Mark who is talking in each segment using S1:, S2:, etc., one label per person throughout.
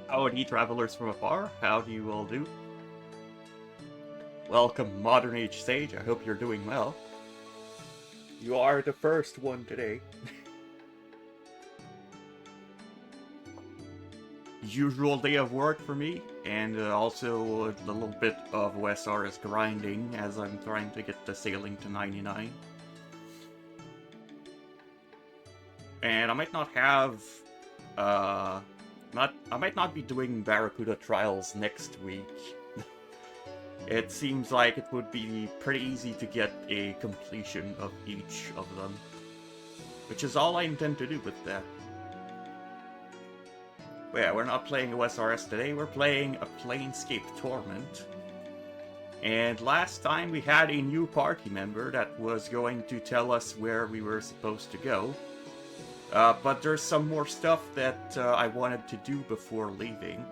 S1: Howdy, travelers from afar. How do you all do? Welcome, Modern Age Sage. I hope you're doing well. You are the first one today. Usual day of work for me, and also a little bit of OSRS grinding as I'm trying to get the sailing to 99. And I might not have, I might not be doing Barracuda trials next week. It seems like it would be pretty easy to get a completion of each of them, which is all I intend to do with that. But yeah, we're not playing OSRS today, we're playing a Planescape Torment. And last time we had a new party member that was going to tell us where we were supposed to go. But there's some more stuff that I wanted to do before leaving.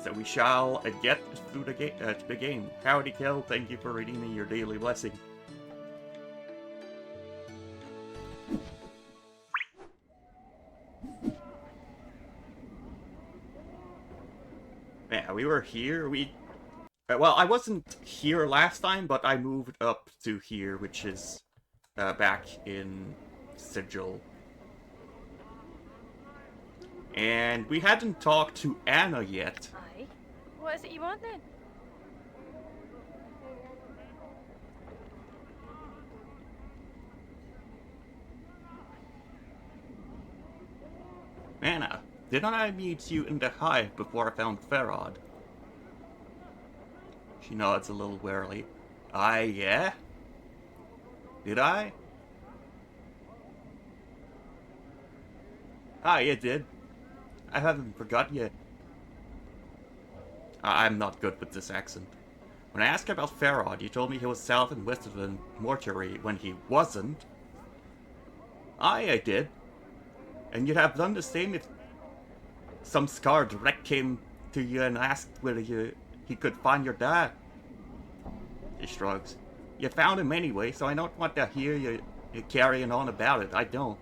S1: So we shall get through the game. Howdy, Kel, thank you for redeeming your daily blessing. Yeah, we were here. Well, I wasn't here last time, but I moved up to here, which is back in Sigil. And we hadn't talked to Annah yet.
S2: Aye. What is it you want then?
S1: Annah, didn't I meet you in the hive before I found Farad? She nods a little warily. Yeah? Did I? You did. I haven't forgotten yet. I'm not good with this accent. When I asked about Farad, you told me he was south and west of the mortuary when he wasn't. I did. And you'd have done the same if some scarred wreck came to you and asked whether he could find your dad. He shrugs. You found him anyway, so I don't want to hear you carrying on about it. I don't.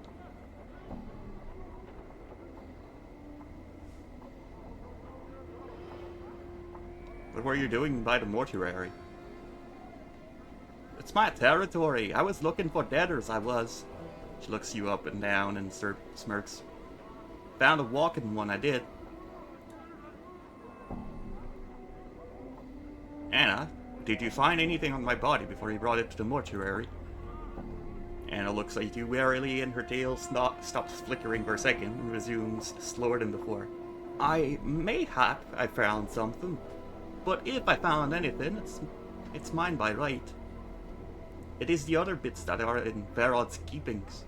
S1: What were you doing by the mortuary? It's my territory. I was looking for debtors, I was. She looks you up and down and smirks. Found a walking one, I did. Annah, did you find anything on my body before you brought it to the mortuary? Annah looks at you warily and her tail stops flickering for a second and resumes slower than before. Mayhap I found something. But if I found anything, it's mine by right. It is the other bits that are in Farad's keepings.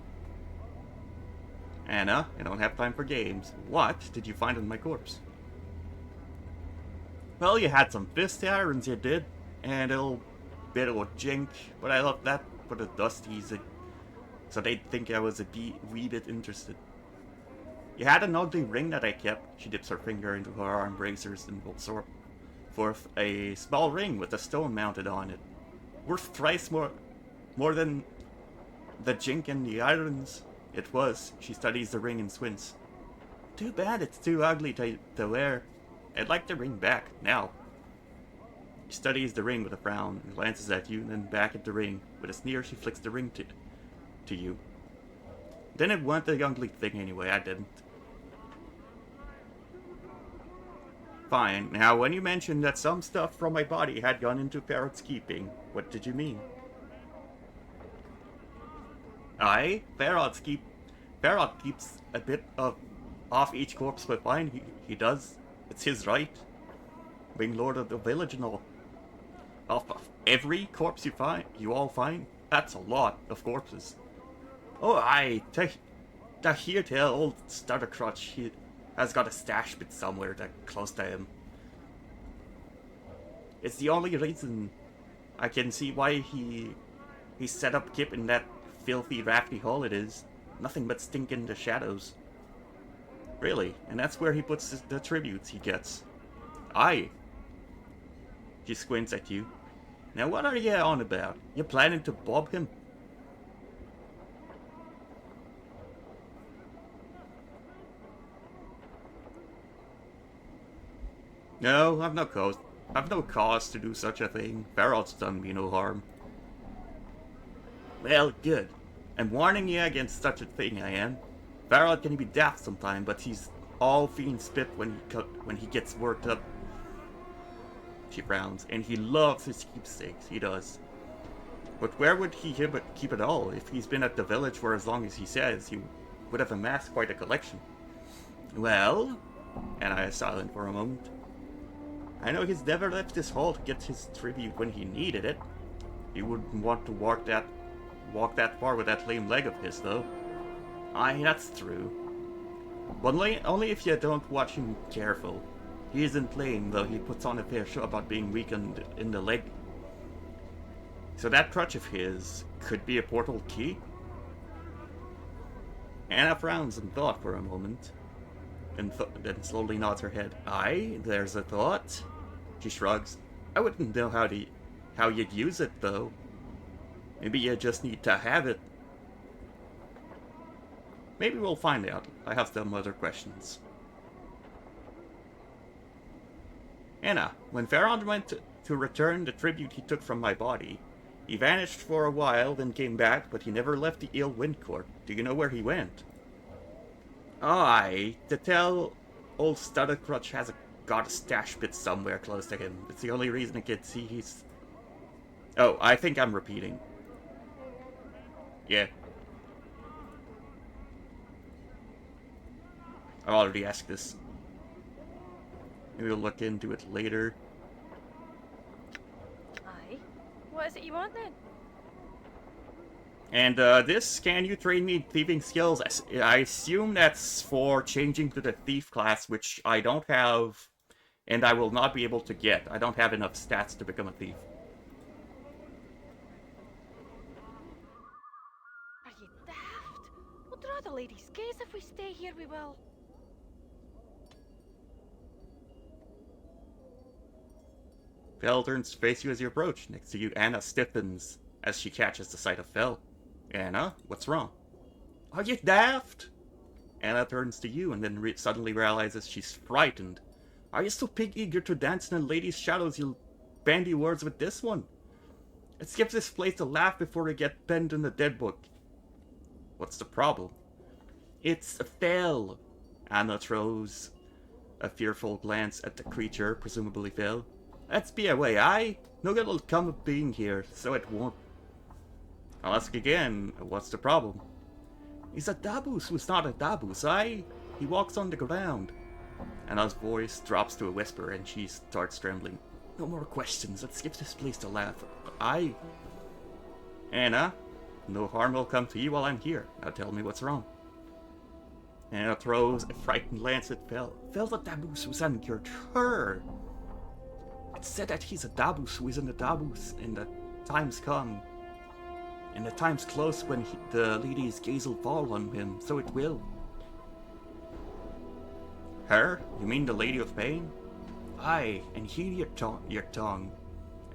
S1: Annah, I don't have time for games. What did you find on my corpse? Well, you had some fist irons, you did, and a little bit of a jink, but I left that for the dusties, so they'd think I was a wee bit interested. You had an ugly ring that I kept. She dips her finger into her arm bracers and will sort forth a small ring with a stone mounted on it, worth thrice more than the jink and the irons. It was. She studies the ring and squints. Too bad it's too ugly to wear. I'd like the ring back, now. She studies the ring with a frown and glances at you, and then back at the ring. With a sneer, she flicks the ring to you. Didn't want the ugly thing anyway, I didn't. Fine. Now, when you mentioned that some stuff from my body had gone into Farad's keeping, what did you mean? Farad keeps a bit off each corpse we find. He does. It's his right. Being lord of the village and all. Off of every corpse you all find? That's a lot of corpses. To hear tell old Stuttercrotch, he has got a stash bit somewhere that close to him. It's the only reason I can see why he set up Kip in that filthy, rafty hole it is. Nothing but stink in the shadows. Really, and that's where he puts the tributes he gets. Aye. She squints at you. Now what are you on about? You planning to bob him? No, I've no cause. I've no cause to do such a thing. Farrell's done me no harm. Well, good. I'm warning you against such a thing, I am. Farrell can be daft sometime, but he's all fiend spit when he gets worked up. She frowns, and he loves his keepsakes, he does. But where would he keep it all? If he's been at the village for as long as he says, he would have amassed quite a collection. Well, and I is silent for a moment. I know he's never left his hall to get his tribute when he needed it. He wouldn't want to walk that far with that lame leg of his, though. Aye, that's true. But only if you don't watch him careful. He isn't lame, though he puts on a fair show about being weakened in the leg. So that crutch of his could be a portal key? Anna frowns in thought for a moment, and then slowly nods her head. Aye, there's a thought. She shrugs. I wouldn't know how you'd use it, though. Maybe you just need to have it. Maybe we'll find out. I have some other questions. Anna, when Farron went to return the tribute he took from my body, he vanished for a while, then came back, but he never left the ill wind court. Do you know where he went? Aye, to tell old Stuttercrutch has got a stash pit somewhere close to him. It's the only reason I can see he's... Oh, I think I'm repeating. Yeah. I already asked this. Maybe we'll look into it later.
S2: Aye. What is it you want then?
S1: And this, can you train me thieving skills? I assume that's for changing to the thief class, which I don't have, and I will not be able to get. I don't have enough stats to become a thief.
S2: Are you daft? We'll draw the lady's gaze. If we stay here, we will.
S1: Fel turns to face you as you approach. Next to you, Anna stiffens as she catches the sight of Fel. Anna, what's wrong? Are you daft? Anna turns to you and then suddenly realizes she's frightened. Are you so pig-eager to dance in a lady's shadows you'll bandy words with this one? Let's give this place a laugh before we get penned in the dead book. What's the problem? It's a Fel. Anna throws a fearful glance at the creature, presumably Fel. Let's be away, aye? No good will come of being here, so it won't. I'll ask again, what's the problem? He's a Dabus who's not a Dabus, aye? He walks on the ground. Anna's voice drops to a whisper and she starts trembling. No more questions, let's give this place a laugh. Aye. Anna, no harm will come to you while I'm here. Now tell me what's wrong. Anna throws a frightened glance at Fel. Fel the Dabus who's uncured her. It's said that he's a Dabus who isn't a Dabus, and the time's come. And the time's close when the lady's gaze will fall on him, so it will. Her? You mean the Lady of Pain? Aye, and hear your tongue.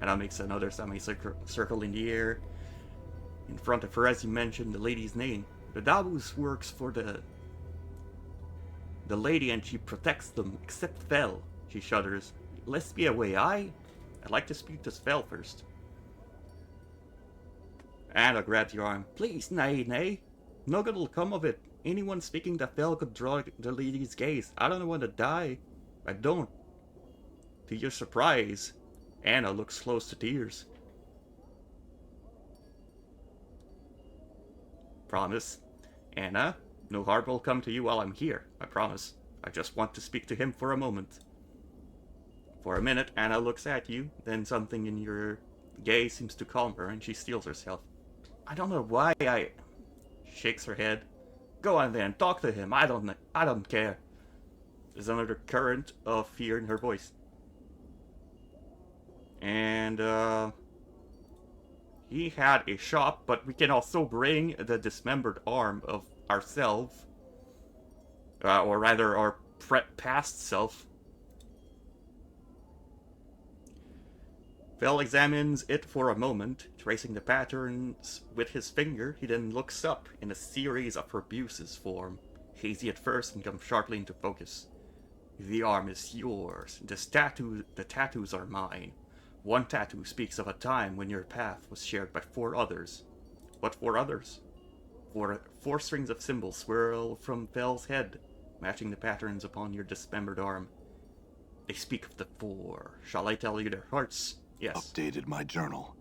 S1: Anna makes another semicircle in the air in front of her as you mention the lady's name. The Dabus works for the lady and she protects them, except Fel. She shudders. Let's be away, aye? I'd like to speak to Fel first. Anna grabs your arm. Please, nay. No good will come of it. Anyone speaking to Fel could draw the lady's gaze. I don't want to die. I don't. To your surprise, Anna looks close to tears. Promise. Anna, no harm will come to you while I'm here. I promise. I just want to speak to him for a moment. For a minute, Anna looks at you, then something in your gaze seems to calm her, and she steels herself. I don't know why She shakes her head. Go on then, talk to him. I don't care. There's another current of fear in her voice. And, he had a shop, but we can also bring the dismembered arm of ourselves. Or rather, our past self. Fel examines it for a moment, tracing the patterns with his finger. He then looks up in a series of abuses form, hazy at first and come sharply into focus. The arm is yours. The tattoos are mine. One tattoo speaks of a time when your path was shared by 4 others. What 4 others? Four strings of symbols swirl from Fel's head, matching the patterns upon your dismembered arm. They speak of the 4. Shall I tell you their hearts? Yes.
S3: Updated my journal.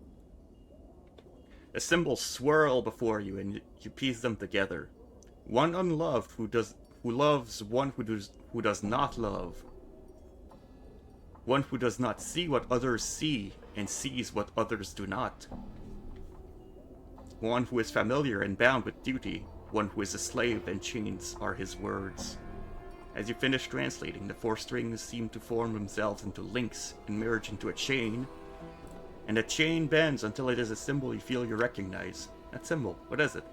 S1: The symbols swirl before you, and you piece them together. One unloved who loves one who does not love. One who does not see what others see, and sees what others do not. One who is familiar and bound with duty. One who is a slave, and chains are his words. As you finish translating, the 4 strings seem to form themselves into links and merge into a chain. And the chain bends until it is a symbol you feel you recognize. That symbol, what is it?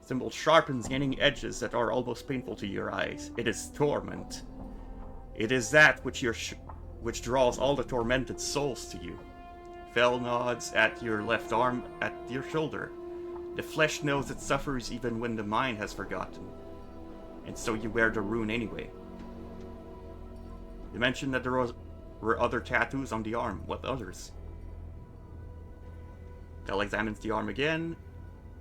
S1: The symbol sharpens, gaining edges that are almost painful to your eyes. It is torment. It is that which draws all the tormented souls to you. Fel nods at your left arm, at your shoulder. The flesh knows it suffers even when the mind has forgotten. And so you wear the rune anyway. You mentioned that there were other tattoos on the arm. What others? Fel examines the arm again,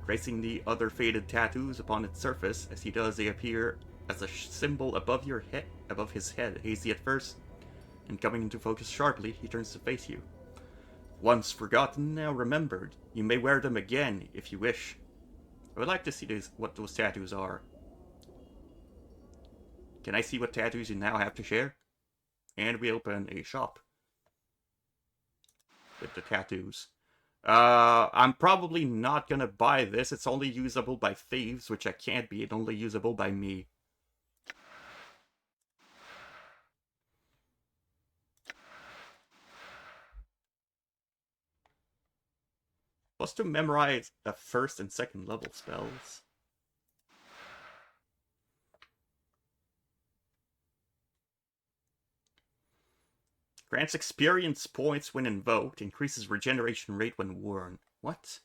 S1: tracing the other faded tattoos upon its surface. As he does, they appear as a symbol above his head, hazy at first, and coming into focus sharply, he turns to face you. Once forgotten, now remembered. You may wear them again if you wish. I would like to see what those tattoos are. Can I see what tattoos you now have to share? And we open a shop with the tattoos. I'm probably not gonna buy this. It's only usable by thieves, which I can't be. It's only usable by me. Plus to memorize the 1st and 2nd level spells. Grants experience points when invoked, increases regeneration rate when worn. What?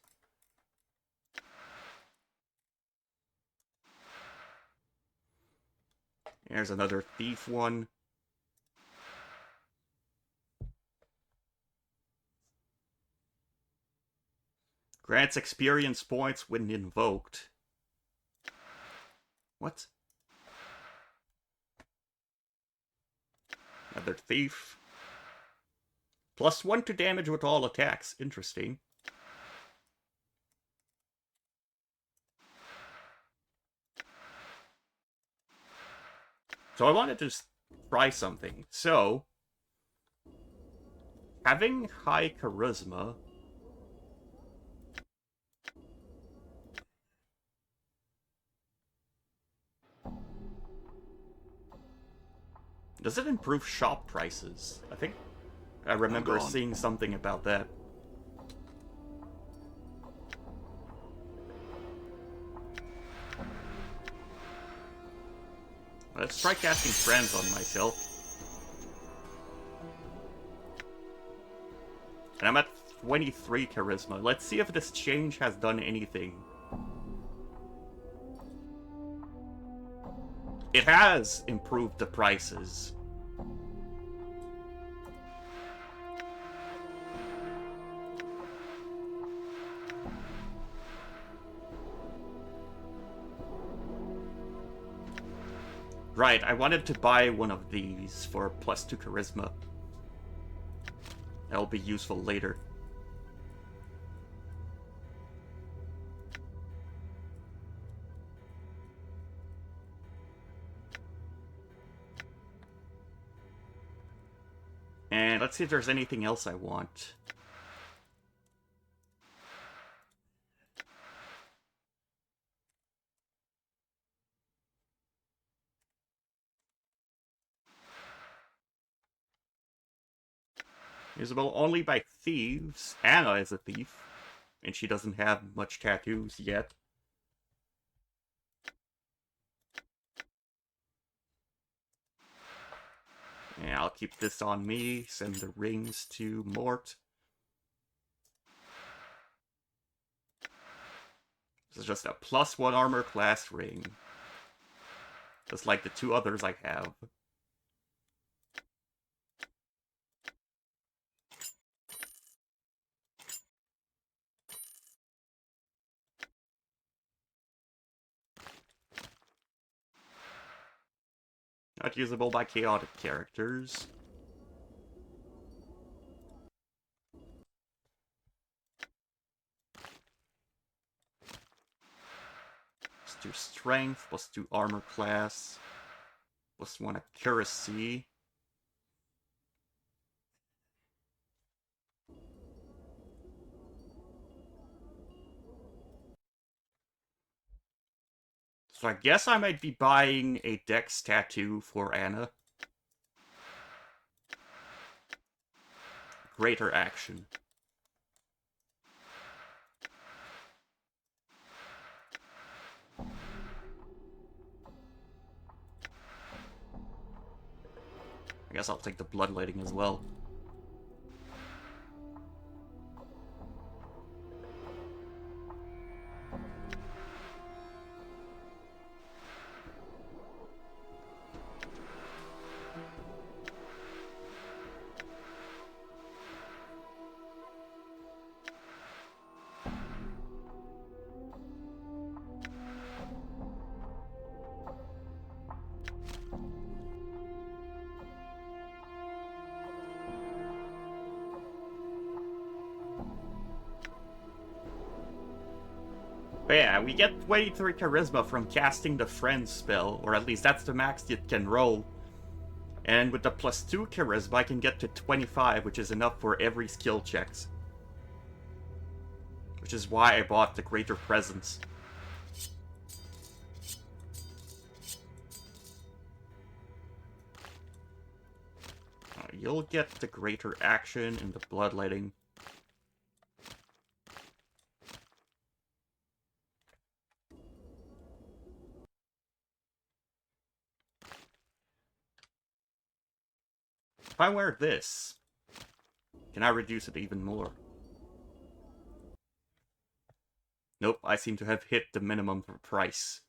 S1: There's another thief one. Grants experience points when invoked. What? Another thief. +1 to damage with all attacks. Interesting. So I wanted to try something. So, having high charisma... Does it improve shop prices? I think I remember seeing something about that. Let's try casting Friends on myself. And I'm at 23 charisma. Let's see if this change has done anything. It has improved the prices. Right, I wanted to buy one of these for +2 charisma. That'll be useful later. And let's see if there's anything else I want. Usable only by thieves. Annah is a thief, and she doesn't have much tattoos yet. Yeah, I'll keep this on me. Send the rings to Mort. This is just a +1 armor class ring. Just like the 2 others I have. Not usable by chaotic characters. +2 strength, +2 armor class, +1 accuracy. So I guess I might be buying a Dex tattoo for Annah. Greater action. I guess I'll take the bloodletting as well. But yeah, we get 23 charisma from casting the friend spell, or at least that's the max it can roll. And with the +2 charisma, I can get to 25, which is enough for every skill checks. Which is why I bought the greater presence. You'll get the greater action in the bloodletting. If I wear this, can I reduce it even more? Nope, I seem to have hit the minimum price.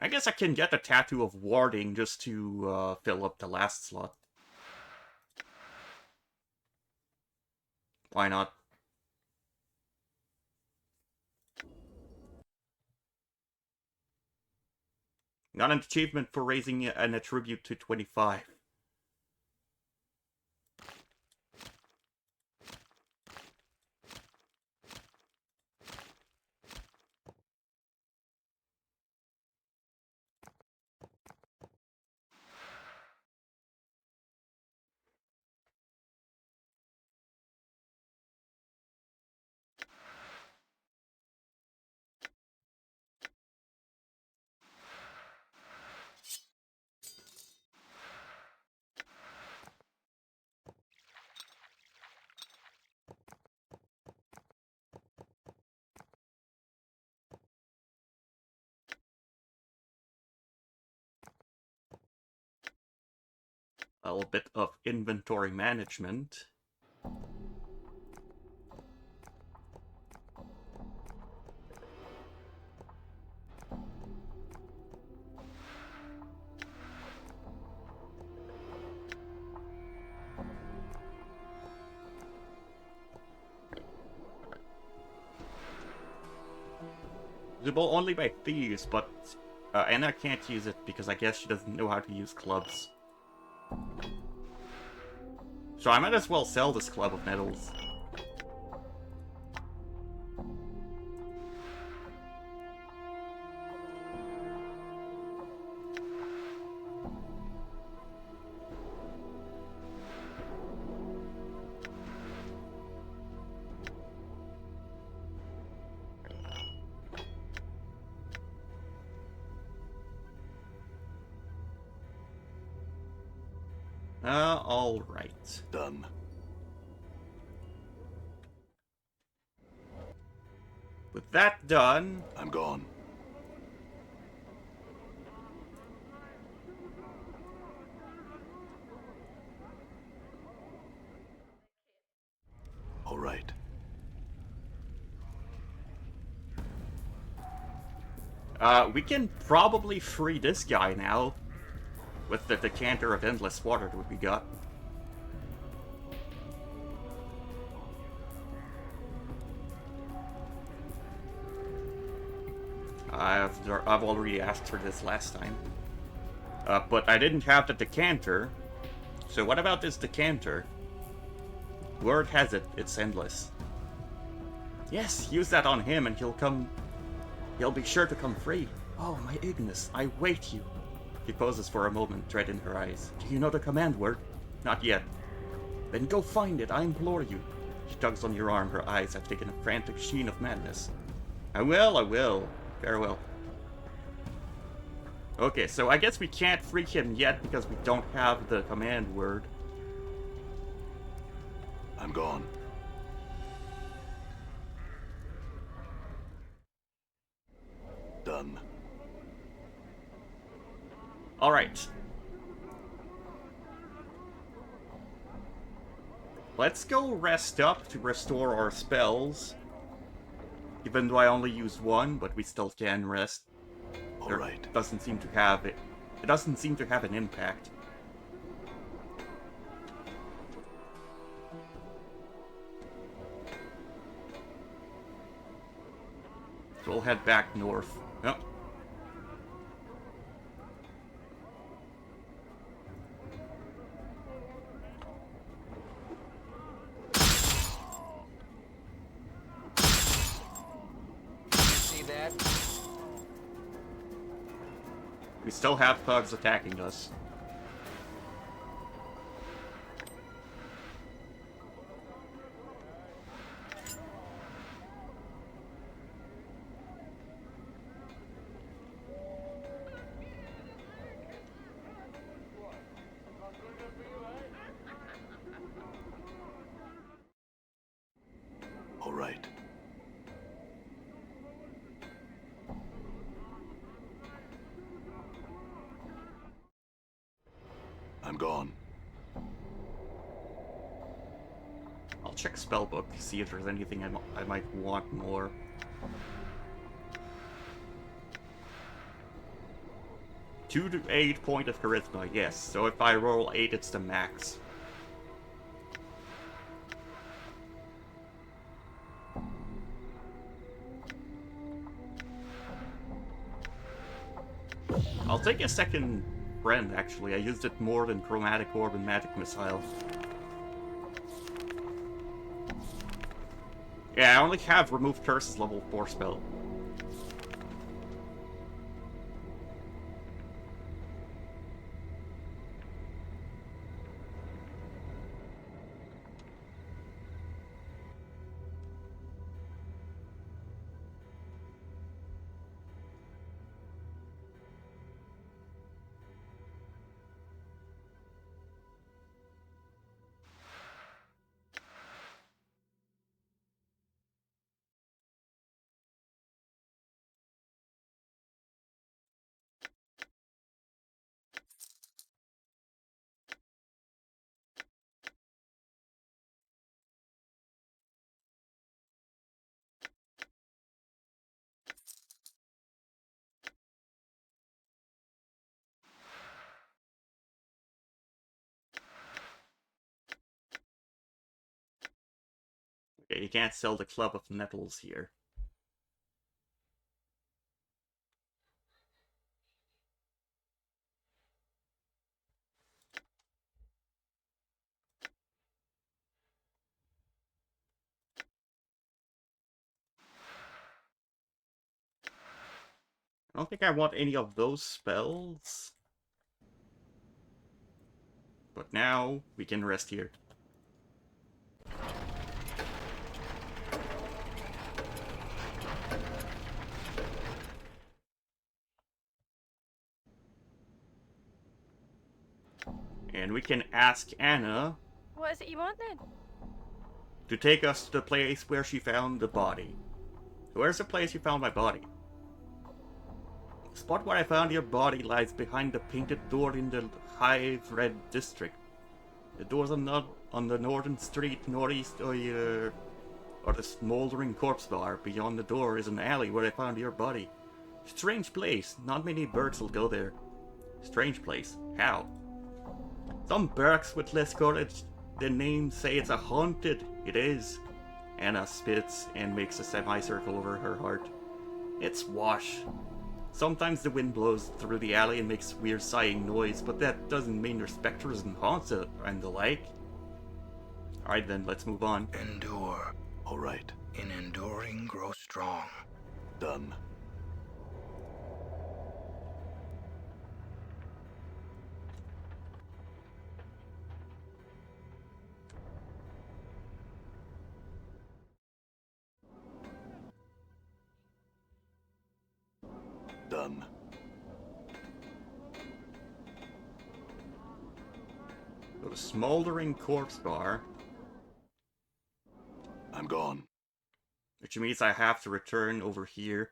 S1: I guess I can get a tattoo of warding just to fill up the last slot. Why not? Got an achievement for raising an attribute to 25. A little bit of inventory management. Usable only by thieves, but Anna can't use it because I guess she doesn't know how to use clubs. So I might as well sell this Club of Nettles. Alright.
S3: Done.
S1: With that done...
S3: I'm gone. All right.
S1: We can probably free this guy now. With the decanter of endless water that we got. I've already asked for this last time. But I didn't have the decanter. So what about this decanter? Word has it, it's endless. Yes, use that on him and he'll be sure to come free. Oh, my Ignis, I wait you. He pauses for a moment, dread in her eyes. Do you know the command word? Not yet. Then go find it, I implore you. She tugs on your arm, her eyes have taken a frantic sheen of madness. I will. Farewell. Okay, so I guess we can't free him yet because we don't have the command word.
S3: I'm gone. Done.
S1: Alright. Let's go rest up to restore our spells. Even though I only used one, but we still can rest.
S3: Alright.
S1: Doesn't seem to have it. It doesn't seem to have an impact. So we'll head back north. Oh.
S4: See that?
S1: We still have thugs attacking us.
S3: Alright. I'm gone.
S1: I'll check spellbook, see if there's anything I might want more. Two to 8 point of charisma, yes. So if I roll 8, it's the max. I'll take a second friend, actually. I used it more than Chromatic Orb and Magic Missile. Yeah, I only have Remove Curses level 4 spell. Okay, you can't sell the Club of Nettles here. I don't think I want any of those spells. But now, we can rest here. And we can ask Annah
S2: What is it you want then?
S1: to take us to the place where she found the body. Where's the place you found my body? The spot where I found your body lies behind the painted door in the Hive Red district. The door's on the northern street, northeast of the smoldering corpse bar. Beyond the door is an alley where I found your body. Strange place. Not many birds will go there. Strange place. How? Some barracks with less courage than names say it's a haunted. It is. Annah spits and makes a semicircle over her heart. It's wash. Sometimes the wind blows through the alley and makes weird sighing noise, but that doesn't mean there's specters and haunts and the like. Alright then, let's move on.
S4: Endure.
S3: All right.
S4: In enduring, grow strong.
S3: Done. Done.
S1: Go to Smoldering Corpse Bar,
S3: I'm gone.
S1: which means I have to return over here.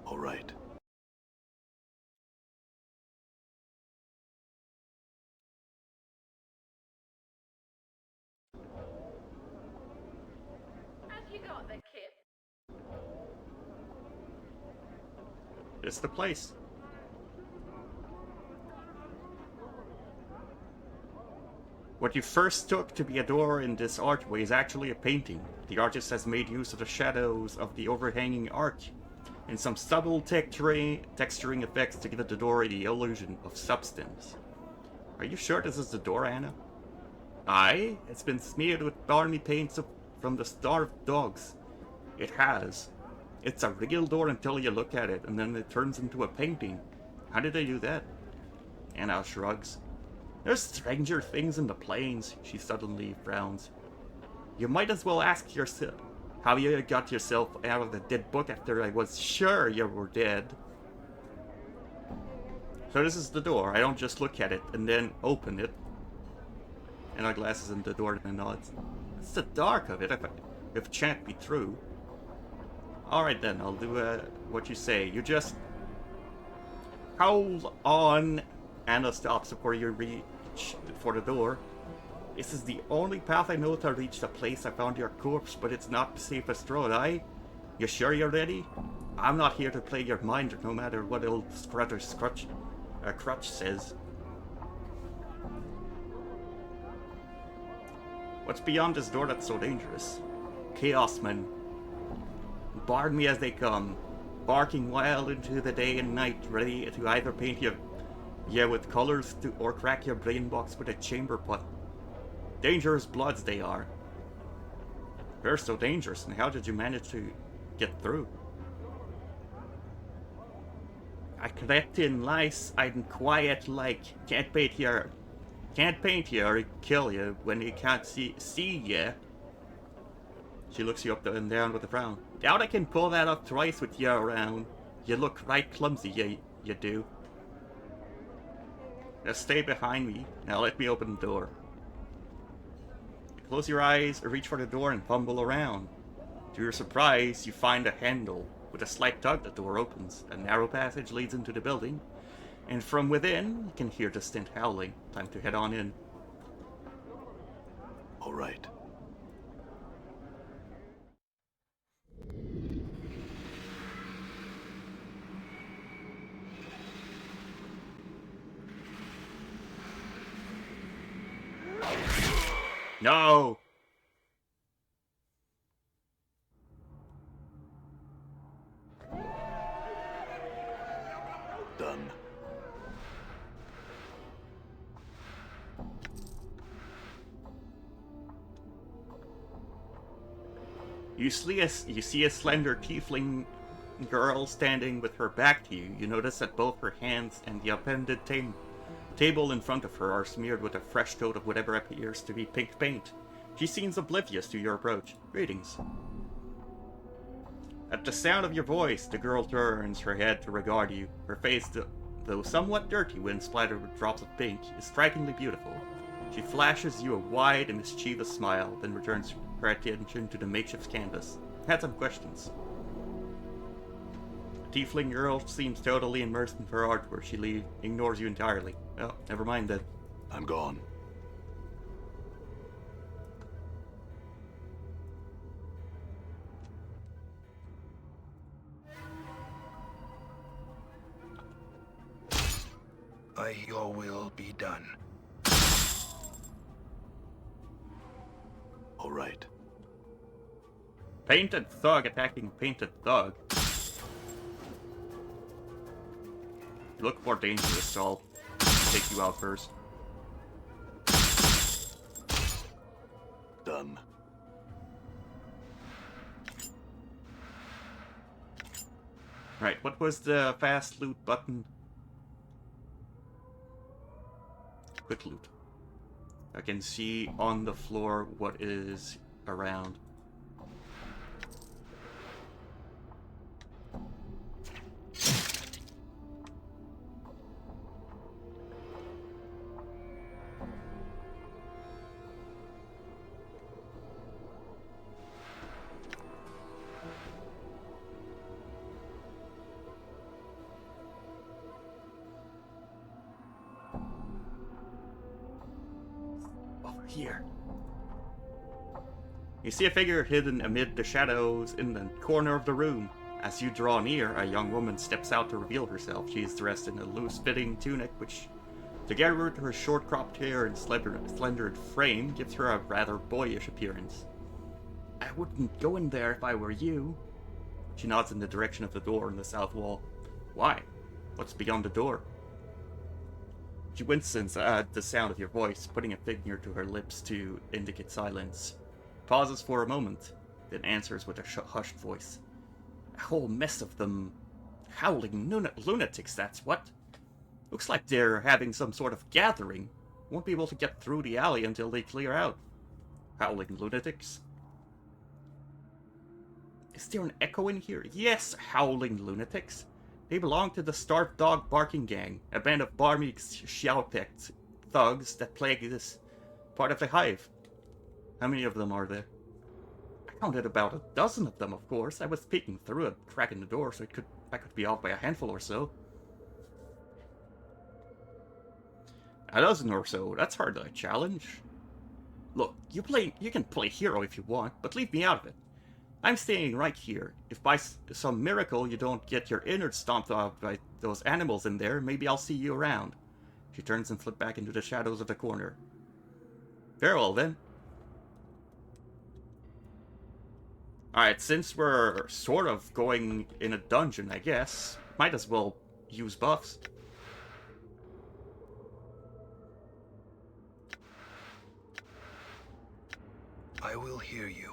S3: All right.
S2: Have you got the kit?
S1: It's the place. What you first took to be a door in this archway is actually a painting. The artist has made use of the shadows of the overhanging arch and some subtle texturing effects to give the door the illusion of substance. Are you sure this is the door, Anna? Aye, it's been smeared with barmy paints from the starved dogs. It has. It's a real door until you look at it, and then it turns into a painting. How did they do that? Anna shrugs. There's stranger things in the plains, she suddenly frowns. You might as well ask yourself how you got yourself out of the dead book after I was sure you were dead. So this is the door. I don't just look at it and then open it. And our glasses in the door and nods. It's the dark of it, if it can't be true. Alright then, I'll do what you say. You just hold on. Anna stops before you reach for the door. This is the only path I know to reach the place I found your corpse, but it's not the safest road, aye? You sure you're ready? I'm not here to play your mind, no matter what old Crutch says. What's beyond this door that's so dangerous? Chaos men. Barred me as they come, barking wild into the day and night, ready to either paint you with colors or crack your brain box with a chamber pot. Dangerous bloods they are. They're so dangerous, and how did you manage to get through? I crept in nice and quiet like can't paint you or kill you when you can't see you. She looks you up and down with a frown. Doubt I can pull that up twice with you around. You look right clumsy, you do. Just stay behind me. Now let me open the door. Close your eyes, or reach for the door and fumble around. To your surprise, you find a handle. With a slight tug, the door opens. A narrow passage leads into the building. And from within, you can hear distant howling. Time to head on in.
S3: All right.
S1: No!
S3: Done.
S1: You see a slender tiefling girl standing with her back to you. You notice that both her hands and the appended table in front of her are smeared with a fresh coat of whatever appears to be pink paint. She seems oblivious to your approach. Greetings. At the sound of your voice, the girl turns her head to regard you. Her face, though somewhat dirty when splattered with drops of pink, is strikingly beautiful. She flashes you a wide and mischievous smile, then returns her attention to the makeshift canvas. Had some questions. The tiefling girl seems totally immersed in her art where she ignores you entirely. Oh, never mind then.
S3: I'm gone.
S4: Your will be done.
S3: All right.
S1: Painted thug attacking painted thug. You look more dangerous, so I'll take you out first.
S3: Done.
S1: Right, what was the fast loot button? Quick loot. I can see on the floor what is around. Here. You see a figure hidden amid the shadows in the corner of the room. As you draw near, a young woman steps out to reveal herself. She is dressed in a loose-fitting tunic, which, together with her short-cropped hair and slender frame, gives her a rather boyish appearance. I wouldn't go in there if I were you. She nods in the direction of the door in the south wall. Why? What's beyond the door? She winces at the sound of your voice, putting a finger to her lips to indicate silence. Pauses for a moment, then answers with a hushed voice. A whole mess of them howling lunatics, that's what. Looks like they're having some sort of gathering. Won't be able to get through the alley until they clear out. Howling lunatics? Is there an echo in here? Yes, howling lunatics. They belong to the Starved Dog Barking Gang, a band of barmy Xiaopek thugs that plague this part of the hive. How many of them are there? I counted about a dozen of them, of course. I was peeking through a crack in the door, so I could be off by a handful or so. A dozen or so, that's hardly a challenge. Look, you can play hero if you want, but leave me out of it. I'm staying right here. If by some miracle you don't get your innards stomped off by those animals in there, maybe I'll see you around. She turns and slips back into the shadows of the corner. Farewell, then. Alright, since we're sort of going in a dungeon, I guess, might as well use buffs.
S4: I will hear you.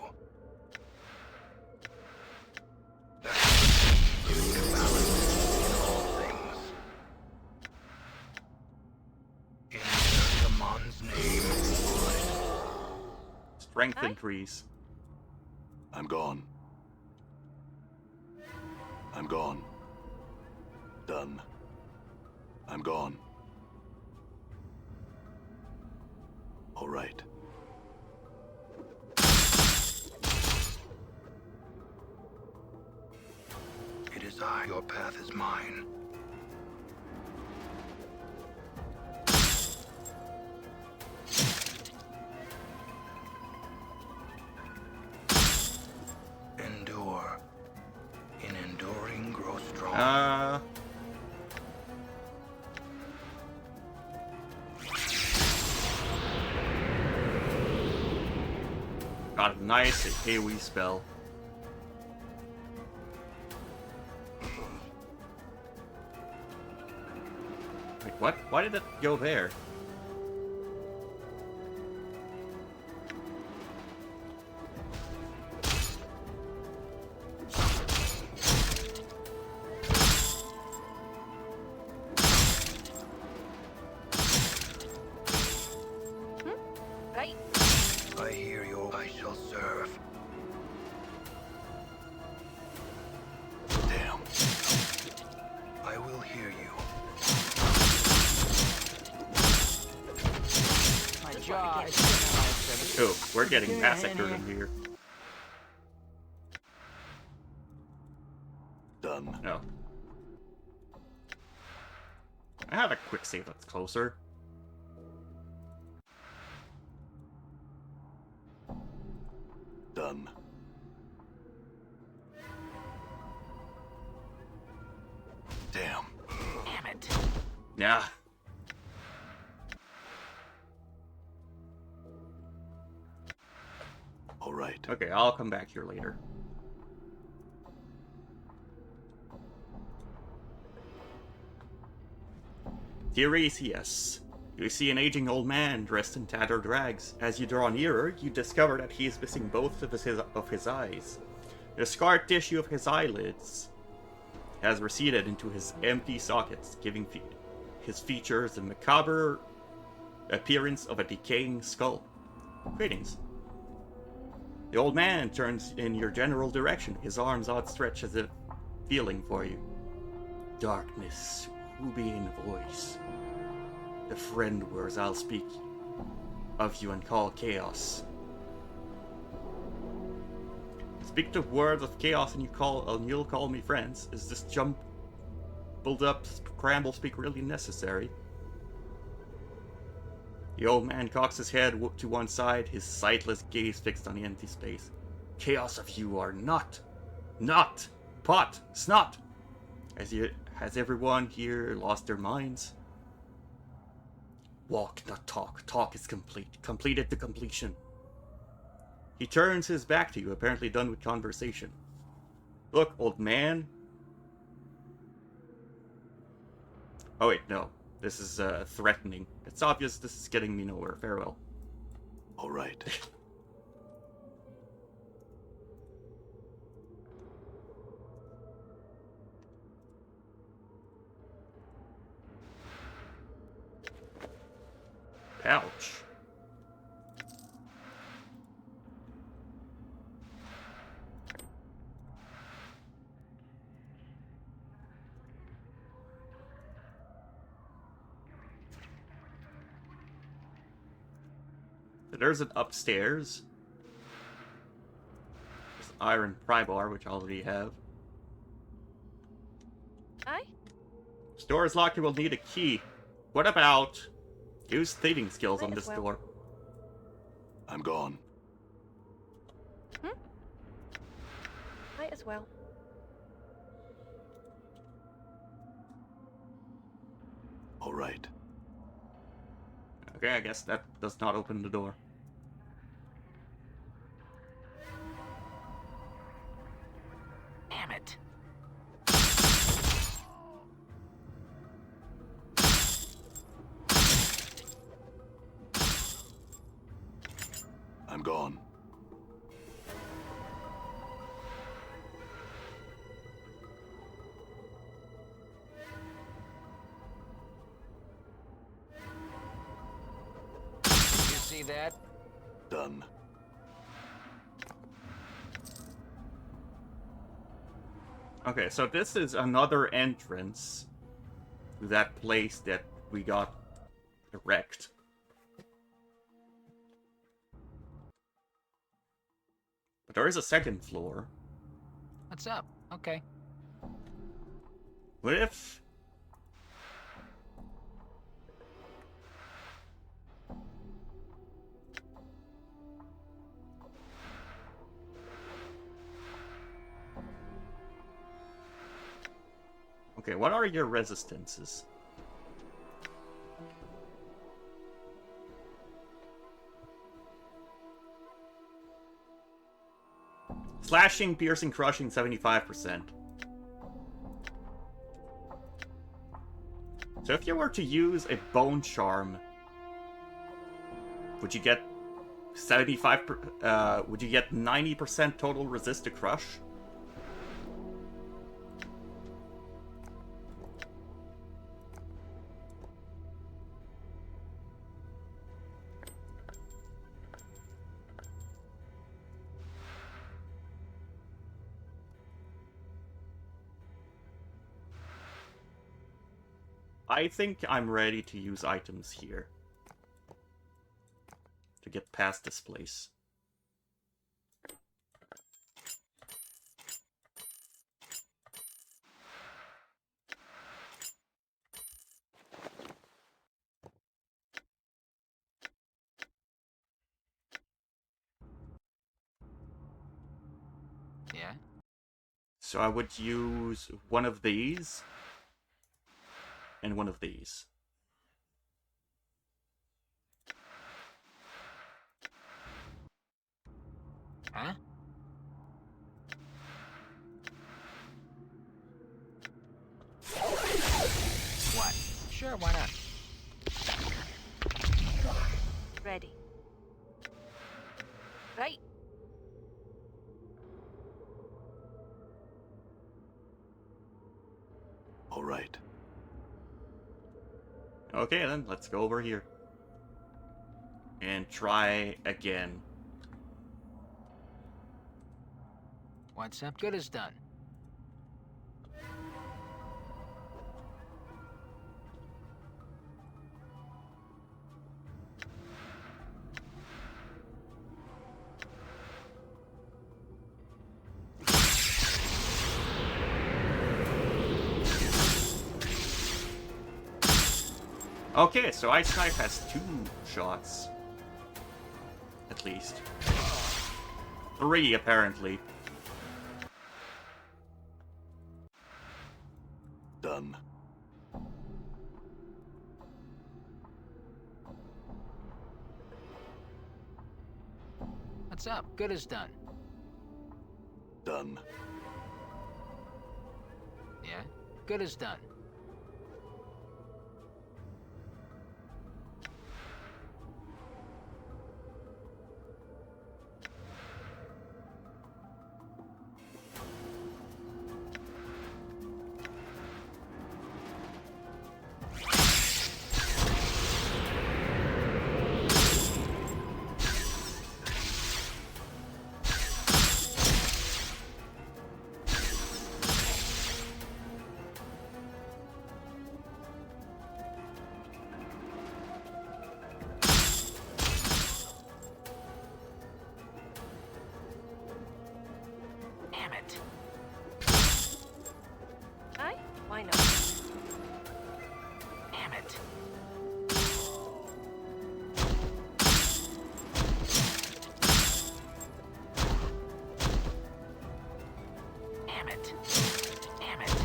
S1: Strength increase.
S3: I'm gone. I'm gone. Done. I'm gone. All right.
S4: It is I. Your path is mine. Endure. In enduring, grow strong.
S1: Got a nice AoE spell. Wait, what? Why did it go there?
S2: Right.
S4: I hear you. I shall serve.
S3: Damn.
S4: I will hear you.
S5: My jaw is
S1: Oh, we're getting massacred in here.
S3: Done.
S1: No. I have a quick save that's closer.
S3: Done. Damn.
S5: Damn it.
S1: Yeah. Okay, I'll come back here later. Tiresias. You see an aging old man dressed in tattered rags. As you draw nearer, you discover that he is missing both of his eyes. The scarred tissue of his eyelids has receded into his empty sockets, giving his features the macabre appearance of a decaying skull. Greetings. The old man turns in your general direction, his arms outstretched as if feeling for you. Darkness, who be in voice? The friend words I'll speak of you and call chaos. Speak the words of chaos and you'll call me friends. Is this jumbled up scramble speak really necessary? The old man cocks his head to one side, his sightless gaze fixed on the empty space. Chaos of you are not, pot, snot. Has everyone here lost their minds? Walk, not talk. Talk is complete. Completed to completion. He turns his back to you, apparently done with conversation. Look, old man. Oh wait, no. This is threatening. It's obvious this is getting me nowhere. Farewell.
S3: All right.
S1: Pouch. There's an upstairs. There's an iron pry bar, which I already have.
S2: Aye?
S1: Store is locked, you will need a key. What about... use thieving skills on
S2: Might
S1: this
S2: as well.
S1: door.
S3: I'm gone.
S2: Might as well.
S3: All right.
S1: Okay, I guess that does not open the door.
S2: Damn it.
S3: I'm gone.
S5: You see that?
S3: Done.
S1: Okay, so this is another entrance to that place that we got wrecked. But there is a second floor.
S5: What's up? Okay.
S1: What if... Okay, what are your resistances? Slashing, piercing, crushing, 75%. So if you were to use a bone charm, would you get 75%, would you get 90% total resist to crush? I think I'm ready to use items here to get past this place.
S5: Yeah?
S1: So I would use one of these and one of these.
S5: Huh? What? Sure, why not?
S2: Ready. Right.
S3: All right.
S1: Okay, then, let's go over here. And try again.
S5: What's up good is done.
S1: Okay, so Ice Knife has 2 shots. At least. 3, apparently.
S3: Done.
S5: What's up? Good is done.
S3: Done.
S5: Yeah? Good is done. Damn it.
S2: Aye? Why not?
S5: Damn it. Damn it. Damn it.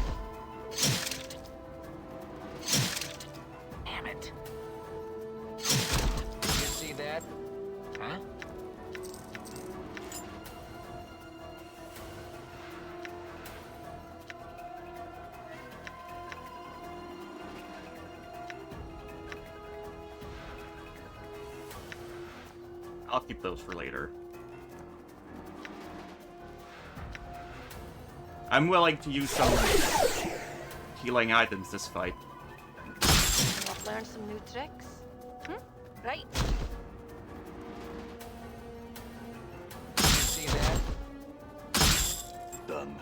S5: Damn it. Did you see that? Huh?
S1: I'll keep those for later. I'm willing to use some healing items this fight.
S2: Want to learn some new tricks? Right.
S5: Did you see that?
S3: Done.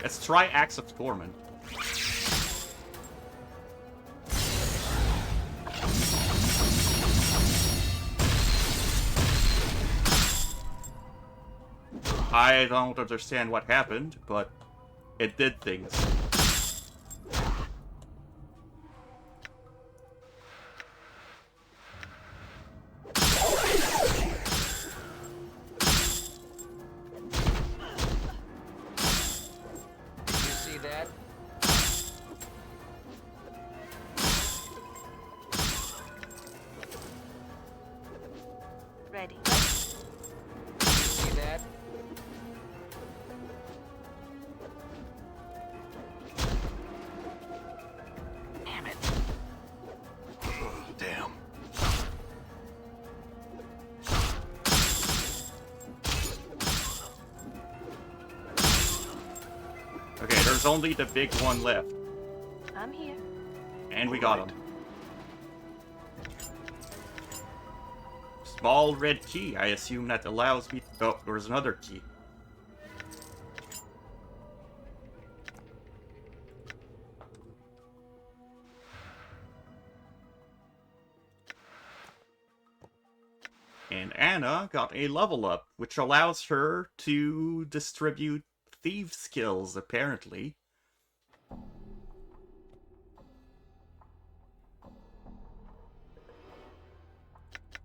S1: Let's try Axe of Torment. I don't understand what happened, but it did things.
S5: Did you see that?
S2: Ready.
S5: Did you see that? Damn it.
S3: Damn.
S1: Okay, there's only the big one left.
S2: I'm here.
S1: And we got him. Small red key. I assume that allows me... Oh, there's another key. And Anna got a level up, which allows her to distribute thief skills, apparently.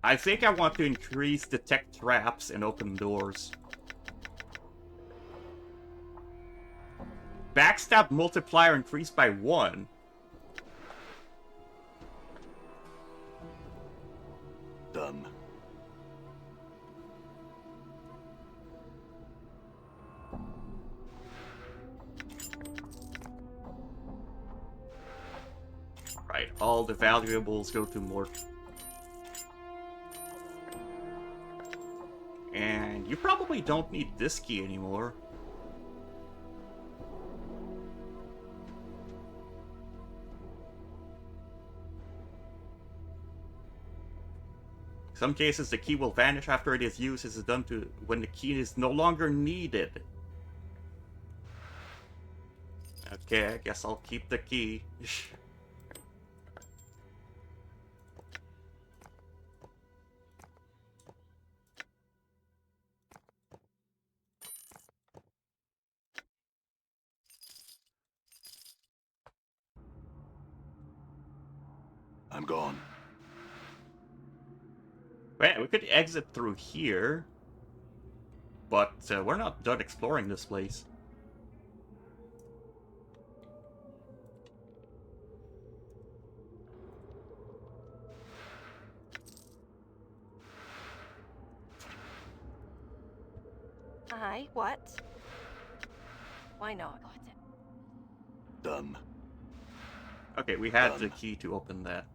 S1: I think I want to increase detect traps and open doors. Backstab multiplier increased by 1. Right, all the valuables go to Mort. And you probably don't need this key anymore. Some cases the key will vanish after it is used. This is done to when the key is no longer needed. Okay, I guess I'll keep the key.
S3: I'm gone.
S1: Wait, we could exit through here. But we're not done exploring this place.
S2: Aye, what? Why not? Got it.
S3: Done.
S1: Okay, we had the key to open that.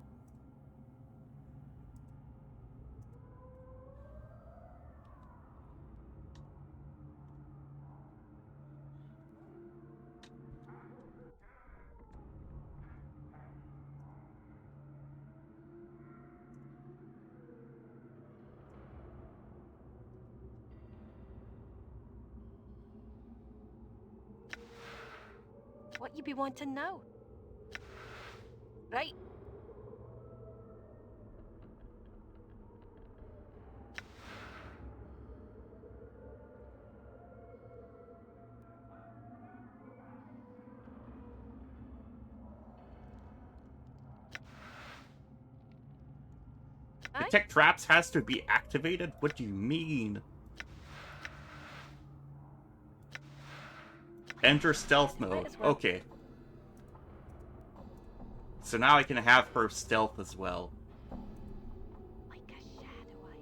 S2: What you be wanting now? Right. Aye?
S1: Detect traps has to be activated? What do you mean? Enter stealth mode.
S2: as well.
S1: Okay. So now I can have her stealth as well.
S2: Like a shadow I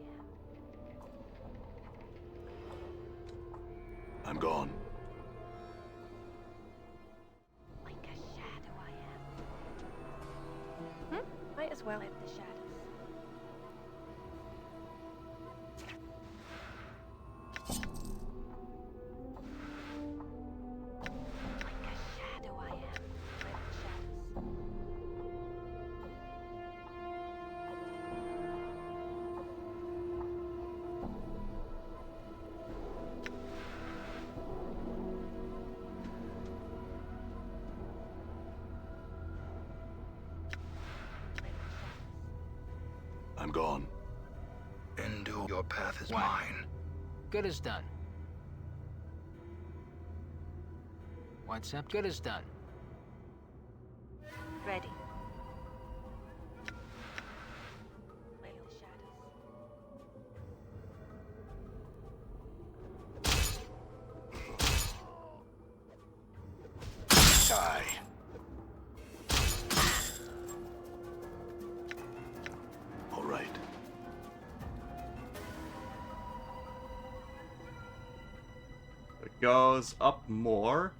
S2: am.
S3: I'm gone.
S2: Like a shadow I am. Might as well have the shadows. Like a shadow I am. Let the shadows.
S3: I'm gone.
S4: Endure. Your path is
S5: What?
S4: mine.
S5: Good as done. What's up? Good as done.
S2: Ready. Let the shadows.
S3: Die. All right.
S1: It goes up more.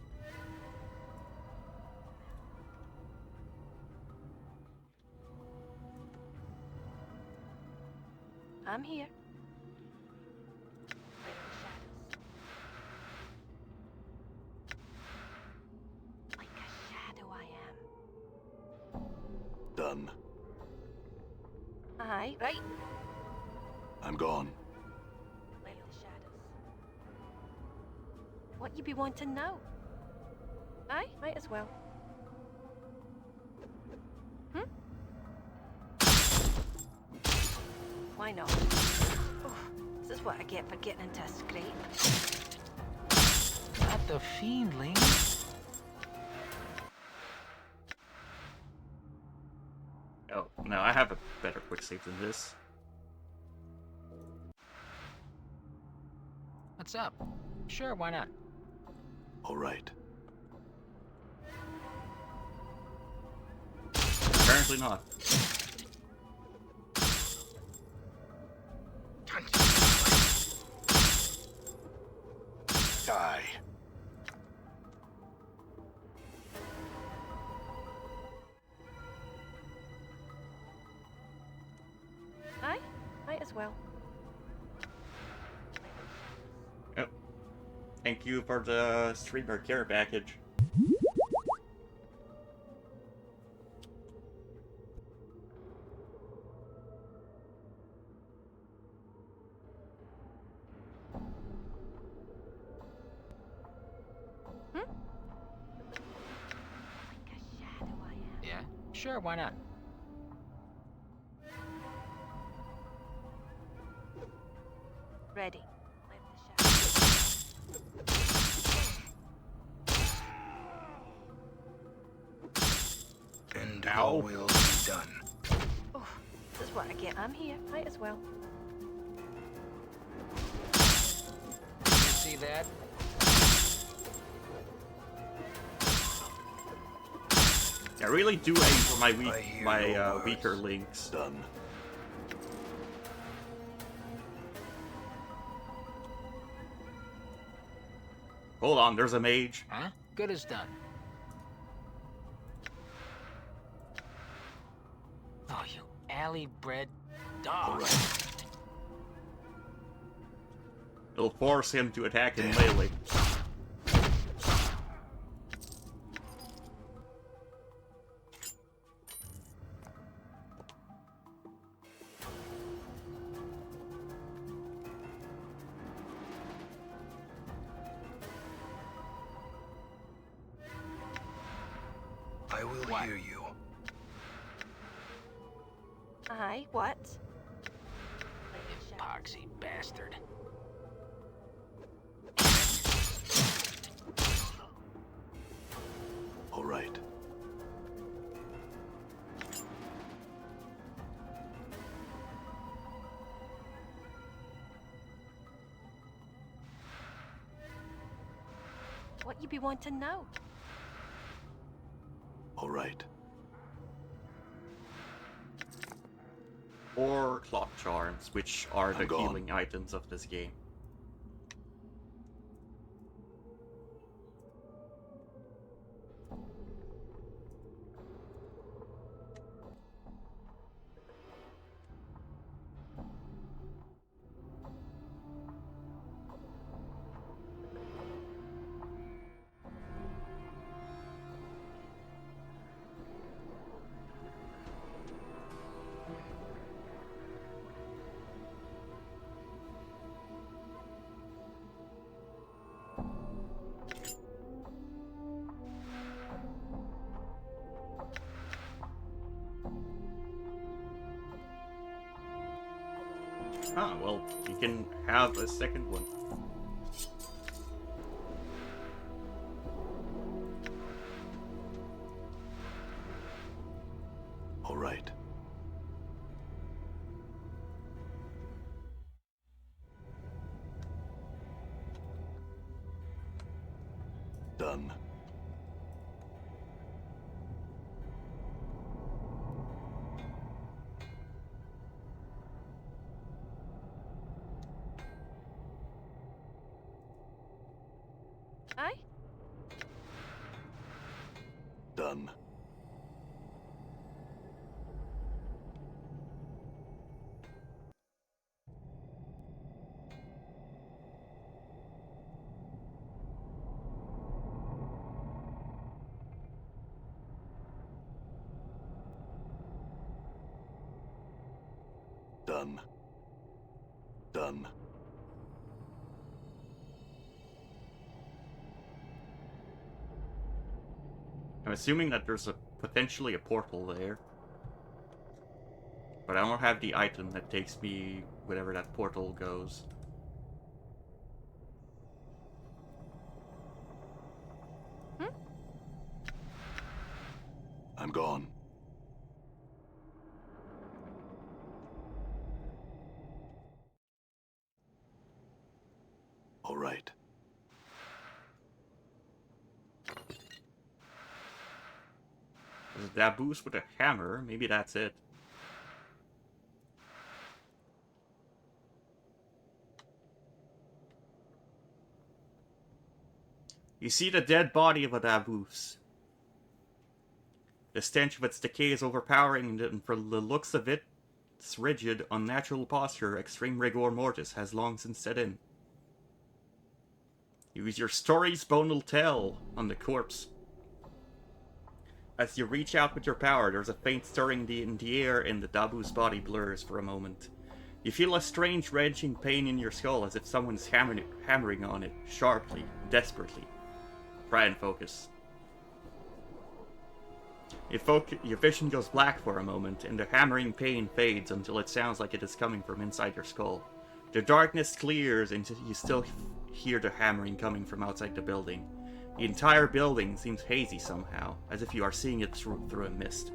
S2: I'm here. Let the shadows. Like a shadow I am.
S3: Done.
S2: Aye, right.
S3: I'm gone.
S2: Let the shadows. What you be wanting now? Aye, might as well. Why not? Oh, this is what I get for getting into a scrape.
S5: Not the fiendling.
S1: Oh, no, I have a better quick save than this.
S5: What's up? Sure, why not?
S3: All right.
S1: Apparently not.
S3: Die.
S2: as well.
S1: Yep. Thank you for the streamer care package.
S2: Like a shadow I am.
S5: Yeah? Sure, why not?
S2: Ready. Let the shadow.
S4: And
S1: Ow.
S4: your will be done.
S2: Oh, this is what I get. I'm here. Might as well.
S5: You see that?
S1: I really do aim for my
S4: I hear your words.
S1: weaker links.
S3: Done.
S1: Hold on, there's a mage.
S5: Huh? Good as done. Oh, you alley-bred dog.
S3: All right.
S1: It'll force him to attack in melee.
S4: I will
S5: What?
S4: hear you.
S2: Aye, what?
S5: Epoxy bastard.
S3: All right.
S2: What you be wanting now?
S3: All right.
S1: Or clock charms, which are the
S3: I'm gone.
S1: healing items of this game. Ah, well, you can have a second one.
S3: All right. Done.
S2: Aye?
S3: Done. Done. Done.
S1: I'm assuming that there's potentially a portal there. But I don't have the item that takes me wherever that portal goes.
S3: I'm gone. All right.
S1: That boost with a hammer, maybe that's it. You see the dead body of a Daboos. The stench of its decay is overpowering, and from the looks of it, its rigid, unnatural posture, extreme rigor mortis has long since set in. Use your stories bone will tell on the corpse. As you reach out with your power, there's a faint stirring in the air and the Dabu's body blurs for a moment. You feel a strange wrenching pain in your skull as if someone's hammering on it, sharply, desperately. Try and focus. Your vision goes black for a moment, and the hammering pain fades until it sounds like it is coming from inside your skull. The darkness clears, and you still hear the hammering coming from outside the building. The entire building seems hazy somehow, as if you are seeing it through a mist.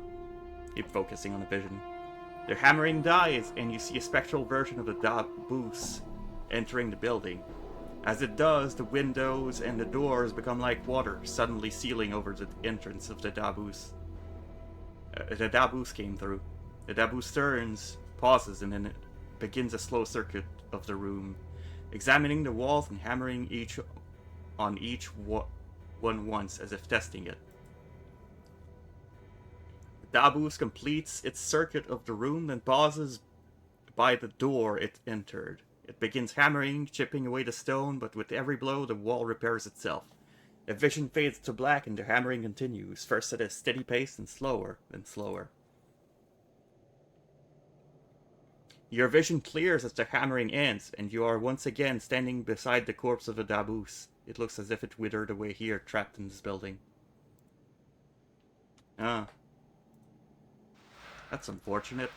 S1: Keep focusing on the vision. The hammering dies, and you see a spectral version of the Daboos entering the building. As it does, the windows and the doors become like water, suddenly sealing over the entrance of the Daboos. The Daboos came through. The Daboos turns, pauses, and then it begins a slow circuit of the room, examining the walls and hammering on each one once, as if testing it. The Daboos completes its circuit of the room, then pauses by the door it entered. It begins hammering, chipping away the stone, but with every blow the wall repairs itself. The vision fades to black and the hammering continues, first at a steady pace and slower, then slower. Your vision clears as the hammering ends, and you are once again standing beside the corpse of a Daboos. It looks as if it withered away here, trapped in this building. Ah. That's unfortunate.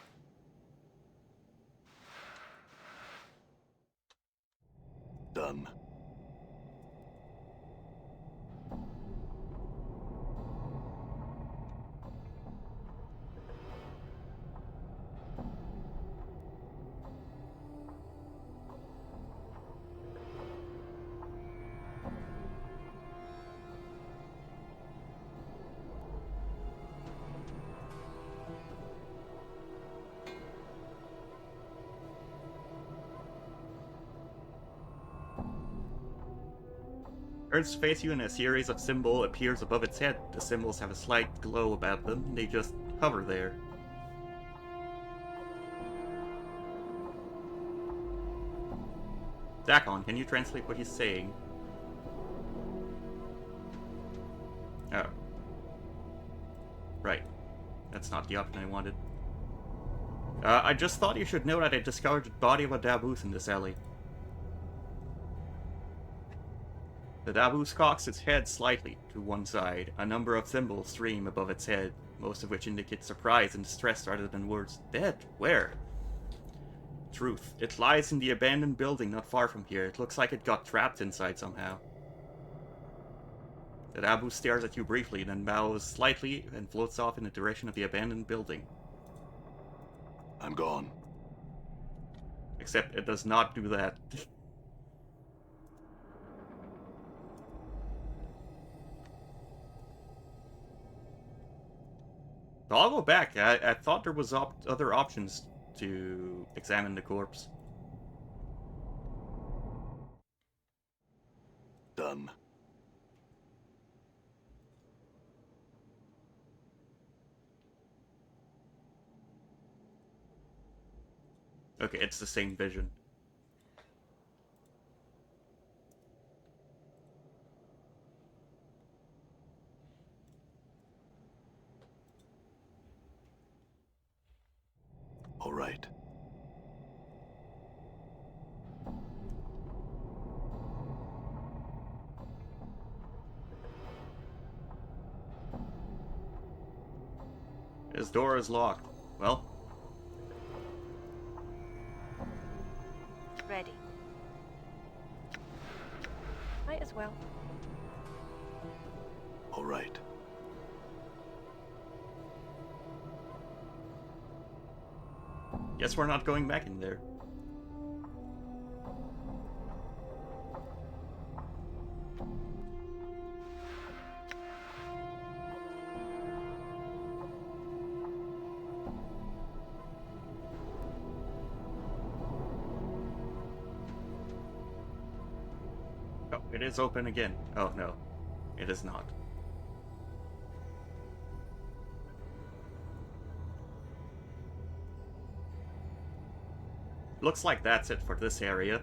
S3: Done.
S1: Turns to face you and a series of symbols appears above its head. The symbols have a slight glow about them, and they just hover there. Zakon, can you translate what he's saying? Oh. Right. That's not the option I wanted. I just thought you should know that I discovered the body of a Daboos in this alley. The Daboos cocks its head slightly to one side. A number of symbols stream above its head, most of which indicate surprise and distress rather than words. Dead? Where? Truth. It lies in the abandoned building not far from here. It looks like it got trapped inside somehow. The Daboos stares at you briefly, then bows slightly and floats off in the direction of the abandoned building.
S3: I'm gone.
S1: Except it does not do that. So I'll go back. I thought there was other options to examine the corpse.
S3: Done.
S1: Okay, it's the same vision.
S3: All right.
S1: His door is locked. Well,
S2: Ready. Might as well.
S3: All right.
S1: guess we're not going back in there. Oh, it is open again. Oh, no. It is not. Looks like that's it for this area.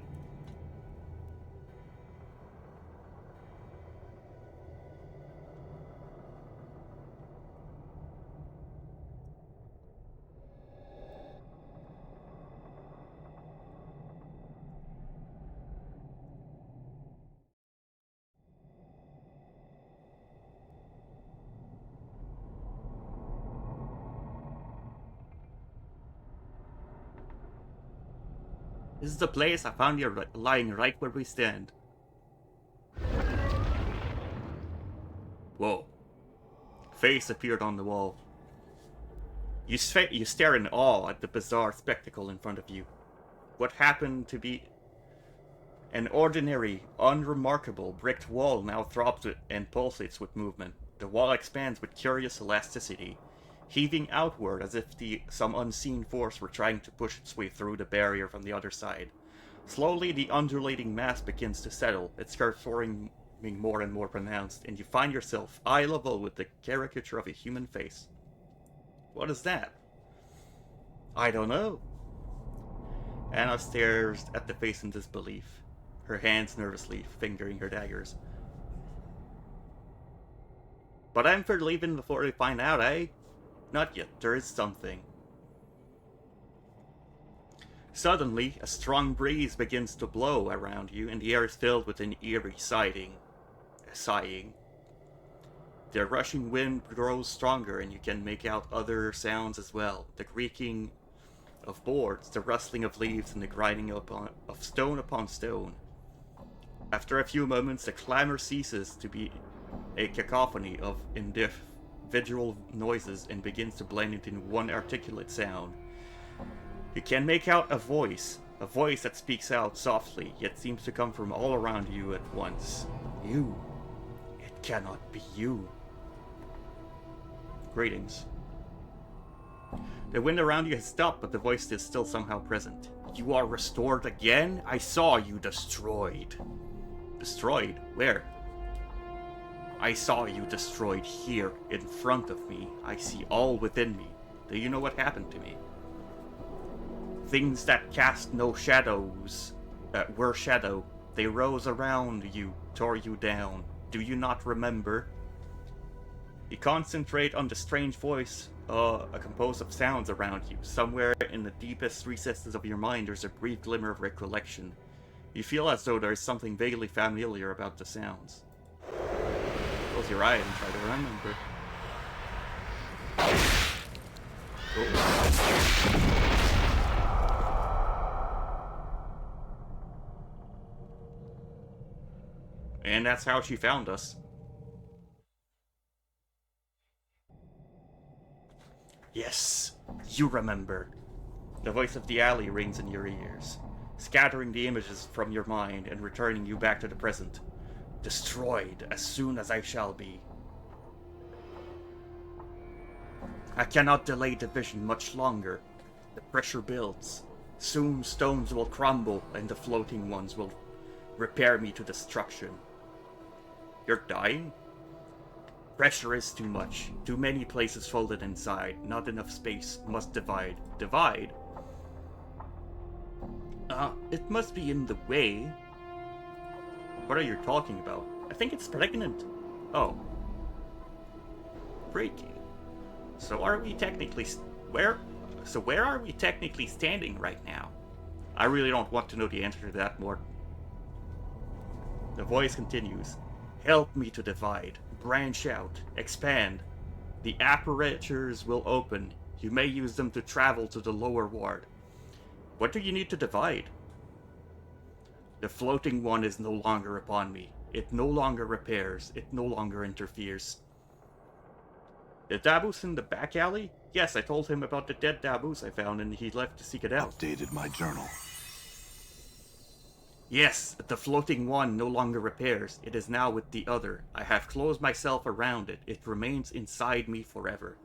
S1: This is the place. I found you lying right where we stand. Whoa. Face appeared on the wall. You stare in awe at the bizarre spectacle in front of you. What happened to be an ordinary, unremarkable bricked wall now throbs and pulsates with movement. The wall expands with curious elasticity, heaving outward as if some unseen force were trying to push its way through the barrier from the other side. Slowly, the undulating mass begins to settle, its curves forming more and more pronounced, and you find yourself eye level with the caricature of a human face. What is that? I don't know. Anna stares at the face in disbelief, her hands nervously fingering her daggers. But I'm for leaving before we find out, eh? Not yet, there is something. Suddenly, a strong breeze begins to blow around you, and the air is filled with an eerie sighing. The rushing wind grows stronger, and you can make out other sounds as well. The creaking of boards, the rustling of leaves, and the grinding of stone upon stone. After a few moments, the clamor ceases to be a cacophony of individual noises and begins to blend into one articulate sound. You can make out a voice that speaks out softly, yet seems to come from all around you at once. You. It cannot be you. Greetings. The wind around you has stopped, but the voice is still somehow present. You are restored again? I saw you destroyed. Destroyed? Where? I saw you destroyed here, in front of me. I see all within me. Do you know what happened to me? Things that cast no shadows, were shadow. They rose around you, tore you down. Do you not remember? You concentrate on the strange voice, composed of sounds around you. Somewhere in the deepest recesses of your mind there's a brief glimmer of recollection. You feel as though there is something vaguely familiar about the sounds. Close your eye and try to remember. Oh. And that's how she found us. Yes, you remember. The voice of the alley rings in your ears, scattering the images from your mind and returning you back to the present. Destroyed as soon as I shall be. I cannot delay division much longer. The pressure builds. Soon stones will crumble and the floating ones will repair me to destruction. You're dying? Pressure is too much. Too many places folded inside. Not enough space. Must divide. Divide? It must be in the way. What are you talking about? I think it's pregnant. Oh. Freaky. So are we technically... where are we technically standing right now? I really don't want to know the answer to that more. The voice continues. Help me to divide. Branch out. Expand. The apertures will open. You may use them to travel to the lower ward. What do you need to divide? The floating one is no longer upon me. It no longer repairs. It no longer interferes. The Dabus in the back alley? Yes, I told him about the dead Dabus I found and he left to seek it out.
S3: Outdated my journal.
S1: Yes, the floating one no longer repairs. It is now with the other. I have closed myself around it. It remains inside me forever.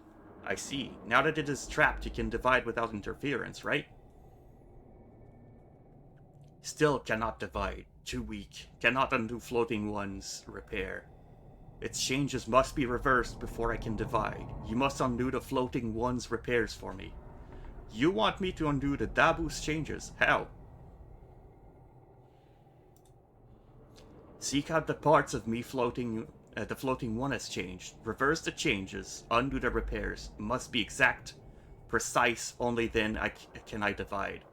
S1: I see. Now that it is trapped, you can divide without interference, right? Still cannot divide. Too weak. Cannot undo floating one's repair. Its changes must be reversed before I can divide. You must undo the floating one's repairs for me. You want me to undo the Dabu's changes. How? Seek out the parts of me floating... the floating one has changed. Reverse the changes. Undo the repairs. Must be exact. Precise. Only then can I divide.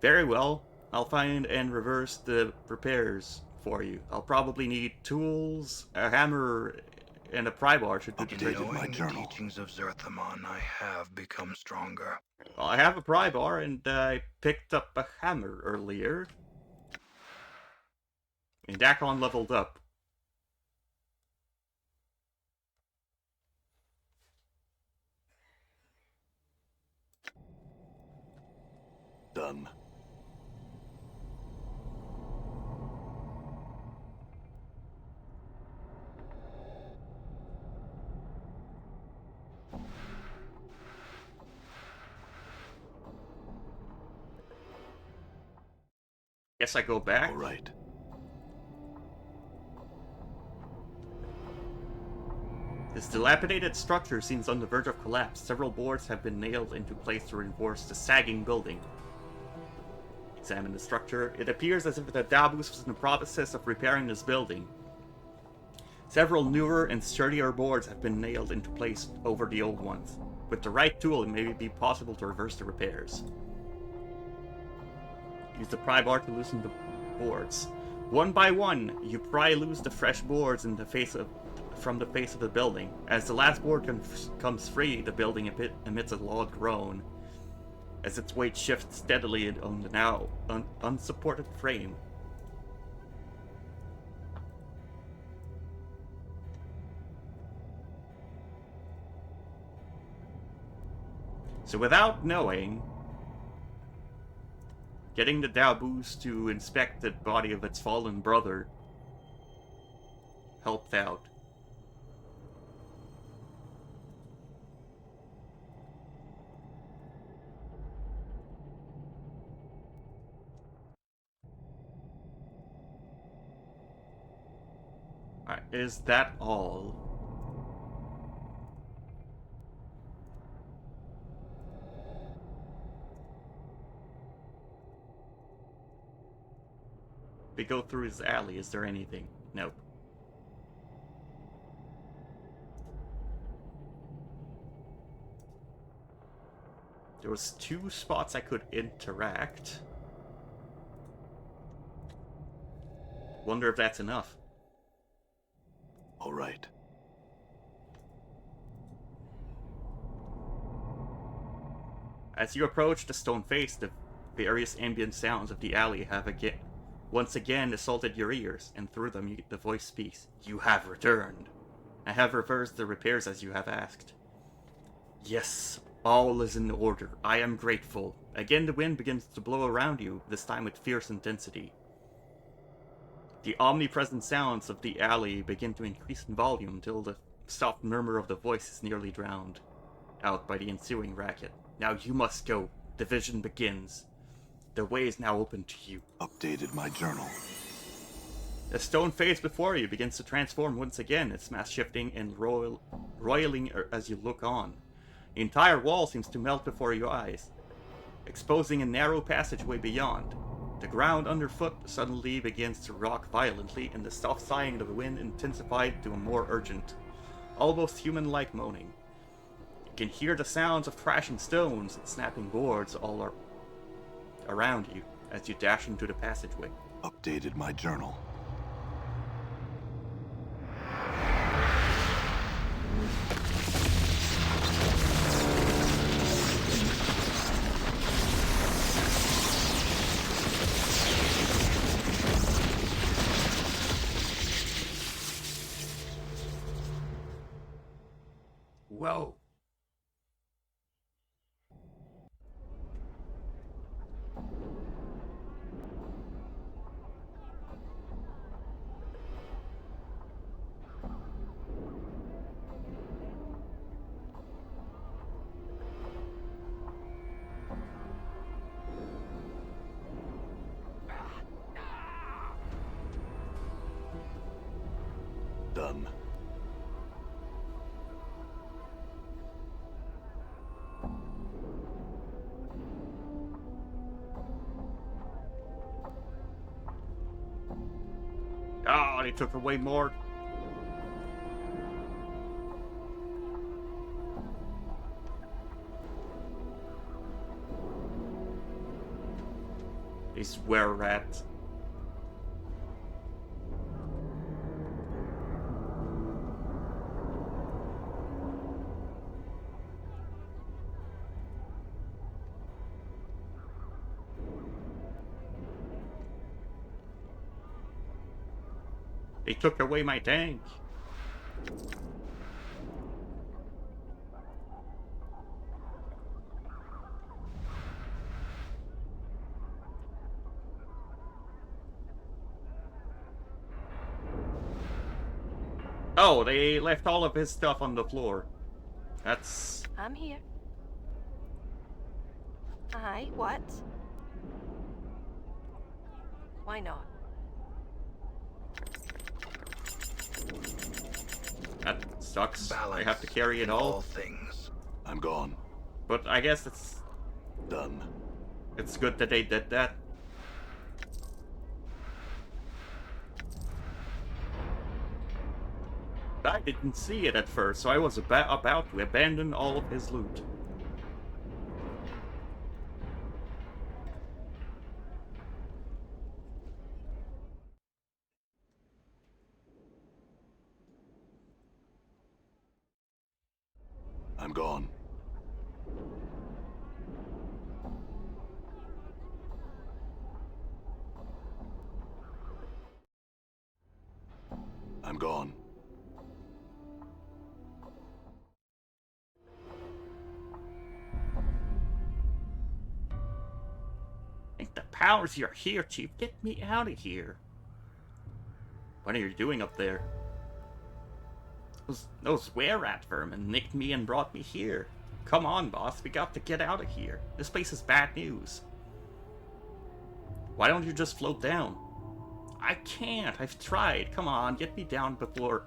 S1: Very well. I'll find and reverse the repairs for you. I'll probably need tools, a hammer, and a pry bar should do the trick.
S3: Updated my
S4: Knowing the
S3: journal.
S4: teachings of Zerthamon, I have become stronger.
S1: Well, I have a pry bar, and I picked up a hammer earlier. And Dakon leveled up.
S3: Done.
S1: Guess I go back.
S3: All right.
S1: This dilapidated structure seems on the verge of collapse. Several boards have been nailed into place to reinforce the sagging building. Examine the structure. It appears as if the Dabus was in the process of repairing this building. Several newer and sturdier boards have been nailed into place over the old ones. With the right tool, it may be possible to reverse the repairs. Use the pry bar to loosen the boards. One by one, you pry loose the fresh boards from the face of the building. As the last board comes free, the building emits a loud groan as its weight shifts steadily on the now unsupported frame. So without knowing, getting the Dabus to inspect the body of its fallen brother helped out. Alright, is that all? We go through his alley, is there anything? Nope. There was 2 spots I could interact. Wonder if that's enough.
S3: All right.
S1: As you approach the stone face, the various ambient sounds of the alley have once again assaulted your ears, and through them the voice speaks. You have returned. I have reversed the repairs as you have asked. Yes, all is in order. I am grateful. Again the wind begins to blow around you, this time with fierce intensity. The omnipresent sounds of the alley begin to increase in volume until the soft murmur of the voice is nearly drowned out by the ensuing racket. Now you must go. The vision begins. The way is now open to you.
S3: Updated my journal.
S1: The stone face before you begins to transform once again, its mass shifting and roiling as you look on. The entire wall seems to melt before your eyes, exposing a narrow passageway beyond. The ground underfoot suddenly begins to rock violently, and the soft sighing of the wind intensified to a more urgent, almost human-like moaning. You can hear the sounds of crashing stones and snapping boards all around you as you dash into the passageway.
S3: Updated my journal.
S1: Whoa.
S3: Done.
S1: they took away more. These were-rat. They took away my tank. Oh, they left all of his stuff on the floor. That's...
S2: I'm here. Aye, what? Why not?
S1: that sucks. I
S4: Balance
S1: have to carry it
S4: in
S1: all.
S4: things.
S3: I'm gone.
S1: But I guess it's
S3: Done.
S1: good that they did that. I didn't see it at first, so I was about to abandon all of his loot.
S3: I'm gone. I'm gone.
S1: Think the powers you're here, Chief. Get me out of here. What are you doing up there? Those were-rat vermin nicked me and brought me here. Come on, boss. We got to get out of here. This place is bad news. Why don't you just float down? I can't. I've tried. Come on, get me down before...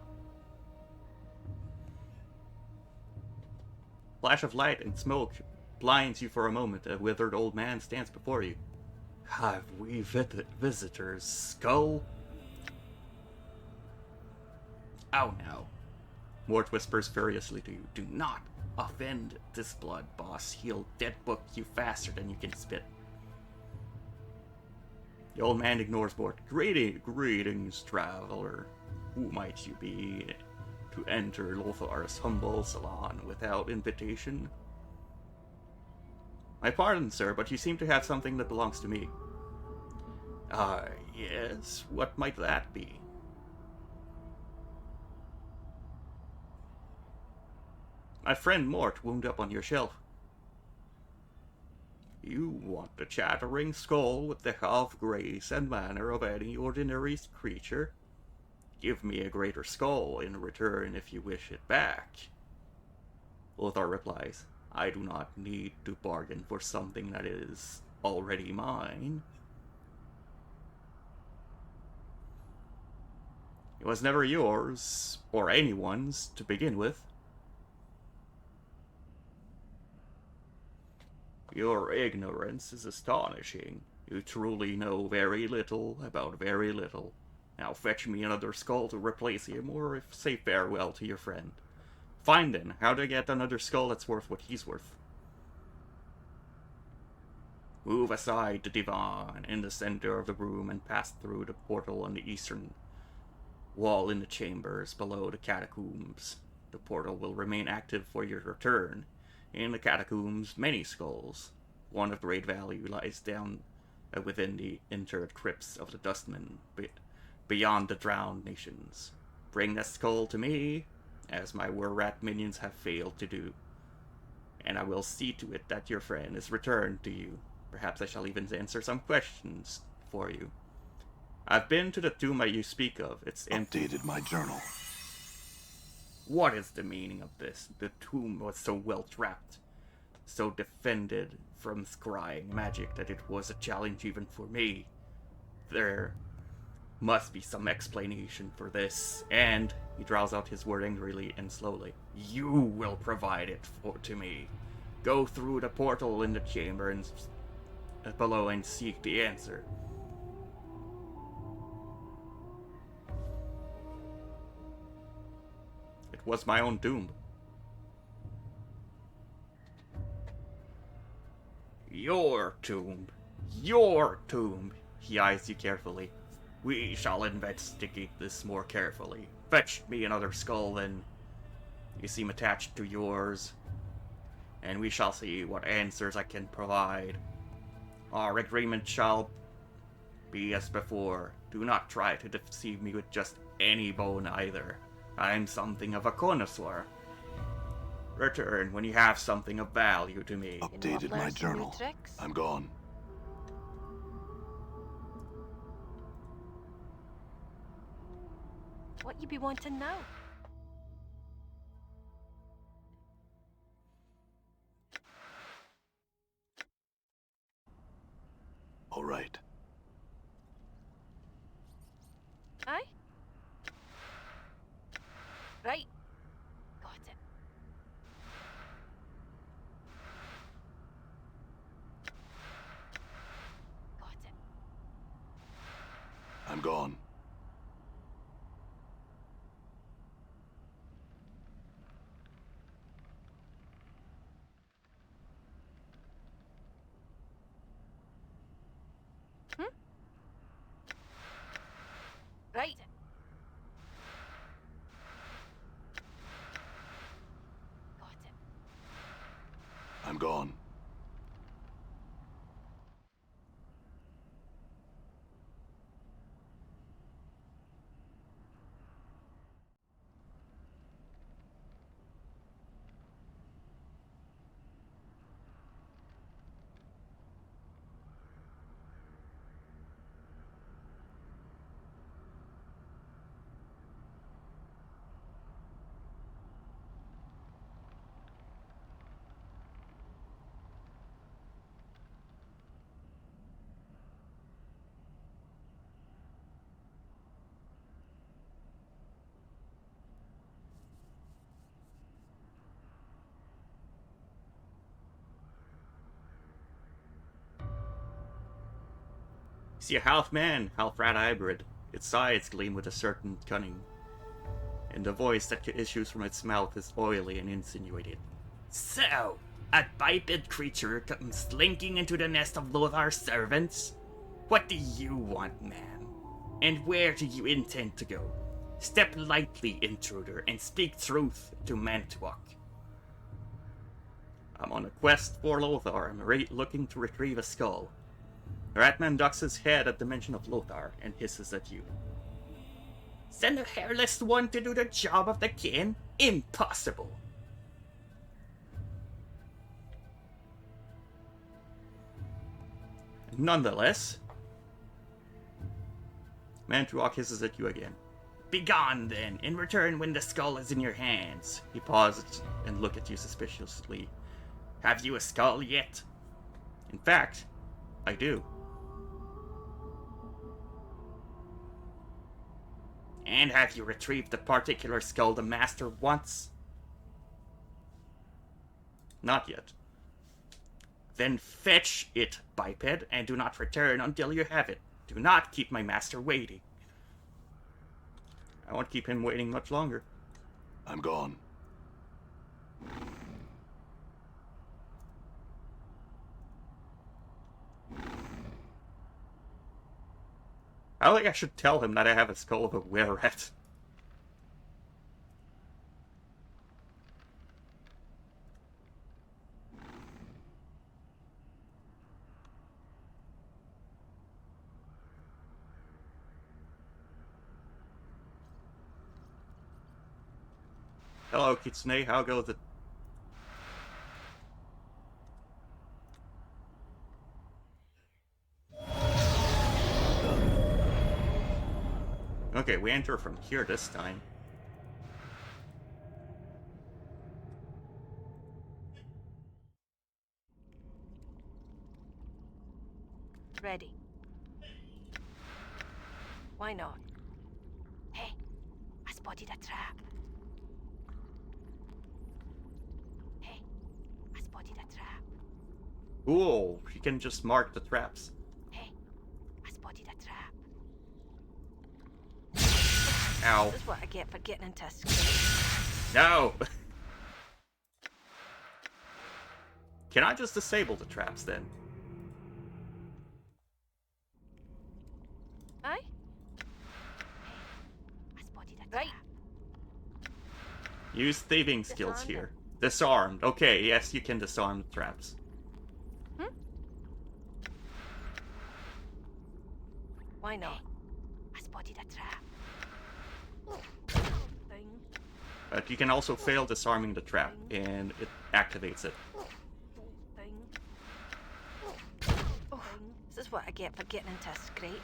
S1: Flash of light and smoke blinds you for a moment. A withered old man stands before you. Have we visitors, Skull? Oh no. Mort whispers furiously to you. Do not offend this blood, boss. He'll deadbook you faster than you can spit. The old man ignores Mort. Greetings, traveler. Who might you be to enter Lothar's humble salon without invitation? My pardon, sir, but you seem to have something that belongs to me. Yes. What might that be? My friend Mort wound up on your shelf. You want the chattering skull with the half grace and manner of any ordinary creature? Give me a greater skull in return if you wish it back. Lothar replies, I do not need to bargain for something that is already mine. It was never yours, or anyone's, to begin with. Your ignorance is astonishing. You truly know very little about very little. Now fetch me another skull to replace him, or say farewell to your friend. Fine then, how to get another skull that's worth what he's worth? Move aside the divan in the center of the room and pass through the portal on the eastern wall in the chambers below the catacombs. The portal will remain active for your return. In the catacombs, many skulls. One of great value lies down within the interred crypts of the Dustmen, beyond the drowned nations. Bring that skull to me, as my were-rat minions have failed to do, and I will see to it that your friend is returned to you. Perhaps I shall even answer some questions for you. I've been to the tomb you speak of. It's empty.
S3: Updated my journal.
S1: What is the meaning of this? The tomb was so well trapped, so defended from scrying magic that it was a challenge even for me. There must be some explanation for this, and he draws out his word angrily and slowly. You will provide it to me. Go through the portal in the chamber and below and seek the answer. was my own doom. Your tomb. Your tomb. He eyes you carefully. We shall investigate this more carefully. Fetch me another skull, then. You seem attached to yours. And we shall see what answers I can provide. Our agreement shall be as before. Do not try to deceive me with just any bone either. I'm something of a connoisseur. Return when you have something of value to me.
S3: Updated my journal. I'm gone.
S2: What you be wanting now?
S3: All right.
S2: Aye? Right. Got it. Got it.
S3: I'm gone.
S2: Right. Got it.
S3: I'm gone.
S1: See a half man, half rat hybrid. Its sides gleam with a certain cunning, and the voice that issues from its mouth is oily and insinuating. So, a biped creature comes slinking into the nest of Lothar's servants? What do you want, man? And where do you intend to go? Step lightly, intruder, and speak truth to Mantuak. I'm on a quest for Lothar. I'm looking to retrieve a skull. The Ratman ducks his head at the mention of Lothar and hisses at you. Send a hairless one to do the job of the king? Impossible! Nonetheless, Mantuak hisses at you again. Begone, then, in return when the skull is in your hands. He pauses and looks at you suspiciously. Have you a skull yet? In fact, I do. And have you retrieved the particular skull the master wants? Not yet. Then fetch it, biped, and do not return until you have it. Do not keep my master waiting. I won't keep him waiting much longer.
S3: I'm gone.
S1: I think I should tell him that I have a skull of a were-rat. Hello, Kitsune. How goes it? Okay, we enter from here this time.
S2: Ready. Why not? Hey, I spotted a trap. Hey, I spotted a trap.
S1: Ooh, you can just mark the traps.
S2: Hey, I spotted a trap.
S1: Ow.
S2: This is what I get for getting into a scrape.
S1: No! Can I just disable the traps then?
S2: Aye? I spotted a trap.
S1: Use thieving skills
S2: Disarmed
S1: here. Disarmed. Okay, yes, you can disarm the traps.
S2: Why not? I spotted a trap. Thing.
S1: But you can also fail disarming the trap, and it activates it.
S2: Thing. Oh, this is what I get for getting into a scrape.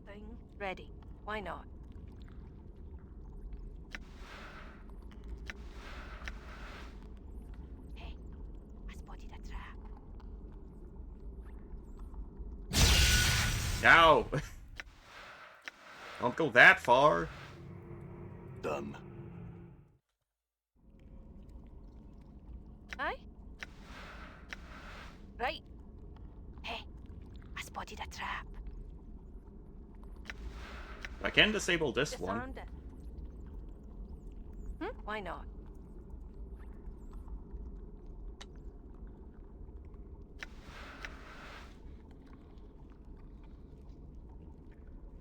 S2: Thing. Ready. Why not? Hey, I spotted a trap.
S1: No! Don't go that far.
S3: Done.
S2: Aye? Right. Hey, I spotted a trap.
S1: I can disable this one.
S2: Disarmed it. Why not?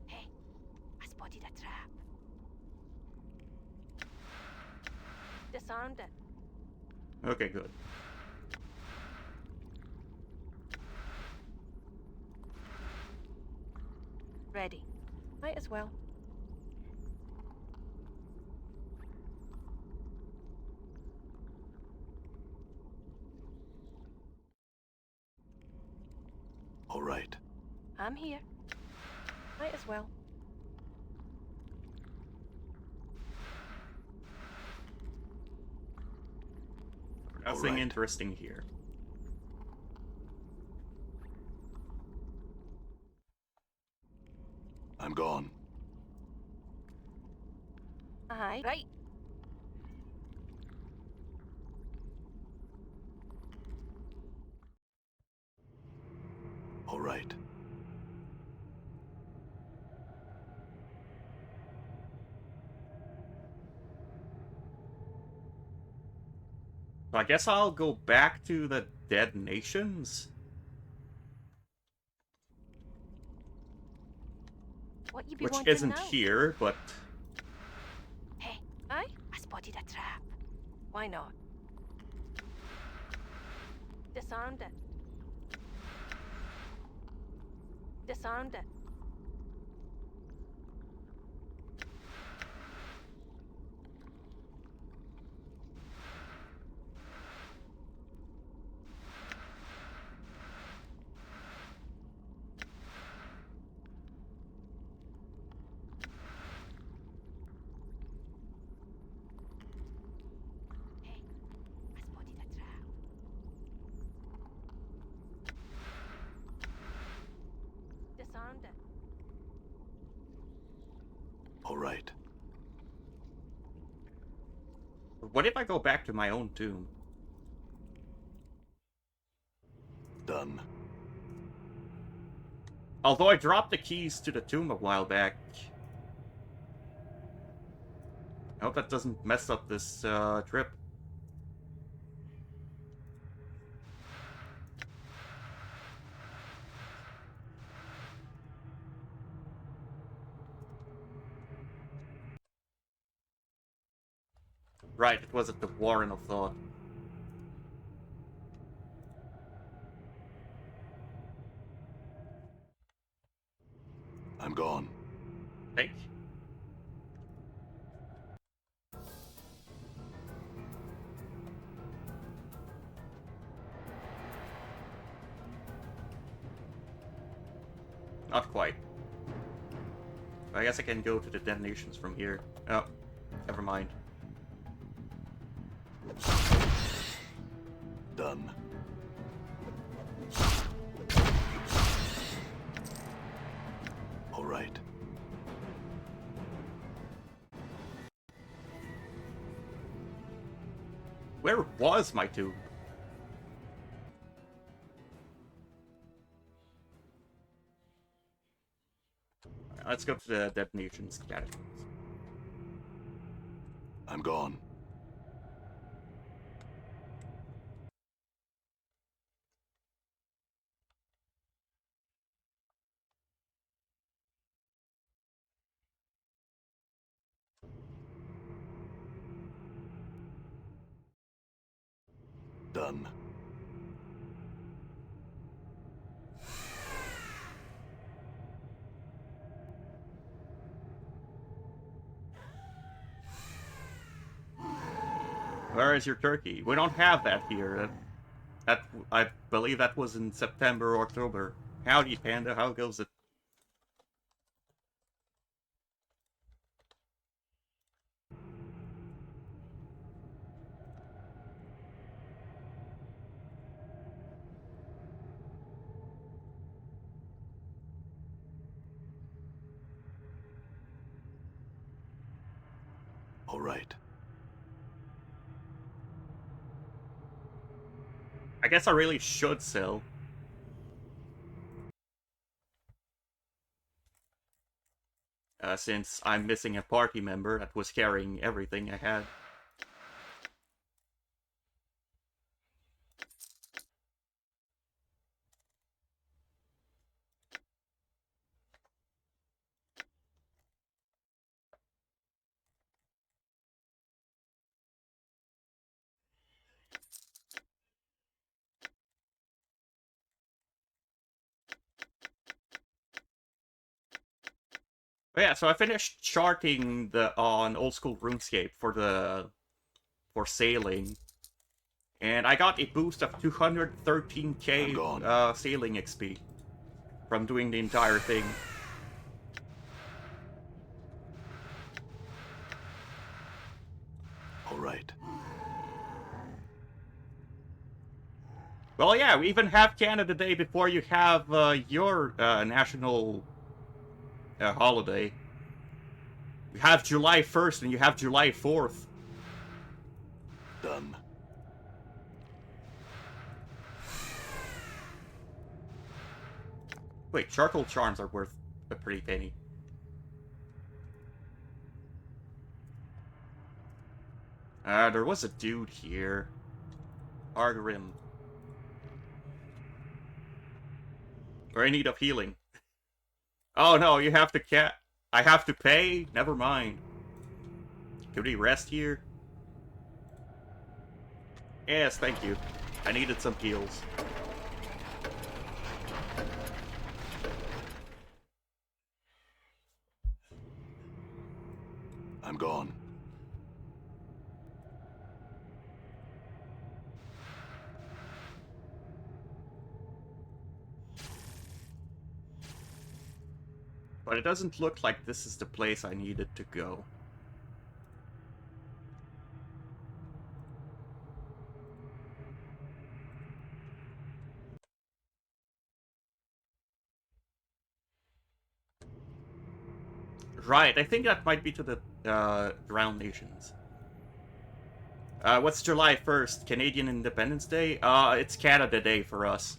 S2: Hey, I spotted a trap. Disarmed it.
S1: Okay, good.
S2: Ready. Might as well.
S3: All right.
S2: I'm here. Might as well.
S1: Nothing
S3: Alright.
S1: interesting here.
S3: I'm gone.
S2: Aye. Right.
S3: All right.
S1: So I guess I'll go back to the Dead Nations.
S2: What you be
S1: Which
S2: wanting
S1: isn't
S2: now?
S1: here, but...
S2: Hey, aye? I spotted a trap. Why not? Disarmed it. Disarmed it. Hey, I spotted a trap. Disarmed it.
S3: All right.
S1: What if I go back to my own tomb?
S3: Done.
S1: Although I dropped the keys to the tomb a while back. I hope that doesn't mess up this trip. Right, it was at the Warren of Thought.
S3: I'm gone.
S1: Hey. Not quite. I guess I can go to the Dead Nations from here. Oh, never mind.
S3: Done. All right.
S1: Where was my tomb? Let's go to the Dead Nations catacombs.
S3: I'm gone. Done.
S1: Where is your turkey? We don't have that here. I believe that was in September or October. Howdy, Panda. How goes it?
S3: All right.
S1: I guess I really should sell. Since I'm missing a party member that was carrying everything I had. But yeah, so I finished charting on old school RuneScape for sailing, and I got a boost of 213k
S3: I'm gone.
S1: sailing XP from doing the entire thing.
S3: All right.
S1: Well, yeah, we even have Canada Day before you have your national holiday. You have July 1st and you have July 4th.
S3: Done.
S1: Wait, charcoal charms are worth a pretty penny. There was a dude here. Argrim. We're in need of healing. Oh no, you have to I have to pay? Never mind. Can we rest here? Yes, thank you. I needed some heals.
S3: I'm gone.
S1: But it doesn't look like this is the place I needed to go. Right, I think that might be to the Drowned Nations. What's July 1st? Canadian Independence Day? It's Canada Day for us.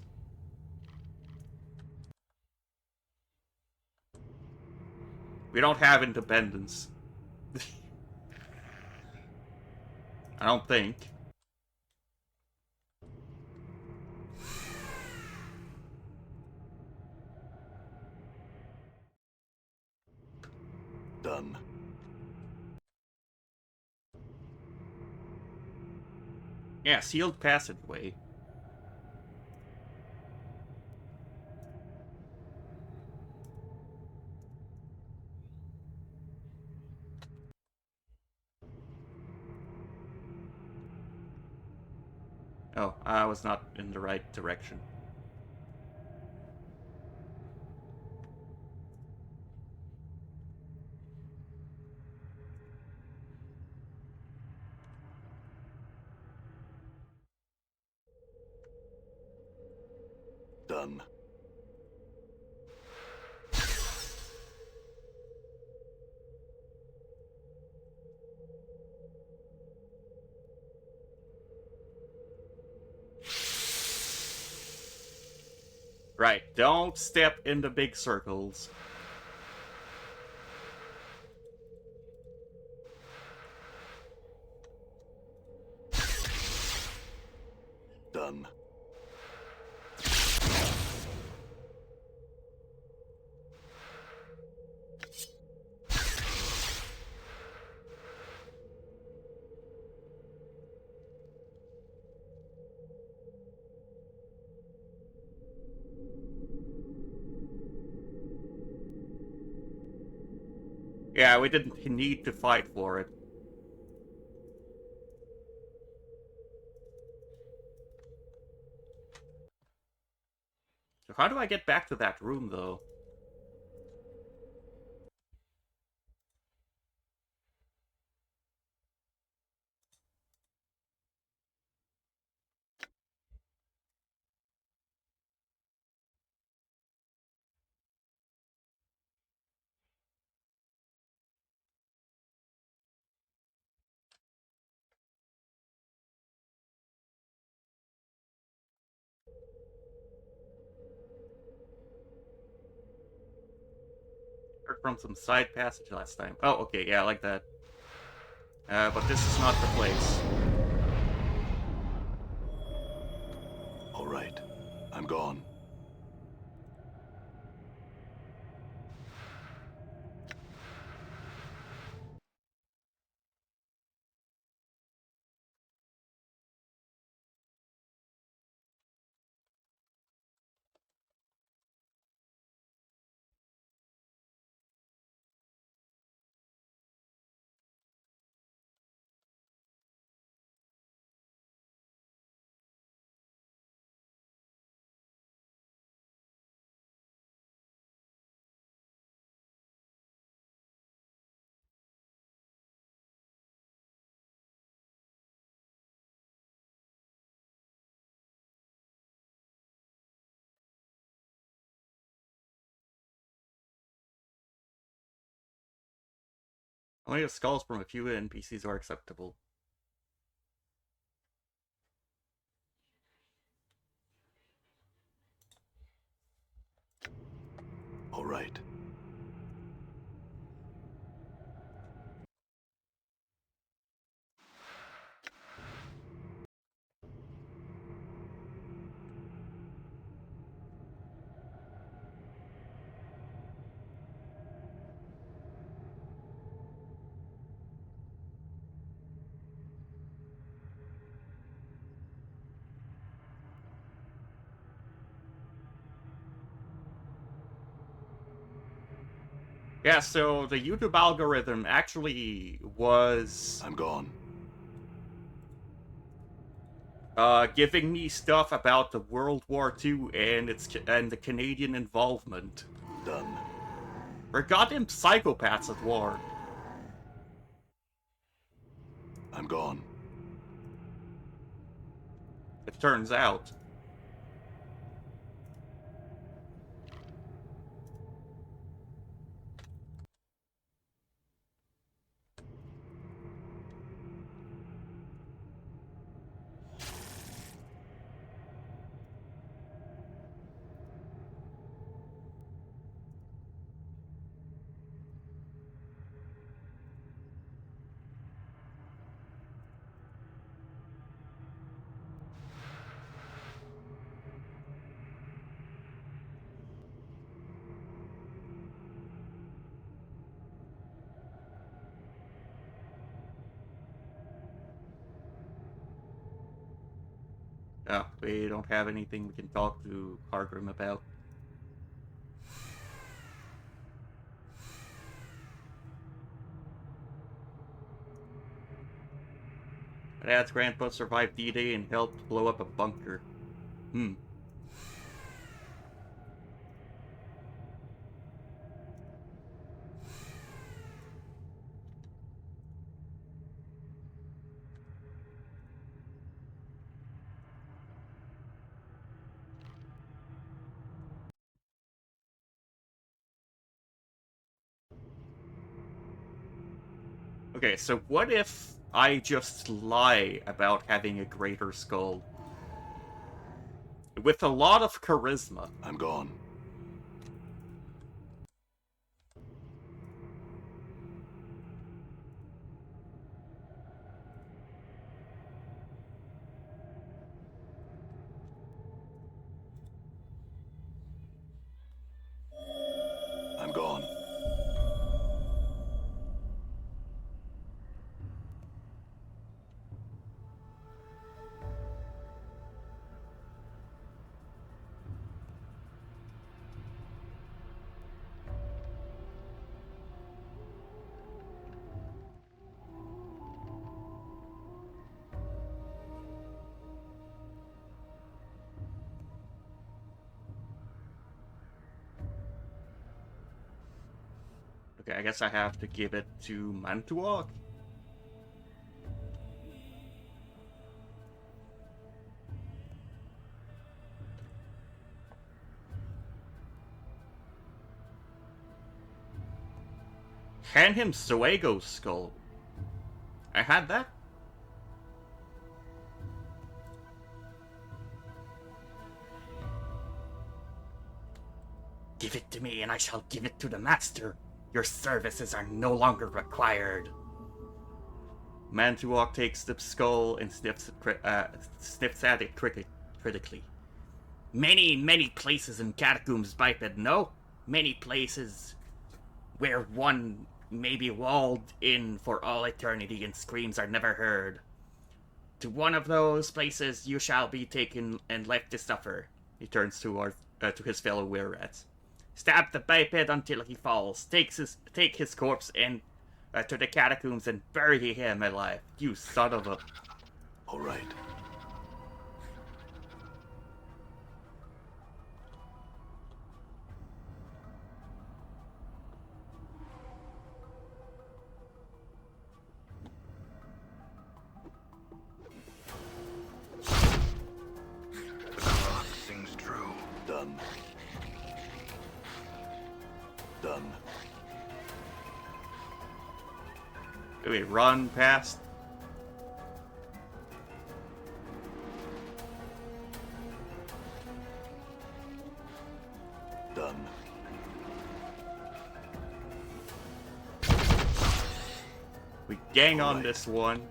S1: We don't have independence. I don't think.
S3: Done.
S1: Yeah, sealed passageway. Oh, I was not in the right direction.
S3: Done.
S1: Right, don't step in the big circles.
S3: Done.
S1: Yeah, we didn't need to fight for it. So how do I get back to that room, though? Heard from some side passage last time. Oh, okay, yeah, I like that. But this is not the place.
S3: All right. I'm gone.
S1: Only the skulls from a few NPCs are acceptable.
S3: All right.
S1: Yeah, so the YouTube algorithm actually was
S3: I'm gone.
S1: giving me stuff about the World War II and the Canadian involvement.
S3: Done.
S1: We're goddamn psychopaths at war.
S3: I'm gone.
S1: It turns out. Yeah, we don't have anything we can talk to Hargrim about. My dad's grandpa survived D-Day and helped blow up a bunker. Hmm. Okay, so what if I just lie about having a greater skull? With a lot of charisma.
S3: I'm gone.
S1: Okay, I guess I have to give it to Mantuok. Hand him Suego's skull. I had that? Give it to me and I shall give it to the master. Your services are no longer required. Mantuok takes the skull and sniffs at it critically. Many places in catacombs, biped, no? Many places where one may be walled in for all eternity and screams are never heard. To one of those places you shall be taken and left to suffer. He turns to his fellow were-rats. Stab the biped until he falls. Take his corpse and to the catacombs and bury him alive. You son of a...
S3: All right.
S4: The clock sings true.
S3: Done. Done.
S1: Do we run past?
S3: Done.
S1: We gang on
S3: Alright.
S1: this one.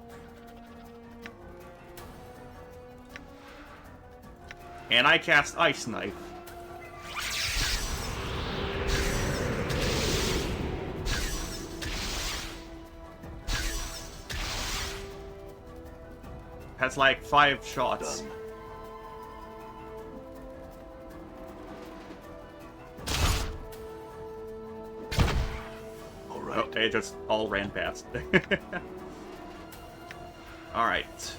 S1: And I cast Ice Knife. Has like 5 shots.
S3: Done. All right.
S1: Oh, they just all ran past. Alright.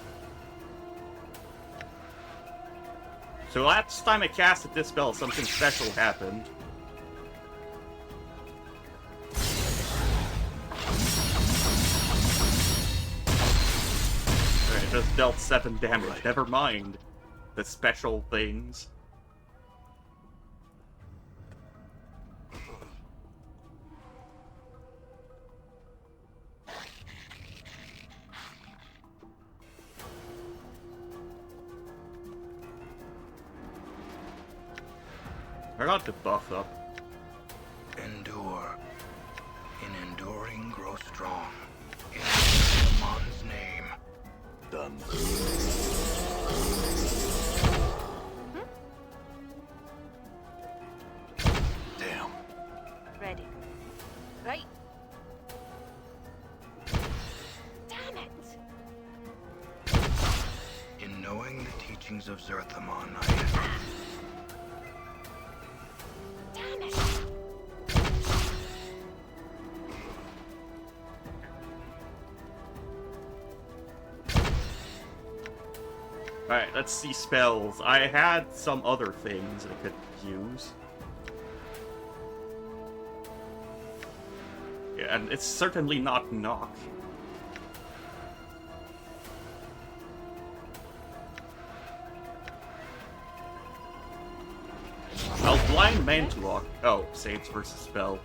S1: So last time I casted this spell, something special happened. Alright, it just dealt 7 damage.
S3: Right.
S1: Never mind the special things. I got the buff up.
S4: Endure. In enduring, grow strong. In Sakukonpaku's name.
S3: Done. Damn.
S2: Ready. Right. Damn it!
S4: In knowing the teachings of Zerthamon, I
S2: Damn it!
S1: Alright, let's see spells. I had some other things I could use. Yeah, and it's certainly not knock. I'll blind Mantuok. Oh, saves versus spell.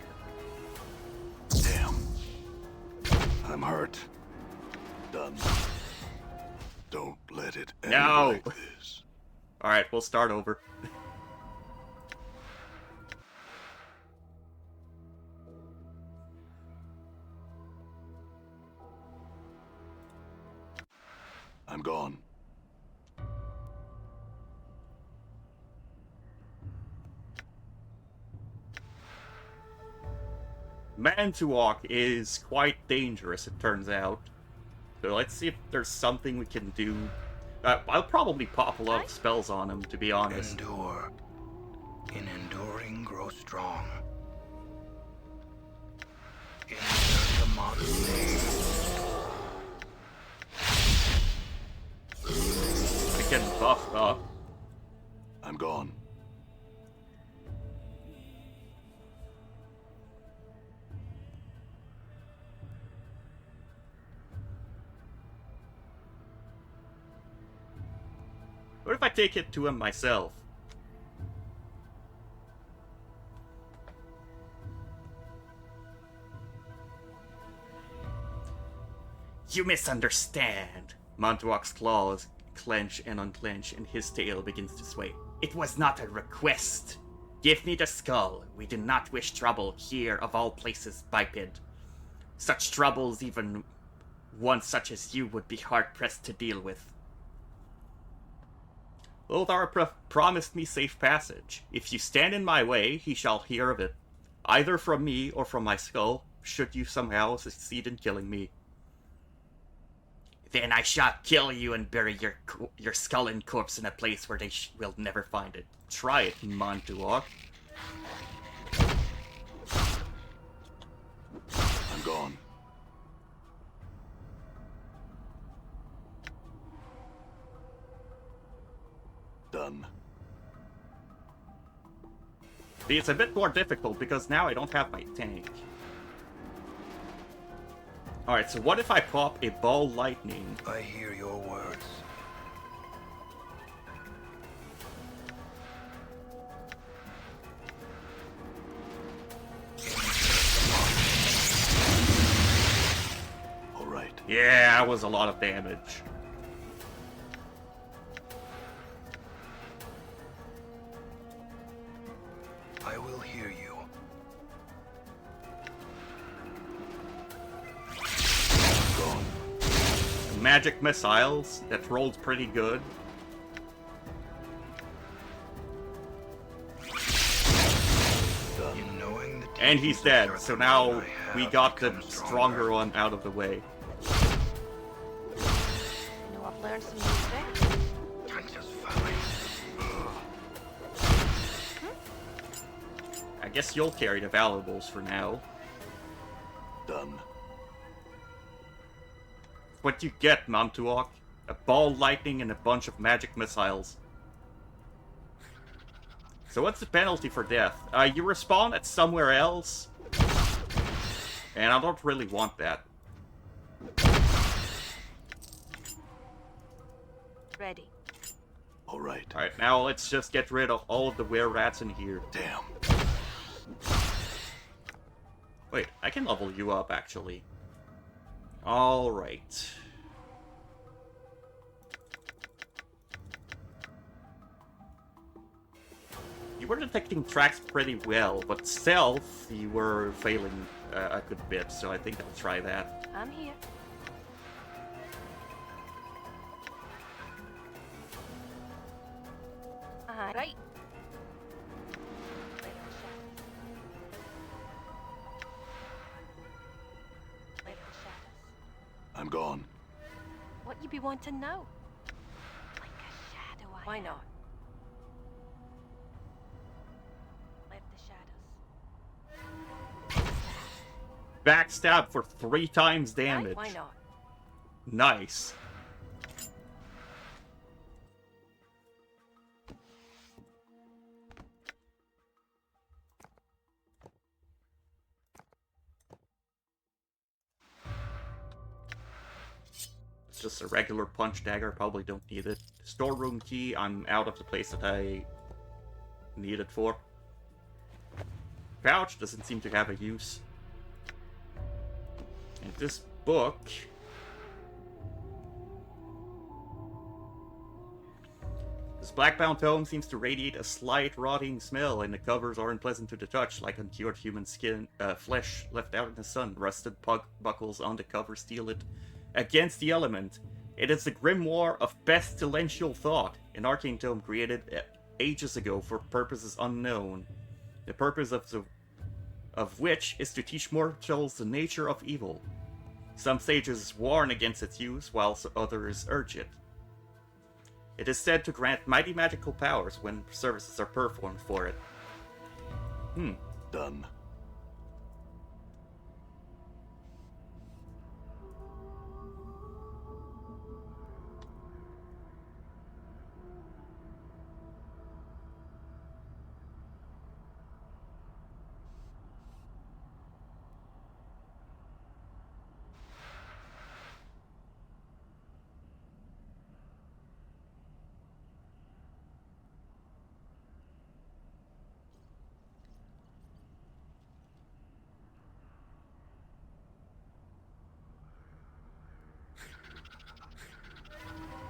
S3: Damn. I'm hurt. Done. Don't let it end
S1: No.
S3: like this.
S1: Alright, we'll start over.
S3: I'm gone.
S1: Mantuok is quite dangerous, it turns out. So let's see if there's something we can do. I'll probably pop a lot of spells on him, to be honest.
S4: endure. In enduring, grow strong. In Zerthamon's name.
S1: I can buff up.
S3: I'm gone.
S1: What if I take it to him myself? You misunderstand. Montuok's claws clench and unclench, and his tail begins to sway. It was not a request. Give me the skull. We do not wish trouble here, of all places, biped. Such troubles, even one such as you, would be hard-pressed to deal with. Lothar promised me safe passage. If you stand in my way, he shall hear of it, either from me or from my skull, should you somehow succeed in killing me. Then I shall kill you and bury your skull and corpse in a place where they will never find it. Try it, Montuok.
S3: I'm gone. Done.
S1: See, it's a bit more difficult because now I don't have my tank. Alright, so what if I pop a ball lightning?
S4: I hear your words.
S3: All right.
S1: Yeah, that was a lot of damage.
S4: I will hear you.
S3: Gone.
S1: Magic missiles, that rolled pretty good.
S3: Done.
S4: In knowing the
S1: And he's
S4: teachings of
S1: dead,
S4: Earth
S1: so
S4: and
S1: now
S4: Moon, I
S1: we
S4: have
S1: got the
S4: become
S1: stronger one out of the way.
S2: You know, I've learned some new tricks.
S4: Just follow.
S1: I guess you'll carry the valuables for now.
S3: Done.
S1: What you get, Montuok? A ball lightning and a bunch of magic missiles. So what's the penalty for death? You respawn at somewhere else. And I don't really want that.
S2: Ready.
S3: All right.
S1: Alright, now let's just get rid of all of the were-rats in here.
S3: Damn.
S1: Wait, I can level you up, actually. Alright. You were detecting tracks pretty well, but stealth, you were failing a good bit, so I think I'll try that.
S2: I'm here. Right.
S3: I'm gone.
S2: What you be wanting now? Like a shadow. Why not? Left the shadows.
S1: Backstab for 3 times damage.
S2: Right? Why not?
S1: Nice. It's just a regular punch dagger, probably don't need it. Storeroom key, I'm out of the place that I need it for. Pouch doesn't seem to have a use. And this book... This black-bound tome seems to radiate a slight rotting smell, and the covers are unpleasant to the touch, like uncured human skin, flesh left out in the sun. Rusted buckles on the cover steel it against the element. It is the grimoire of pestilential thought, an arcane tome created ages ago for purposes unknown. The purpose of which is to teach mortals the nature of evil. Some sages warn against its use, while others urge it. It is said to grant mighty magical powers when services are performed for it.
S3: Done.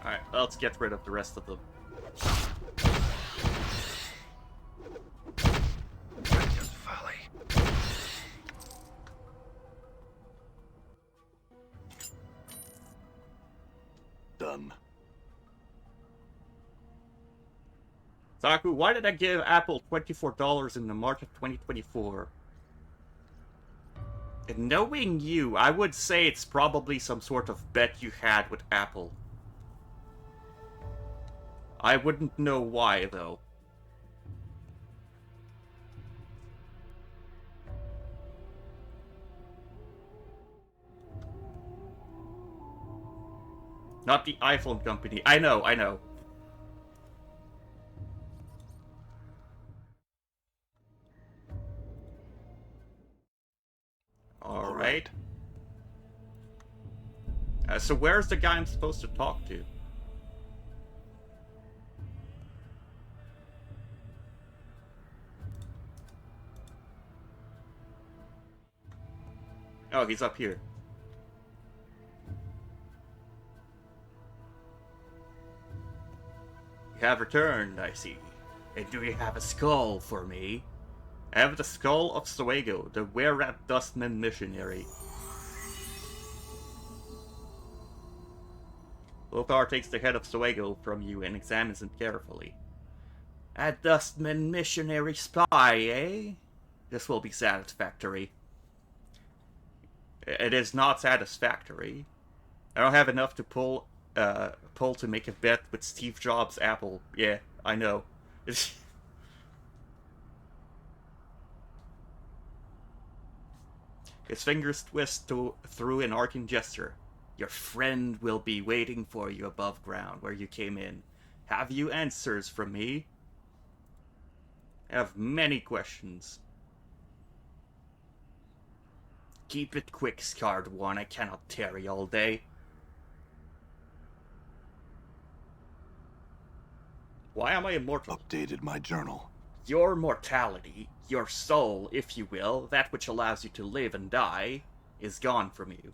S1: Alright, let's get rid of the rest of them.
S4: Just folly.
S3: Done.
S1: Saku, why did I give Apple $24 in the March of 2024? And knowing you, I would say it's probably some sort of bet you had with Apple. I wouldn't know why, though. Not the iPhone company. I know, I know. Alright. So where's the guy I'm supposed to talk to? Oh, he's up here. You have returned, I see. And do you have a skull for me? I have the skull of Suego, the were-rat dustman missionary. Lothar takes the head of Suego from you and examines it carefully. A dustman missionary spy, eh? This will be satisfactory. It is not satisfactory. I don't have enough to pull to make a bet with Steve Jobs' Apple. Yeah, I know. His fingers twist through an arcing gesture. Your friend will be waiting for you above ground, where you came in. Have you answers from me? I have many questions. Keep it quick, Scarred One. I cannot tarry all day. Why am I immortal?
S3: Updated my journal.
S1: Your mortality, your soul, if you will, that which allows you to live and die, is gone from you.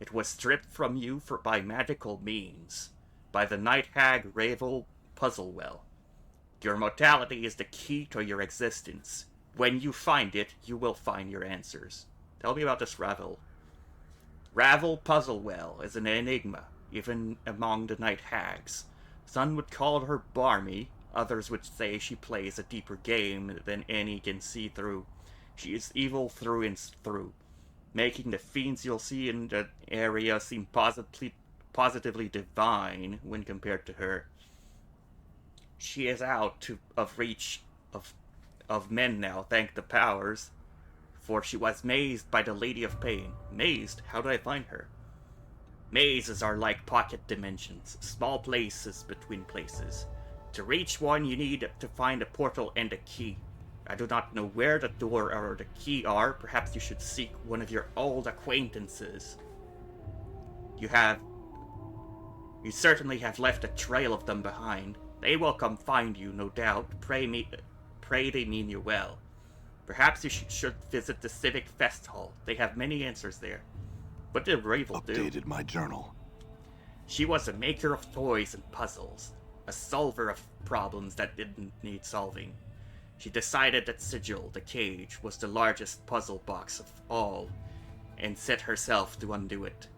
S1: It was stripped from you by magical means, by the night hag Ravel Puzzlewell. Your mortality is the key to your existence. When you find it, you will find your answers. Tell me about this Ravel. Ravel Puzzlewell is an enigma, even among the night hags. Some would call her barmy, others would say she plays a deeper game than any can see through. She is evil through and through, making the fiends you'll see in the area seem positively divine when compared to her. She is out of reach of men now, thank the powers, for she was mazed by the Lady of Pain. Mazed? How do I find her? Mazes are like pocket dimensions, small places between places. To reach one, you need to find a portal and a key. I do not know where the door or the key are. Perhaps you should seek one of your old acquaintances. You certainly have left a trail of them behind. They will come find you, no doubt. Pray they mean you well. Perhaps you should visit the Civic Fest Hall. They have many answers there. What did Ravel do?
S3: Updated my journal.
S1: She was a maker of toys and puzzles. A solver of problems that didn't need solving. She decided that Sigil, the cage, was the largest puzzle box of all, and set herself to undo it.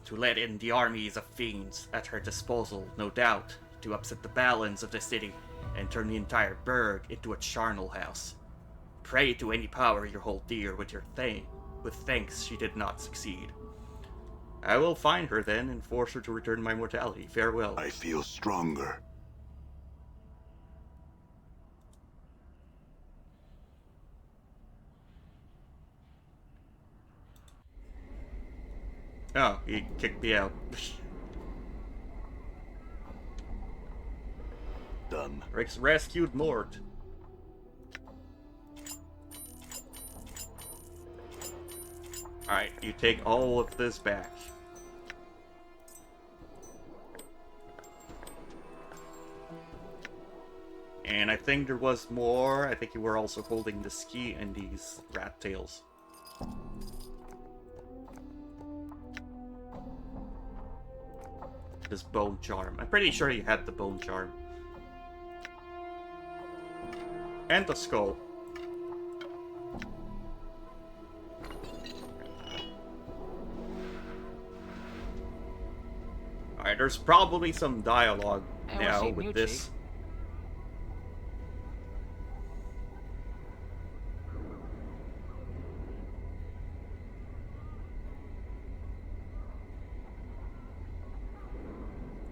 S1: To let in the armies of fiends at her disposal, no doubt, to upset the balance of the city, and turn the entire burg into a charnel house. Pray to any power you hold dear with thanks she did not succeed. I will find her then and force her to return my mortality. Farewell.
S3: I feel stronger.
S1: Oh, he kicked me out.
S3: Done.
S1: Rescued Mort. Alright, you take all of this back. And I think there was more. I think you were also holding the ski and these rat tails. this bone charm. I'm pretty sure he had the bone charm. And the skull. Alright, there's probably some dialogue
S5: Hey,
S1: now
S5: what's
S1: with
S5: new,
S1: this.
S5: Chief?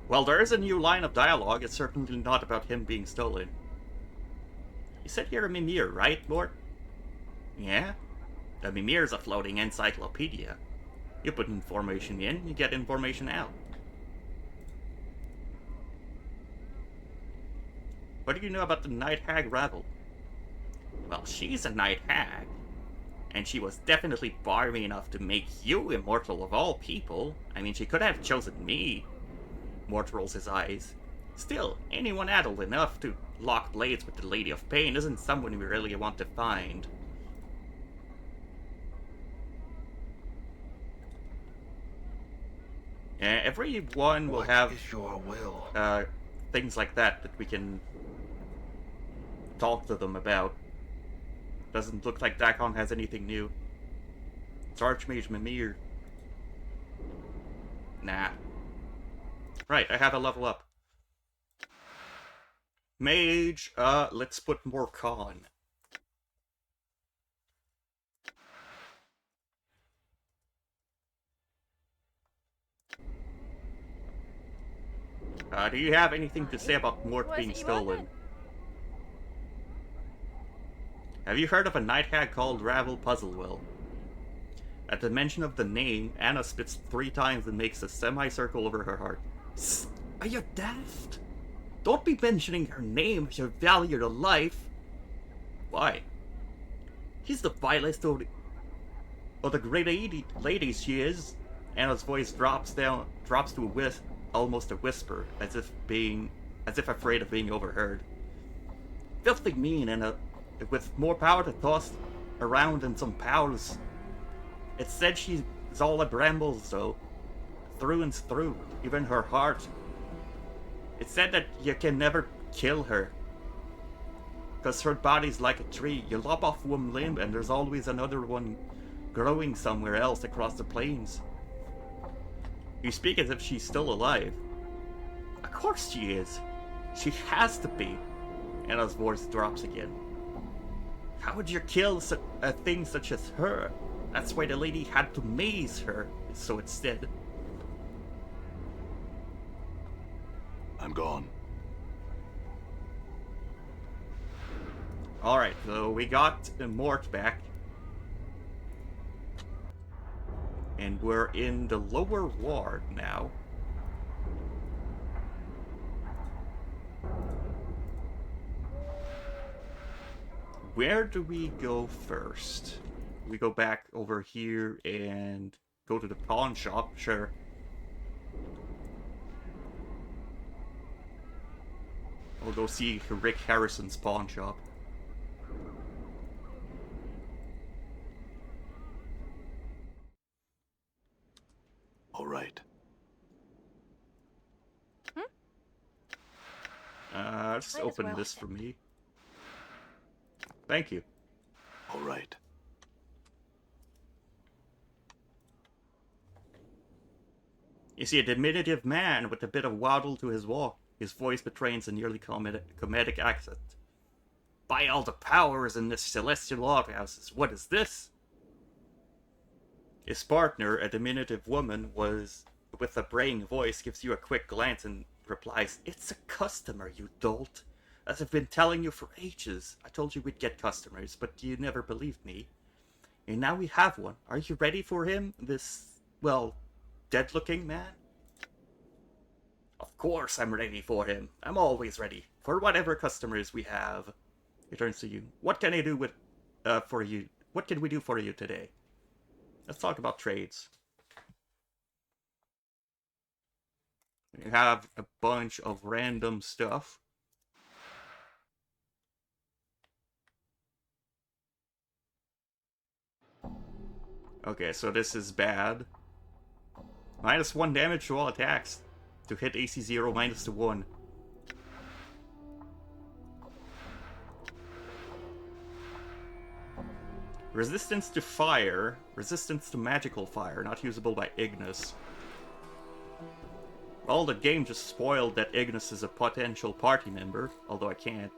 S1: Well, there is a new line of dialogue. It's certainly not about him being stolen. You said you're a Mimir, right, Lord? Yeah? The Mimir's a floating encyclopedia. You put information in, you get information out. What do you know about the Night Hag Ravel? Well, she's a Night Hag. And she was definitely barmy enough to make you immortal of all people. I mean, she could have chosen me. Mort rolls his eyes. Still, anyone adult enough to lock blades with the Lady of Pain isn't someone we really want to find. Everyone will
S4: What
S1: have
S4: is your will?
S1: things like that we can talk to them about. Doesn't look like Dakon has anything new. It's Archmage Mimir. Nah. Right, I have a level up. Mage, let's put more con. Do you have anything to say about Mort
S2: What is
S1: being
S2: it you
S1: stolen?
S2: wanted?
S1: Have you heard of a night hag called Ravel Puzzlewell? At the mention of the name, Anna spits 3 times and makes a semicircle over her heart. Are you daft? Don't be mentioning her name if you value your life. Why? She's the vilest of the great ladies she is. Anna's voice drops to almost a whisper, as if afraid of being overheard. Filthy mean, and with more power to toss around than some pals. It's said she's all a brambles, though, through and through, even her heart. It's said that you can never kill her, because her body's like a tree. You lop off one limb and there's always another one growing somewhere else across the plains. You speak as if she's still alive. Of course she is. She has to be. Anna's voice drops again. How would you kill a thing such as her? That's why the lady had to maze her, so it's dead.
S3: I'm gone.
S1: Alright, so we got Mort back. And we're in the lower ward now. Where do we go first? We go back over here and go to the pawn shop, sure. We'll go see Rick Harrison's pawn shop.
S3: All right.
S1: Just
S2: Might as
S1: open
S2: well.
S1: this for me. Thank you.
S3: All right.
S1: You see a diminutive man with a bit of waddle to his walk. His voice betrays a nearly comedic accent. By all the powers in this celestial outhouses, what is this? His partner, a diminutive woman, with a braying voice, gives you a quick glance and replies, "It's a customer, you dolt. As I've been telling you for ages. I told you we'd get customers, but you never believed me. And now we have one. Are you ready for him? This, well, dead-looking man?" Of course I'm ready for him. I'm always ready. For whatever customers we have. He turns to you. What can I do for you? What can we do for you today? Let's talk about trades. We have a bunch of random stuff. Okay, so this is bad. -1 damage to all attacks. To hit AC 0 minus the 1. Resistance to fire. Resistance to magical fire. Not usable by Ignis. Well, the game just spoiled that Ignis is a potential party member. Although I can't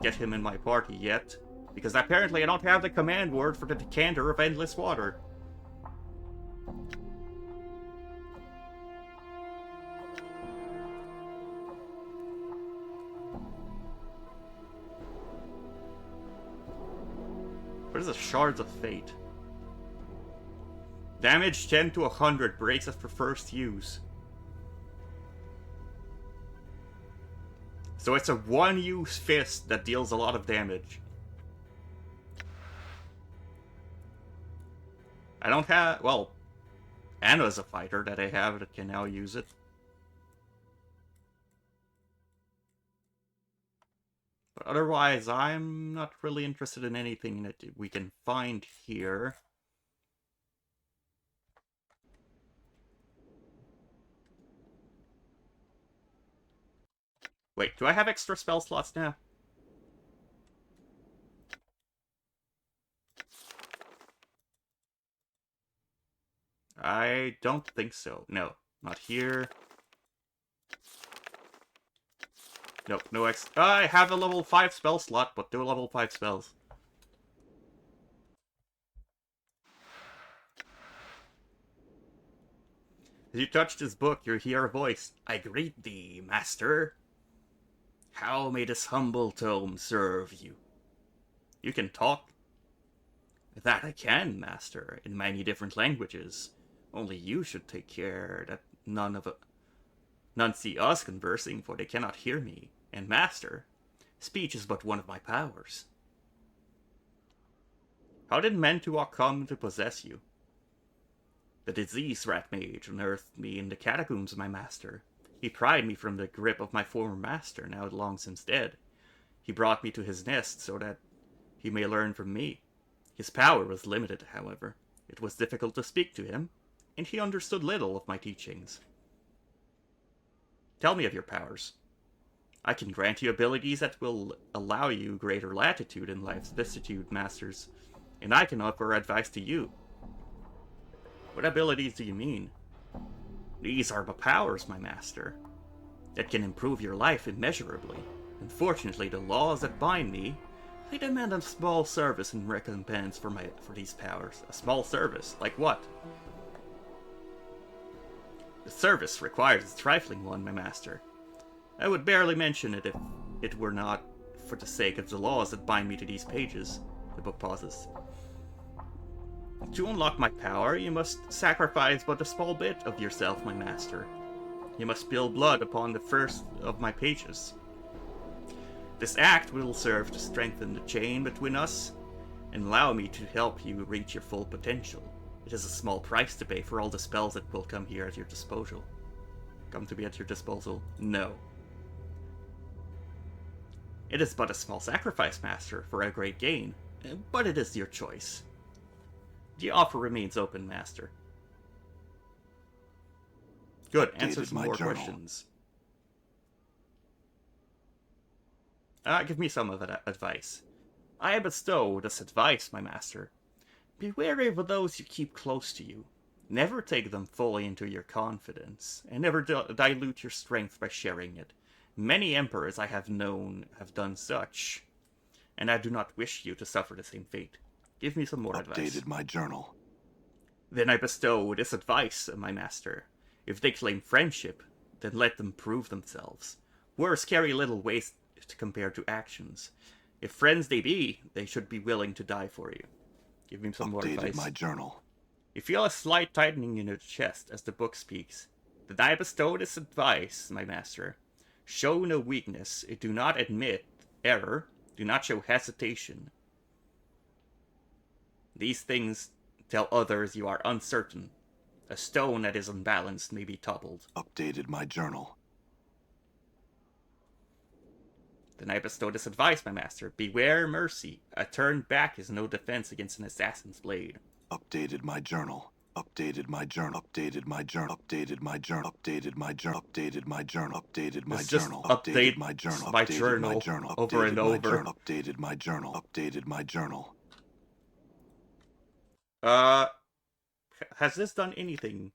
S1: get him in my party yet. Because apparently I don't have the command word for the decanter of endless water. What is the Shards of Fate? Damage 10 to 100, breaks after first use. So it's a one-use fist that deals a lot of damage. I don't have... well, Annah's a fighter that I have that can now use it. But otherwise, I'm not really interested in anything that we can find here. Wait, do I have extra spell slots now? I don't think so. No, not here. Nope, no X. I have a level 5 spell slot, but no level 5 spells. As you touch this book, you hear a voice. I greet thee, master. How may this humble tome serve you? You can talk. That I can, master, in many different languages. Only you should take care that none see us conversing, for they cannot hear me. And master, speech is but one of my powers. How did Mentua come to possess you? The disease rat mage unearthed me in the catacombs, my master. He pried me from the grip of my former master, now long since dead. He brought me to his nest so that he may learn from me. His power was limited, however. It was difficult to speak to him, and he understood little of my teachings. Tell me of your powers. I can grant you abilities that will allow you greater latitude in life's vicissitude, masters, and I can offer advice to you. What abilities do you mean? These are my powers, my master, that can improve your life immeasurably. Unfortunately, the laws that bind me, they demand a small service in recompense for these powers. A small service? Like what? The service requires a trifling one, my master. I would barely mention it if it were not for the sake of the laws that bind me to these pages. The book pauses. To unlock my power, you must sacrifice but a small bit of yourself, my master. You must spill blood upon the first of my pages. This act will serve to strengthen the chain between us and allow me to help you reach your full potential. It is a small price to pay for all the spells that will come here at your disposal. Come to be at your disposal? No. It is but a small sacrifice, master, for a great gain, but it is your choice. The offer remains open, master. Good, answer some more questions. Give me some of that advice. I bestow this advice, my master. Be wary of those you keep close to you. Never take them fully into your confidence, and never dilute your strength by sharing it. Many emperors I have known have done such, and I do not wish you to suffer the same fate. Give me some more advice.
S3: Updated my journal.
S1: Then I bestow this advice, my master. If they claim friendship, then let them prove themselves. Words carry little weight compared to actions. If friends they be, they should be willing to die for you. Give me some more advice.
S3: Updated my journal.
S1: You feel a slight tightening in your chest as the book speaks. Then I bestow this advice, my master. Show no weakness. Do not admit error. Do not show hesitation. These things tell others you are uncertain. A stone that is unbalanced may be toppled.
S3: Updated my journal.
S1: Then I bestow this advice, my master. Beware mercy. A turned back is no defense against an assassin's blade.
S3: Updated my journal. Updated my journal. Updated my journal. Updated my journal. Updated my journal. Updated my journal. Updated my
S1: Let's just
S3: journal.
S1: update
S3: Updated my journal.
S1: my
S3: Updated my
S1: journal
S3: journal.
S1: over and
S3: Updated my
S1: over.
S3: journal. Updated my journal. Updated my journal.
S1: Uh, has this done anything?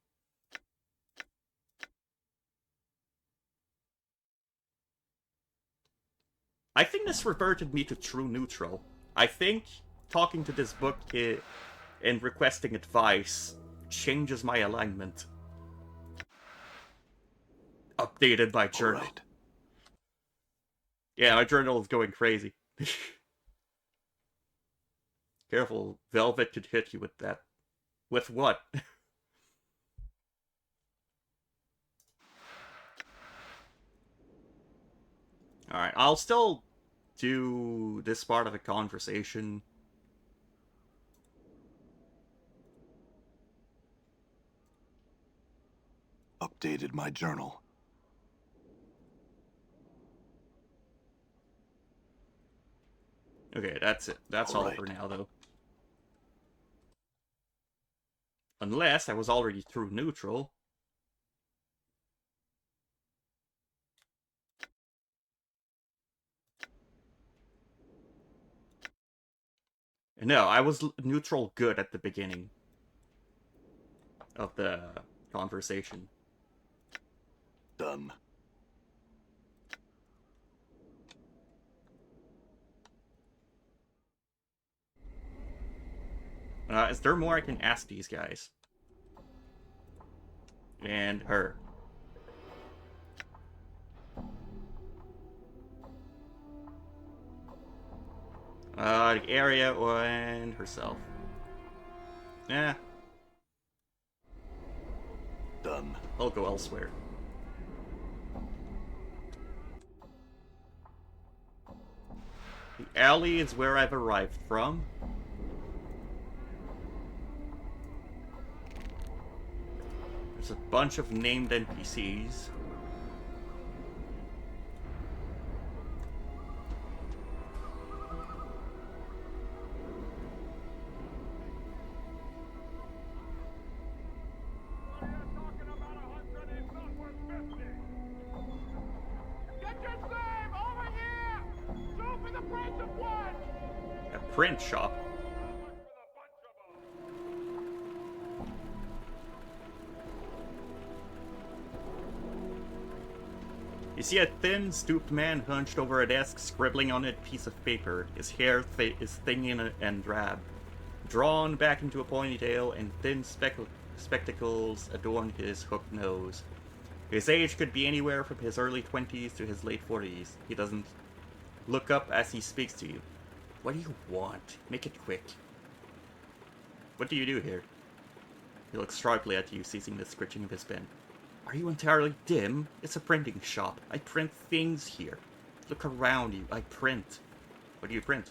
S1: I think this reverted me to true neutral. I think talking to this book and requesting advice changes my alignment. Updated my journal.
S3: Right.
S1: Yeah, my journal is going crazy. Careful, Velvet could hit you with that. With what? Alright, I'll still do this part of the conversation.
S3: Updated my journal.
S1: Okay, that's it. That's all for now, though. Unless I was already through neutral. No, I was neutral good at the beginning of the conversation.
S3: Done.
S1: Is there more I can ask these guys? And her. The area and herself. Yeah,
S3: Done.
S1: I'll go elsewhere. The alley is where I've arrived from. There's a bunch of named NPCs. A print shop. You see a thin, stooped man hunched over a desk, scribbling on a piece of paper. His hair is thin and drab, drawn back into a ponytail, and thin spectacles adorn his hooked nose. His age could be anywhere from his early 20s to his late 40s. He doesn't look up as he speaks to you. What do you want? Make it quick. What do you do here? He looks sharply at you, ceasing the scritching of his pen. Are you entirely dim? It's a printing shop. I print things here. Look around you. I print. What do you print?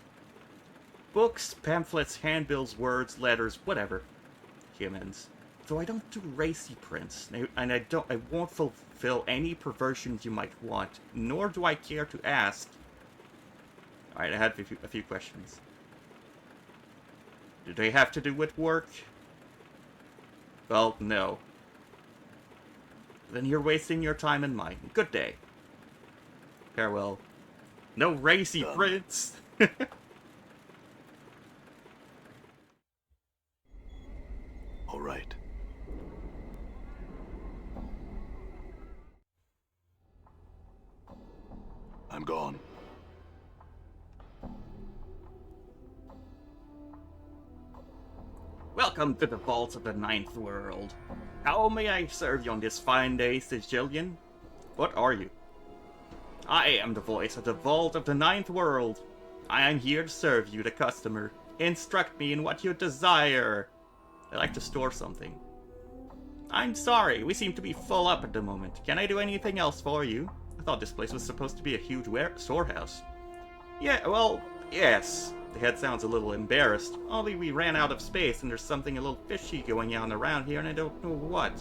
S1: Books, pamphlets, handbills, words, letters, whatever. Humans. Though I don't do racy prints, and I won't fulfill any perversions you might want, nor do I care to ask. Alright, I had a few questions. Do they have to do with work? Well, no. Then you're wasting your time and mine. Good day. Farewell. No racy prints!
S3: All right. I'm gone.
S1: Welcome to the vaults of the Ninth World. How may I serve you on this fine day, Sigillian? What are you? I am the voice of the vault of the Ninth World. I am here to serve you, the customer. Instruct me in what you desire. I'd like to store something. I'm sorry, we seem to be full up at the moment. Can I do anything else for you? I thought this place was supposed to be a huge storehouse. Yeah, well, yes. The head sounds a little embarrassed. Only we ran out of space and there's something a little fishy going on around here and I don't know what.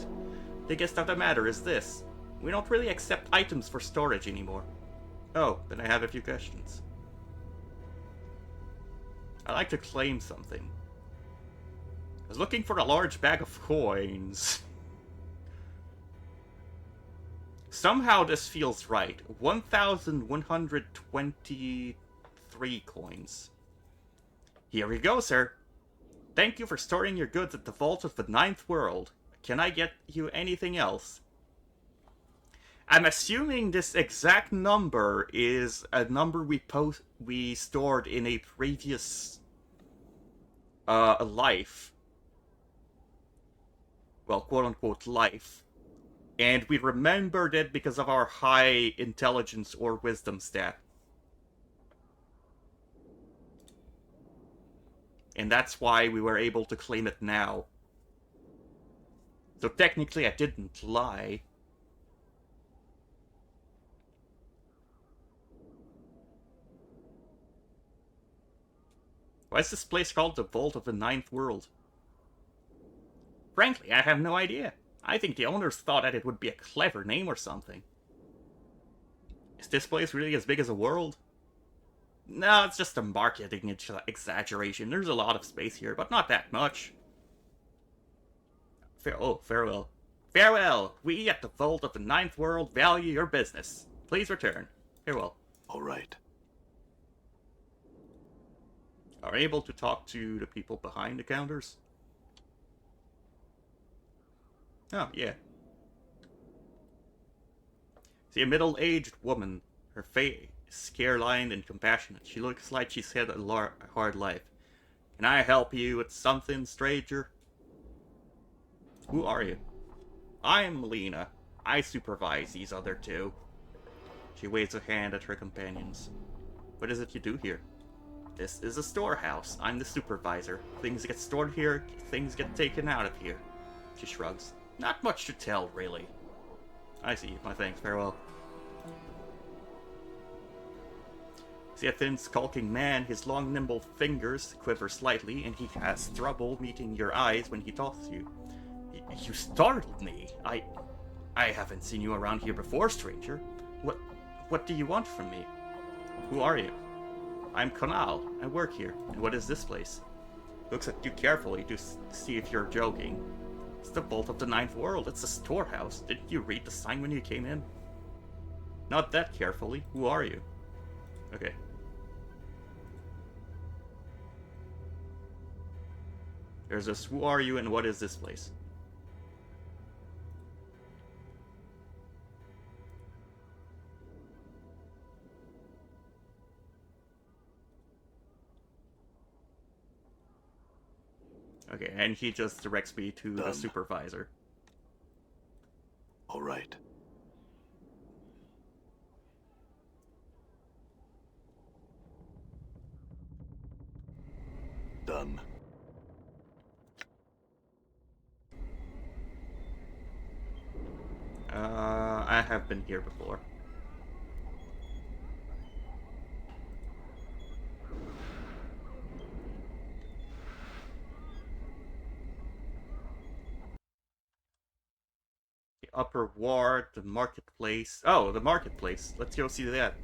S1: The gist of the matter is this. We don't really accept items for storage anymore. Oh, then I have a few questions. I'd like to claim something. I was looking for a large bag of coins. Somehow this feels right. 1,123 coins. Here you go, sir. Thank you for storing your goods at the Vault of the Ninth World. Can I get you anything else? I'm assuming this exact number is a number we stored in a previous life. Well, quote-unquote life. And we remembered it because of our high intelligence or wisdom stat. And that's why we were able to claim it now. So technically I didn't lie. Why is this place called the Vault of the Ninth World? Frankly, I have no idea. I think the owners thought that it would be a clever name or something. Is this place really as big as a world? No, it's just a marketing exaggeration. There's a lot of space here, but not that much. Farewell. Farewell! We at the Vault of the Ninth World value your business. Please return. Farewell.
S3: All right.
S1: Are you able to talk to the people behind the counters? Oh, yeah. See, a middle-aged woman. Her face care-lined and compassionate. She looks like she's had a hard life. Can I help you with something, stranger? Who are you? I'm Lena. I supervise these other two. She waves a hand at her companions. What is it you do here? This is a storehouse. I'm the supervisor. Things get stored here, things get taken out of here. She shrugs. Not much to tell, really. I see. My thanks. Farewell. See a thin, skulking man. His long, nimble fingers quiver slightly, and he has trouble meeting your eyes when he talks to you. You startled me. I haven't seen you around here before, stranger. What do you want from me? Who are you? I'm Kanal. I work here. And what is this place? Looks at you carefully to see if you're joking. It's the Vault of the Ninth World. It's a storehouse. Didn't you read the sign when you came in? Not that carefully. Who are you? Okay. There's this, who are you and what is this place? Okay, and he just directs me to the supervisor.
S3: All right. Done.
S1: I have been here before. The upper ward, the marketplace. Oh, the marketplace. Let's go see that.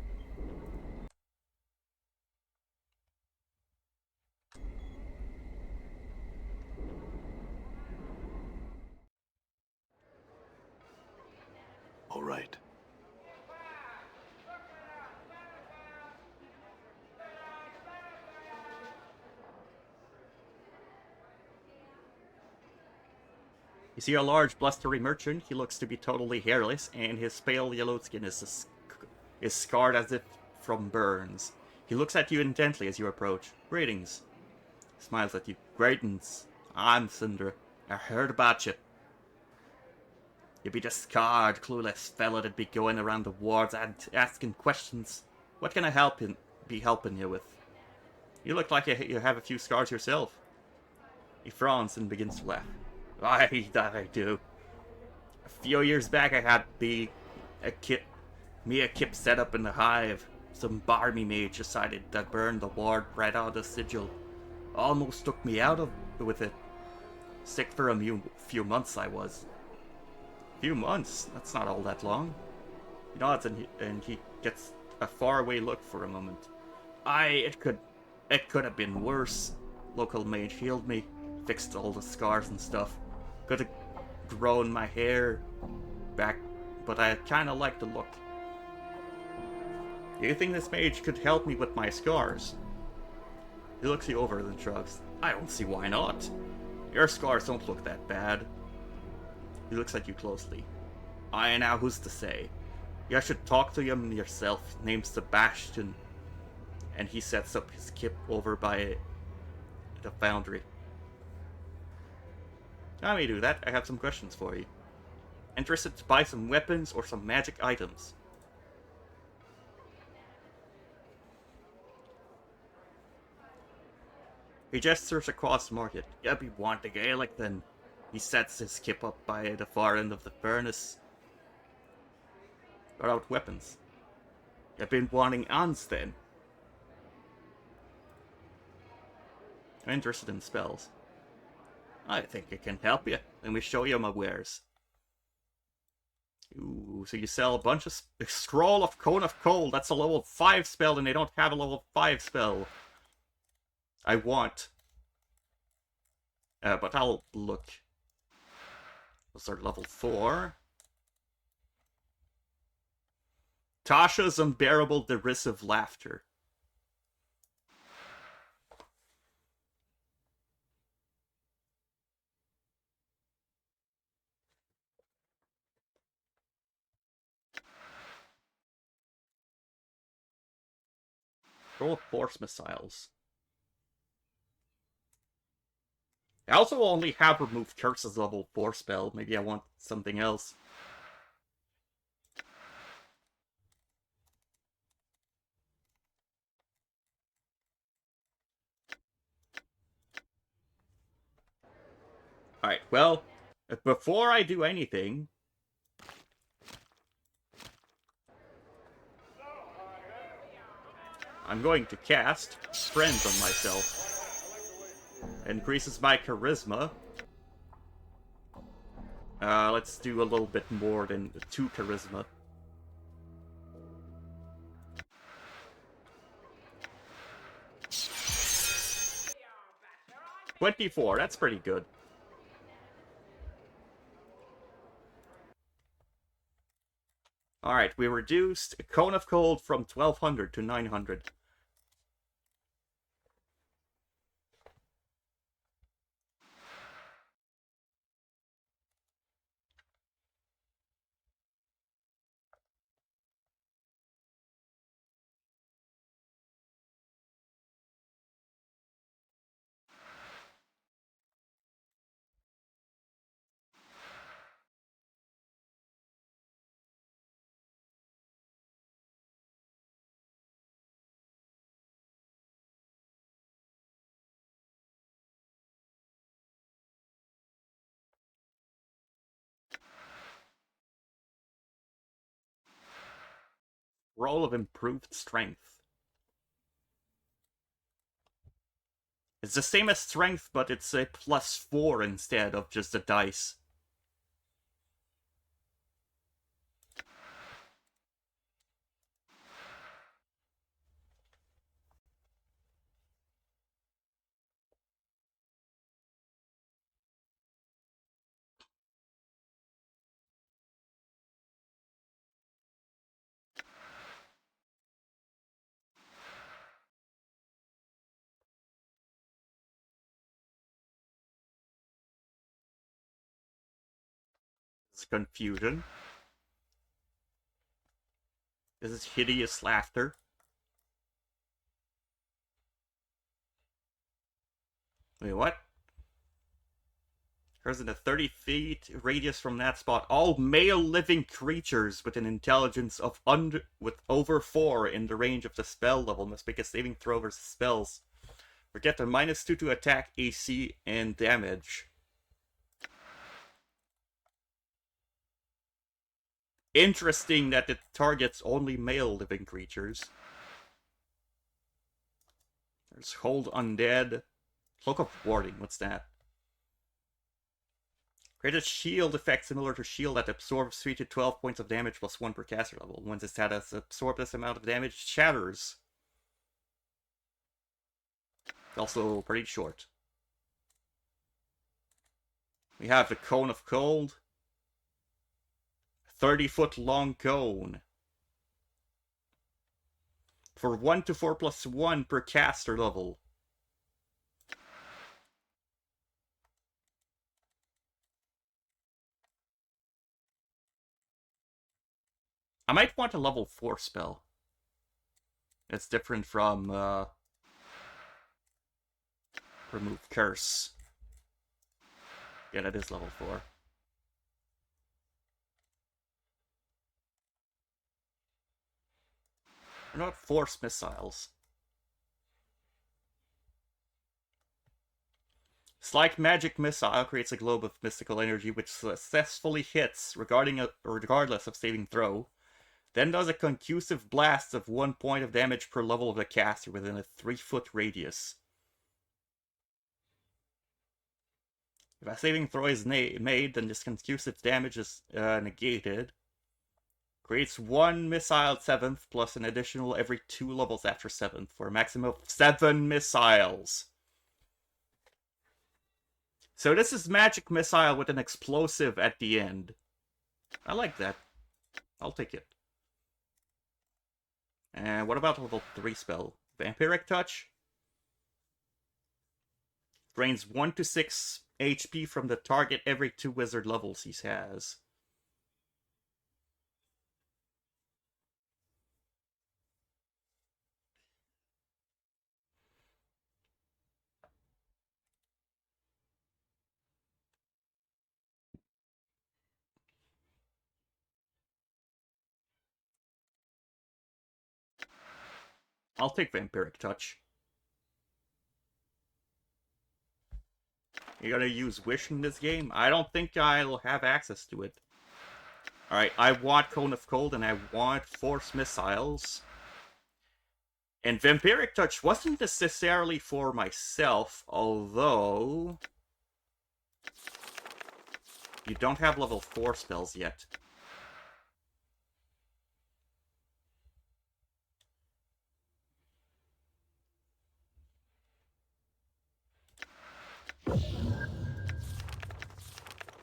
S3: All right.
S1: You see a large, blustery merchant. He looks to be totally hairless, and his pale yellow skin is scarred as if from burns. He looks at you intently as you approach. Greetings. He smiles at you. Greetings. I'm Cinder. I heard about you. You be the scarred, clueless fella that be going around the wards and asking questions. What can I be helping you with? You look like you have a few scars yourself. He frowns and begins to laugh. Aye, that I do. A few years back I had a kip set up in the hive. Some barmy mage decided to burn the ward right out of the sigil. Almost took me out with it. Sick for a few months I was. Few months? That's not all that long. He nods and he gets a faraway look for a moment. It could have been worse. Local mage healed me. fixed all the scars and stuff. Could have grown my hair back, but I kind of like the look. Do you think this mage could help me with my scars? He looks you over and shrugs. I don't see why not. Your scars don't look that bad. He looks at you closely. Now who's to say? You should talk to him yourself. Name's Sebastian. And he sets up his kip over by the foundry. Let me do that. I have some questions for you. Interested to buy some weapons or some magic items? He gestures across the market. Yeah, be want a Gaelic then. He sets his kip up by the far end of the furnace. Got out weapons. You've been wanting arms then. I'm interested in spells. I think I can help you. Let me show you my wares. Ooh, so you sell a bunch of... Scroll of Cone of Cold. That's a level 5 spell, and they don't have a level 5 spell. I want. But I'll look. Those are level 4. Tasha's Unbearable Derisive Laughter. Roll Force Missiles. I also only have removed Curses level 4 spell. Maybe I want something else. Alright, well, before I do anything... I'm going to cast Friends on myself. Increases my charisma. Let's do a little bit more than 2 charisma. $24, that's pretty good. Alright, we reduced Cone of Cold from 1200 to 900. Roll of Improved Strength. It's the same as Strength, but it's a +4 instead of just a dice. It's Confusion. This is Hideous Laughter. Wait, what? Occurs in a 30 feet radius from that spot. All male living creatures with an intelligence of with over 4 in the range of the spell level must make a saving throw versus spells. Forget the -2 to attack, AC, and damage. Interesting that it targets only male living creatures. There's Hold Undead. Cloak of Warding, what's that? Create a shield effect similar to shield that absorbs 3 to 12 points of damage +1 per caster level. Once its status absorbs this amount of damage, it shatters. Also pretty short. We have the Cone of Cold. 30-foot long cone. For 1 to 4 plus 1 per caster level. I might want a level 4 spell. It's different from Remove Curse. Yeah, that is level 4. Or not Force Missiles. Slight Magic Missile creates a globe of mystical energy which successfully hits regardless of saving throw. Then does a concussive blast of 1 point of damage per level of the caster within a 3-foot radius. If a saving throw is made, then this concussive damage is negated. Creates 1 missile 7th plus an additional every 2 levels after 7th for a maximum of 7 missiles. So this is Magic Missile with an explosive at the end. I like that. I'll take it. And what about level 3 spell? Vampiric Touch? Drains 1 to 6 HP from the target every 2 wizard levels he has. I'll take Vampiric Touch. You gotta use Wish in this game? I don't think I'll have access to it. Alright, I want Cone of Cold and I want Force Missiles. And Vampiric Touch wasn't necessarily for myself, although you don't have level 4 spells yet.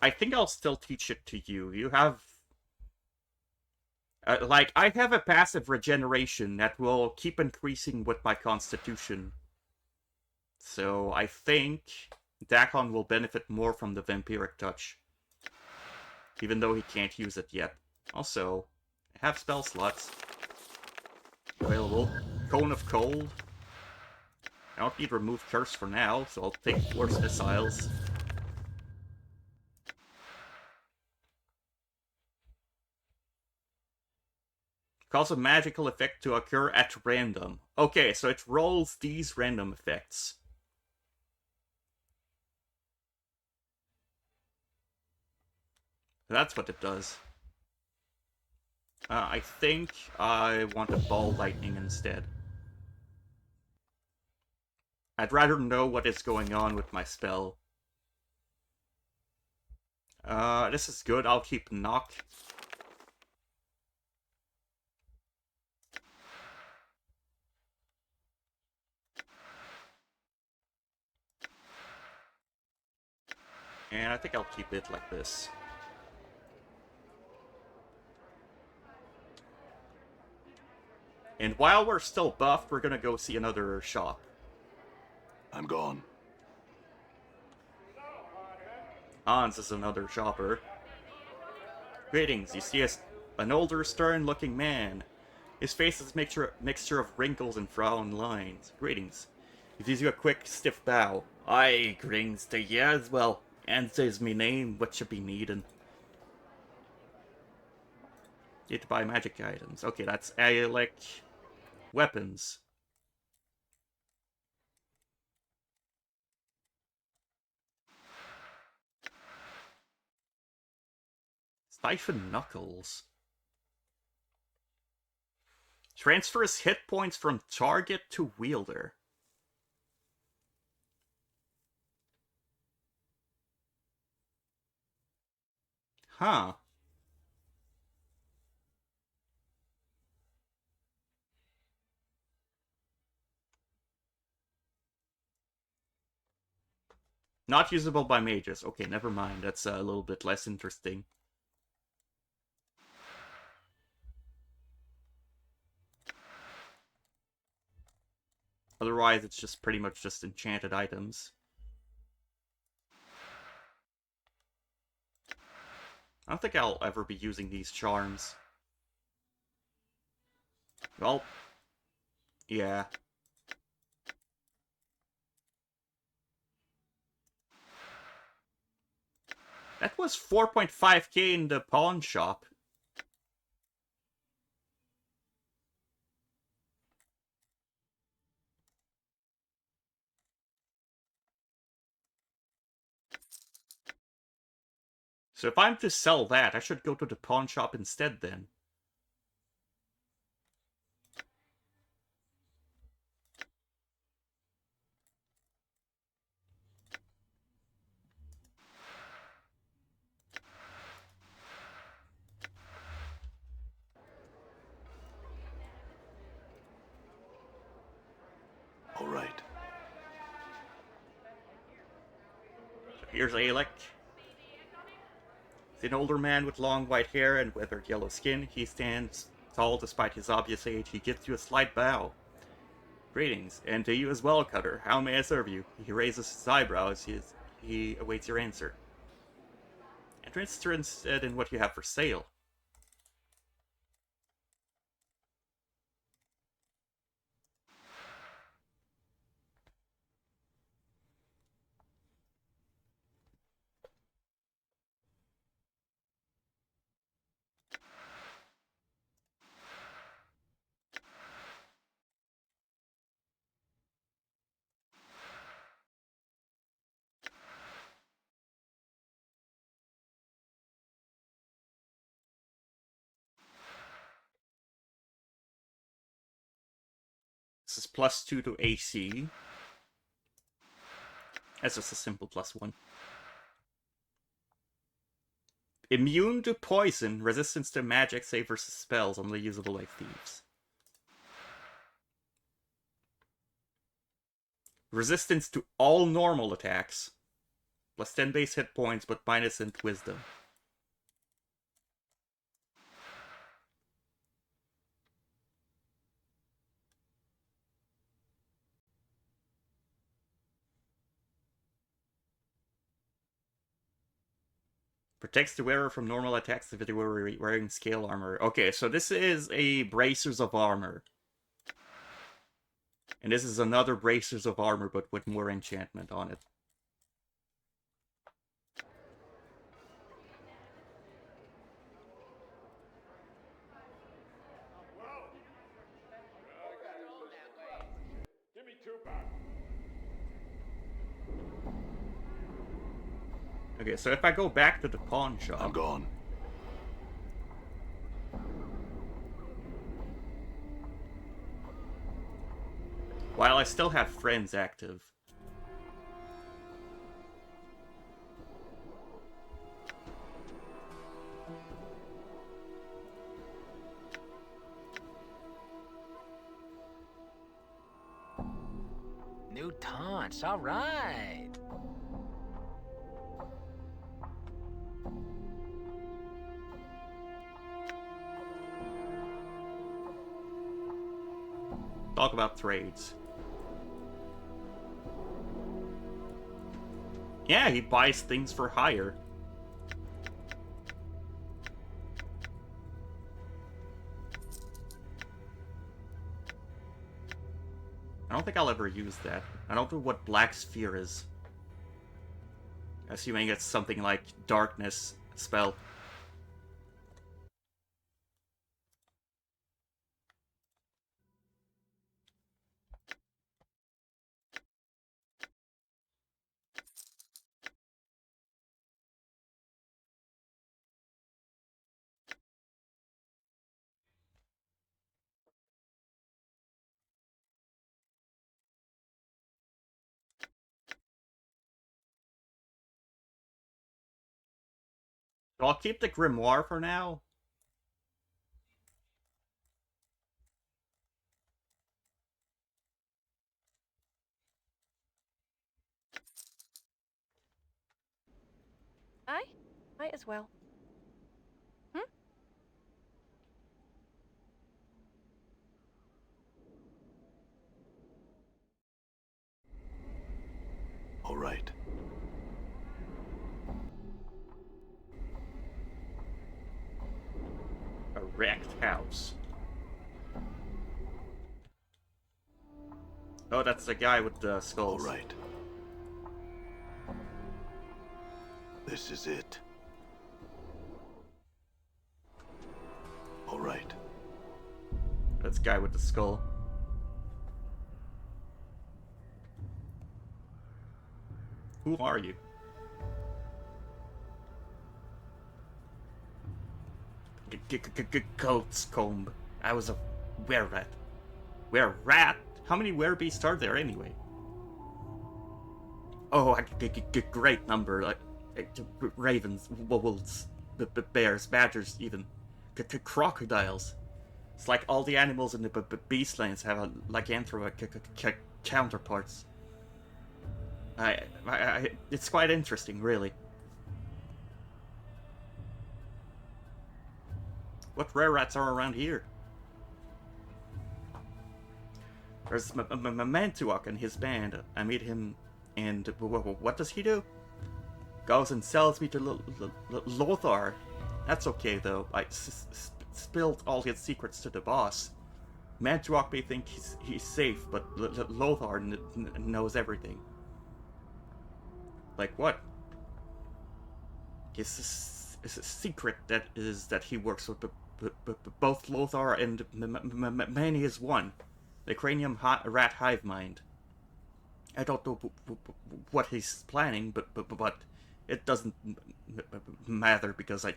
S1: I think I'll still teach it to you. You have... like, I have a passive regeneration that will keep increasing with my constitution. So I think Dakon will benefit more from the Vampiric Touch. Even though he can't use it yet. Also, I have spell slots available. Cone of Cold. I don't need Remove Curse for now, so I'll take Force Missiles. Cause a magical effect to occur at random. Okay, so it rolls these random effects. That's what it does. I think I want a Ball Lightning instead. I'd rather know what is going on with my spell. This is good. I'll keep Knock. And I think I'll keep it like this. And while we're still buffed, we're gonna go see another shop.
S3: I'm gone.
S1: Hans is another shopper. Greetings, you see an older, stern-looking man. His face is a mixture of wrinkles and frown lines. Greetings. He gives you a quick, stiff bow. Aye, greetings to you as well. Answers me name, what you be needing? Need to buy magic items. Okay, that's like weapons. Siphon Knuckles. Transfers hit points from target to wielder. Huh. Not usable by mages. Okay, never mind. That's a little bit less interesting. Otherwise, it's just pretty much just enchanted items. I don't think I'll ever be using these charms. Well, yeah. That was 4.5k in the pawn shop. So if I'm to sell that, I should go to the pawn shop instead then.
S3: All right.
S1: So here's Alec. He's an older man with long white hair and weathered yellow skin. He stands tall despite his obvious age. He gives you a slight bow. Greetings, and to you as well, Cutter. How may I serve you? He raises his eyebrows. He awaits your answer. Interested instead in what you have for sale. This is +2 to AC. That's just a simple +1. Immune to poison, resistance to magic, save versus spells, only usable like thieves. Resistance to all normal attacks. +10 base hit points, but minus in wisdom. Protects the wearer from normal attacks if they were wearing scale armor. Okay, so this is a Bracers of Armor. And this is another Bracers of Armor, but with more enchantment on it. Okay, so if I go back to the pawn shop...
S3: I'm gone.
S1: While I still have friends active.
S5: New taunts, all right.
S1: Talk about trades. Yeah, he buys things for hire. I don't think I'll ever use that. I don't know what Black Sphere is. Assuming it's something like Darkness spell. So I'll keep the Grimoire for now.
S2: Aye, might as well.
S3: All right.
S1: A wrecked house. Oh, that's the guy with the
S3: All
S1: skulls.
S3: right. This is it. All right.
S1: That's the guy with the skull. Who are you? Goat's comb. I was a were-rat. Were-rat? How many were-beasts are there anyway? Oh, a great number. Like ravens, wolves, bears, badgers, even crocodiles. It's like all the animals in the beastlands have a lycanthrope counterparts. It's quite interesting, really. What rare rats are around here? There's Mantuak and his band. I meet him, and what does he do? Goes and sells me to Lothar. That's okay, though. I spilled all his secrets to the boss. Mantuak may think he's safe, but Lothar knows everything. Like what? His secret that he works with both Lothar and Manny is one. The cranium rat hive mind. I don't know what he's planning, but it doesn't matter because I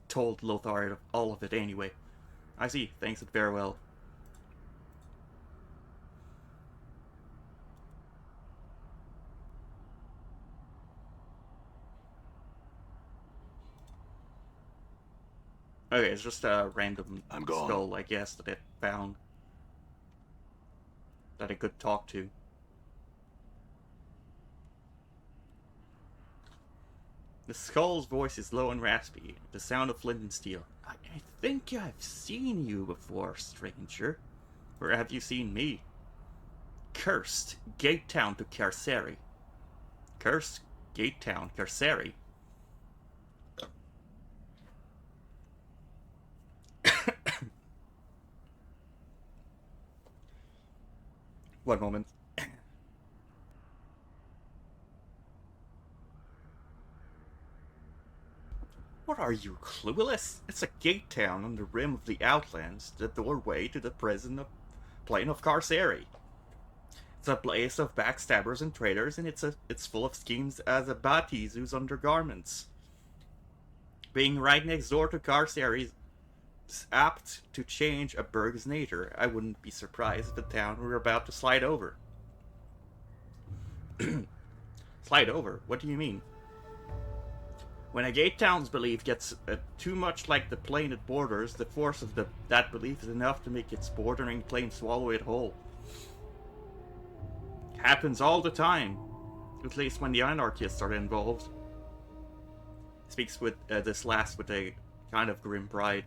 S1: told Lothar all of it anyway. I see. Thanks, very well. Okay, it's just a random skull, I guess, that it found. That it could talk to. The skull's voice is low and raspy, the sound of flint and steel. I think I've seen you before, stranger. Or have you seen me? Cursed, Gate Town to Carceri. Cursed, Gate Town, Carceri. One moment. What are you, clueless? It's a gate town on the rim of the Outlands, the doorway to the plain of Carceri. It's a place of backstabbers and traitors, and it's full of schemes as a Batizu's undergarments. Being right next door to Carceri is apt to change a burg's nature. I wouldn't be surprised if the town were about to slide over. Slide over? What do you mean? When a gate town's belief gets too much like the plane it borders, the force of that belief is enough to make its bordering plane swallow it whole. Happens all the time. At least when the anarchists are involved. Speaks with this last with a kind of grim pride.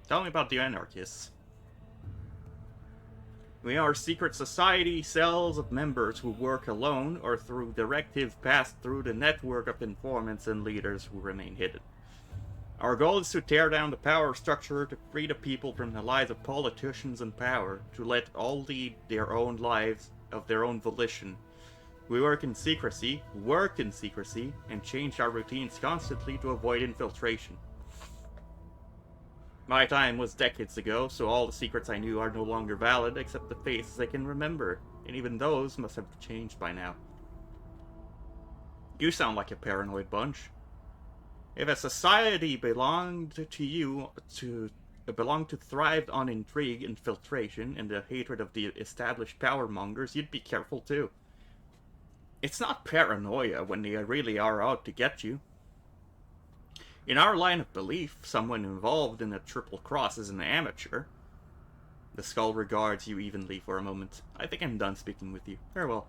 S1: Tell me about the anarchists. We are secret society cells of members who work alone or through directive passed through the network of informants and leaders who remain hidden. Our goal is to tear down the power structure, to free the people from the lies of politicians and power, to let all lead their own lives of their own volition. We work in secrecy, and change our routines constantly to avoid infiltration. My time was decades ago, so all the secrets I knew are no longer valid except the faces I can remember, and even those must have changed by now. You sound like a paranoid bunch. If a society belonged to thrive on intrigue, infiltration, and the hatred of the established power mongers, you'd be careful too. It's not paranoia when they really are out to get you. In our line of belief, someone involved in a triple cross is an amateur. The skull regards you evenly for a moment. I think I'm done speaking with you. Farewell.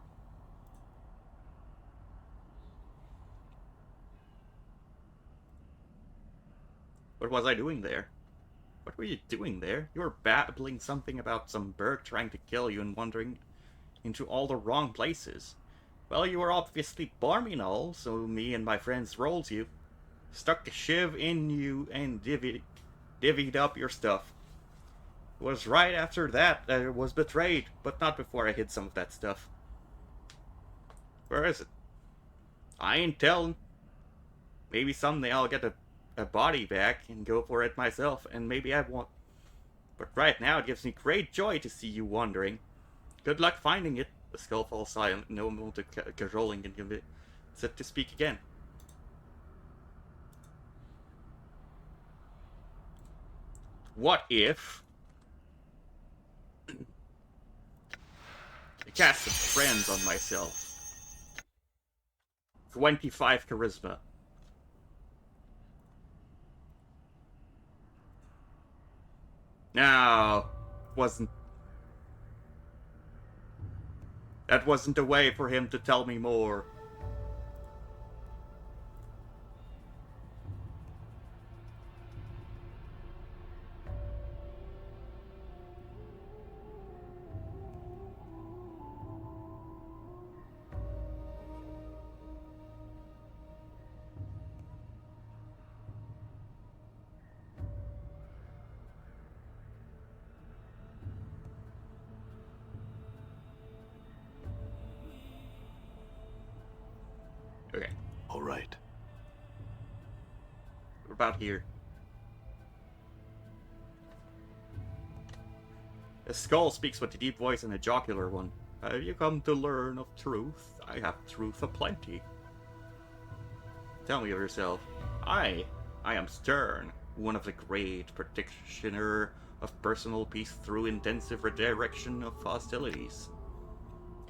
S1: What was I doing there? What were you doing there? You were babbling something about some berg trying to kill you and wandering into all the wrong places. Well, you were obviously barmy and all, so me and my friends rolled you, stuck a shiv in you, and divvied up your stuff. It was right after that I was betrayed, but not before I hid some of that stuff. Where is it? I ain't telling. Maybe someday I'll get a body back and go for it myself, and maybe I won't. But right now it gives me great joy to see you wandering. Good luck finding it. The skull falls silent, no one to cajoling and give it set to speak again. What if I cast some friends on myself? 25 charisma. No, that wasn't a way for him to tell me more. Okay.
S3: All right.
S1: We're about here. A skull speaks with a deep voice and a jocular one. Have you come to learn of truth? I have truth aplenty. Tell me of yourself. I am Stern, one of the great practitioner of personal peace through intensive redirection of hostilities.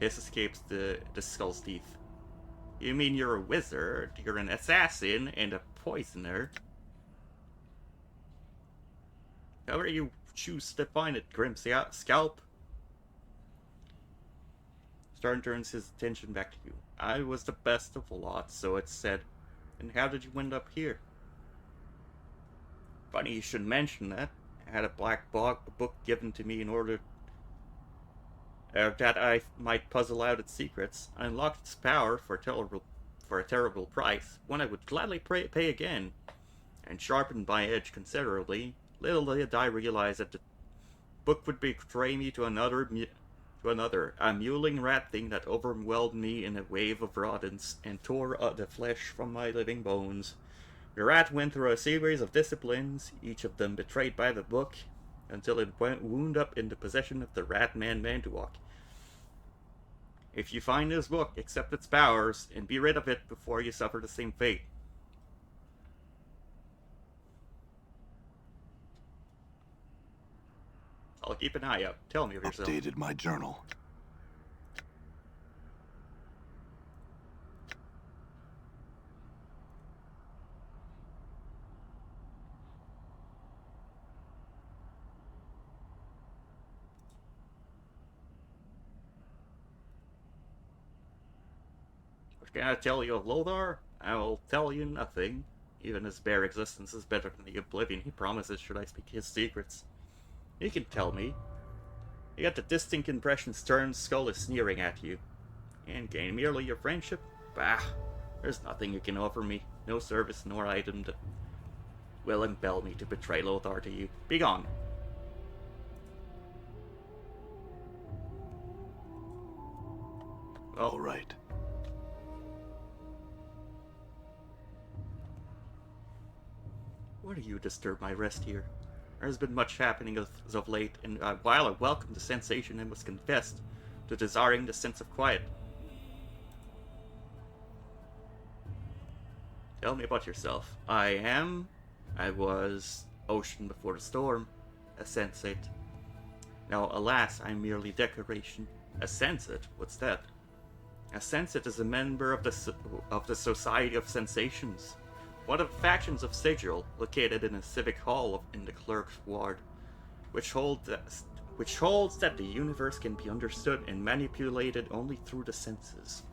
S1: Hiss escapes the skull's teeth. You mean you're a wizard, you're an assassin, and a poisoner? However you choose to define it, Grim Scalp. Stern turns his attention back to you. I was the best of the lot, so it's said. And how did you end up here? Funny you should mention that. I had a black book given to me in order that I might puzzle out its secrets. I unlocked its power for a terrible price, one I would gladly pay again, and sharpened my edge considerably. Little did I realize that the book would betray me to another, a mewling rat thing that overwhelmed me in a wave of rodents and tore the flesh from my living bones. The rat went through a series of disciplines, each of them betrayed by the book, until it wound up in the possession of the rat-man Mantuok. If you find this book, accept its powers, and be rid of it before you suffer the same fate. I'll keep an eye out. Tell me of yourself.
S3: Updated my journal.
S1: What can I tell you of Lothar? I will tell you nothing. Even his bare existence is better than the oblivion he promises should I speak his secrets. You can tell me. You get the distinct impression Stern's skull is sneering at you. And gain merely your friendship? Bah, there's nothing you can offer me. No service nor item that will impel me to betray Lothar to you. Begone. Well,
S3: All right.
S1: Why do you disturb my rest here? There has been much happening as of late, and while I welcome the sensation, I must confess to desiring the sense of quiet. Tell me about yourself. I was, ocean before the storm, a sensate. Now, alas, I'm merely decoration. A sensate? What's that? A sensate is a member of the Society of Sensations, one of the factions of Sigil, located in a civic hall in the clerk's ward, which holds that the universe can be understood and manipulated only through the senses,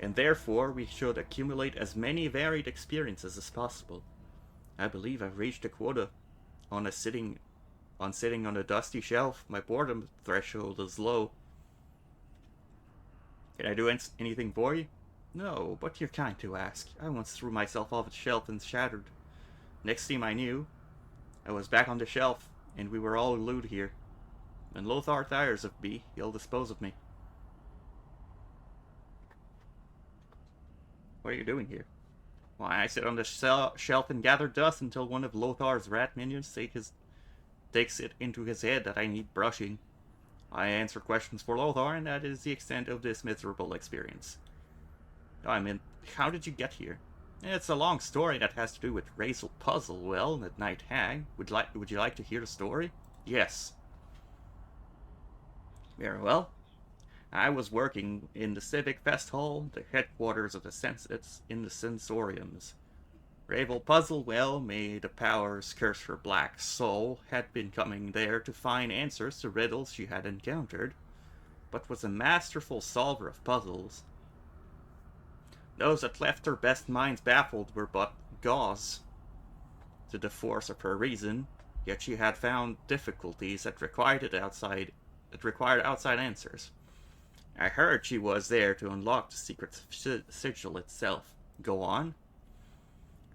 S1: and therefore we should accumulate as many varied experiences as possible. I believe I've reached a quota on sitting on a dusty shelf. My boredom threshold is low. Can I do anything for you? No, but you're kind to ask. I once threw myself off a shelf and shattered. Next thing I knew, I was back on the shelf, and we were all glued here. When Lothar tires of me, he'll dispose of me. What are you doing here? Why, I sit on the shelf and gather dust until one of Lothar's rat minions takes it into his head that I need brushing. I answer questions for Lothar, and that is the extent of this miserable experience. I mean, how did you get here? It's a long story that has to do with Razel Puzzlewell and the Night Hag. Would you like to hear the story? Yes. Very well. I was working in the Civic Fest Hall, the headquarters of the Sensates in the Sensoriums. Ravel Puzzlewell, may the powers curse her black soul, had been coming there to find answers to riddles she had encountered, but was a masterful solver of puzzles. Those that left her best minds baffled were but gauze to the force of her reason, yet she had found difficulties that required outside answers. I heard she was there to unlock the secret sigil itself. Go on.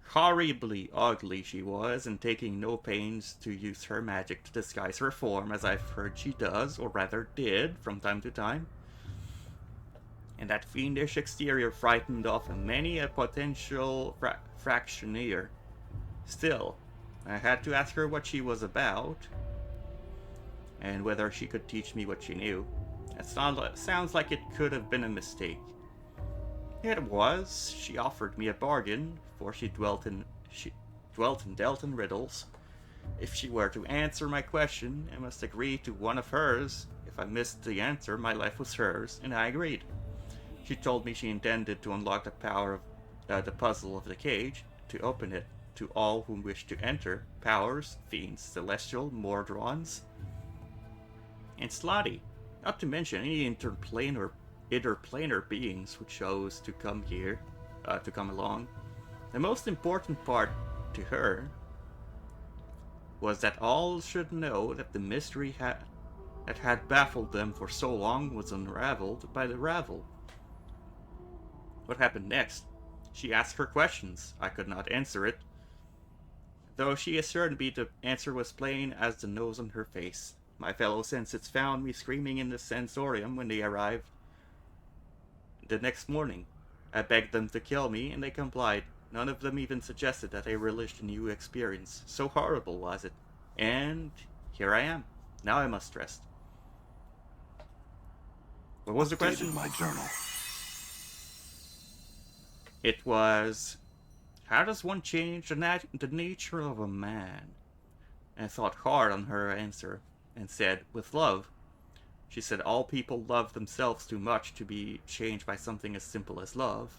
S1: Horribly ugly she was, and taking no pains to use her magic to disguise her form, as I've heard she does, or rather did, from time to time. And that fiendish exterior frightened off many a potential fractioneer. Still, I had to ask her what she was about, and whether she could teach me what she knew. It sounds like it could have been a mistake. It was. She offered me a bargain, for she dwelt and dealt in riddles. If she were to answer my question, I must agree to one of hers. If I missed the answer, my life was hers, and I agreed. She told me she intended to unlock the power of the puzzle of the cage, to open it to all whom wished to enter, powers, fiends, celestial, Mordrons, and slotty, not to mention any interplanar beings who chose to come here, to come along. The most important part to her was that all should know that the mystery that had baffled them for so long was unraveled by the ravel. What happened next? She asked her questions. I could not answer it, though she assured me the answer was plain as the nose on her face. My fellow sensates found me screaming in the sensorium when they arrived the next morning. I begged them to kill me, and they complied. None of them even suggested that I relished the new experience. So horrible was it. And here I am. Now I must rest. What was the question?
S3: My journal.
S1: It was, how does one change the nature of a man? And I thought hard on her answer, and said, with love. She said all people love themselves too much to be changed by something as simple as love.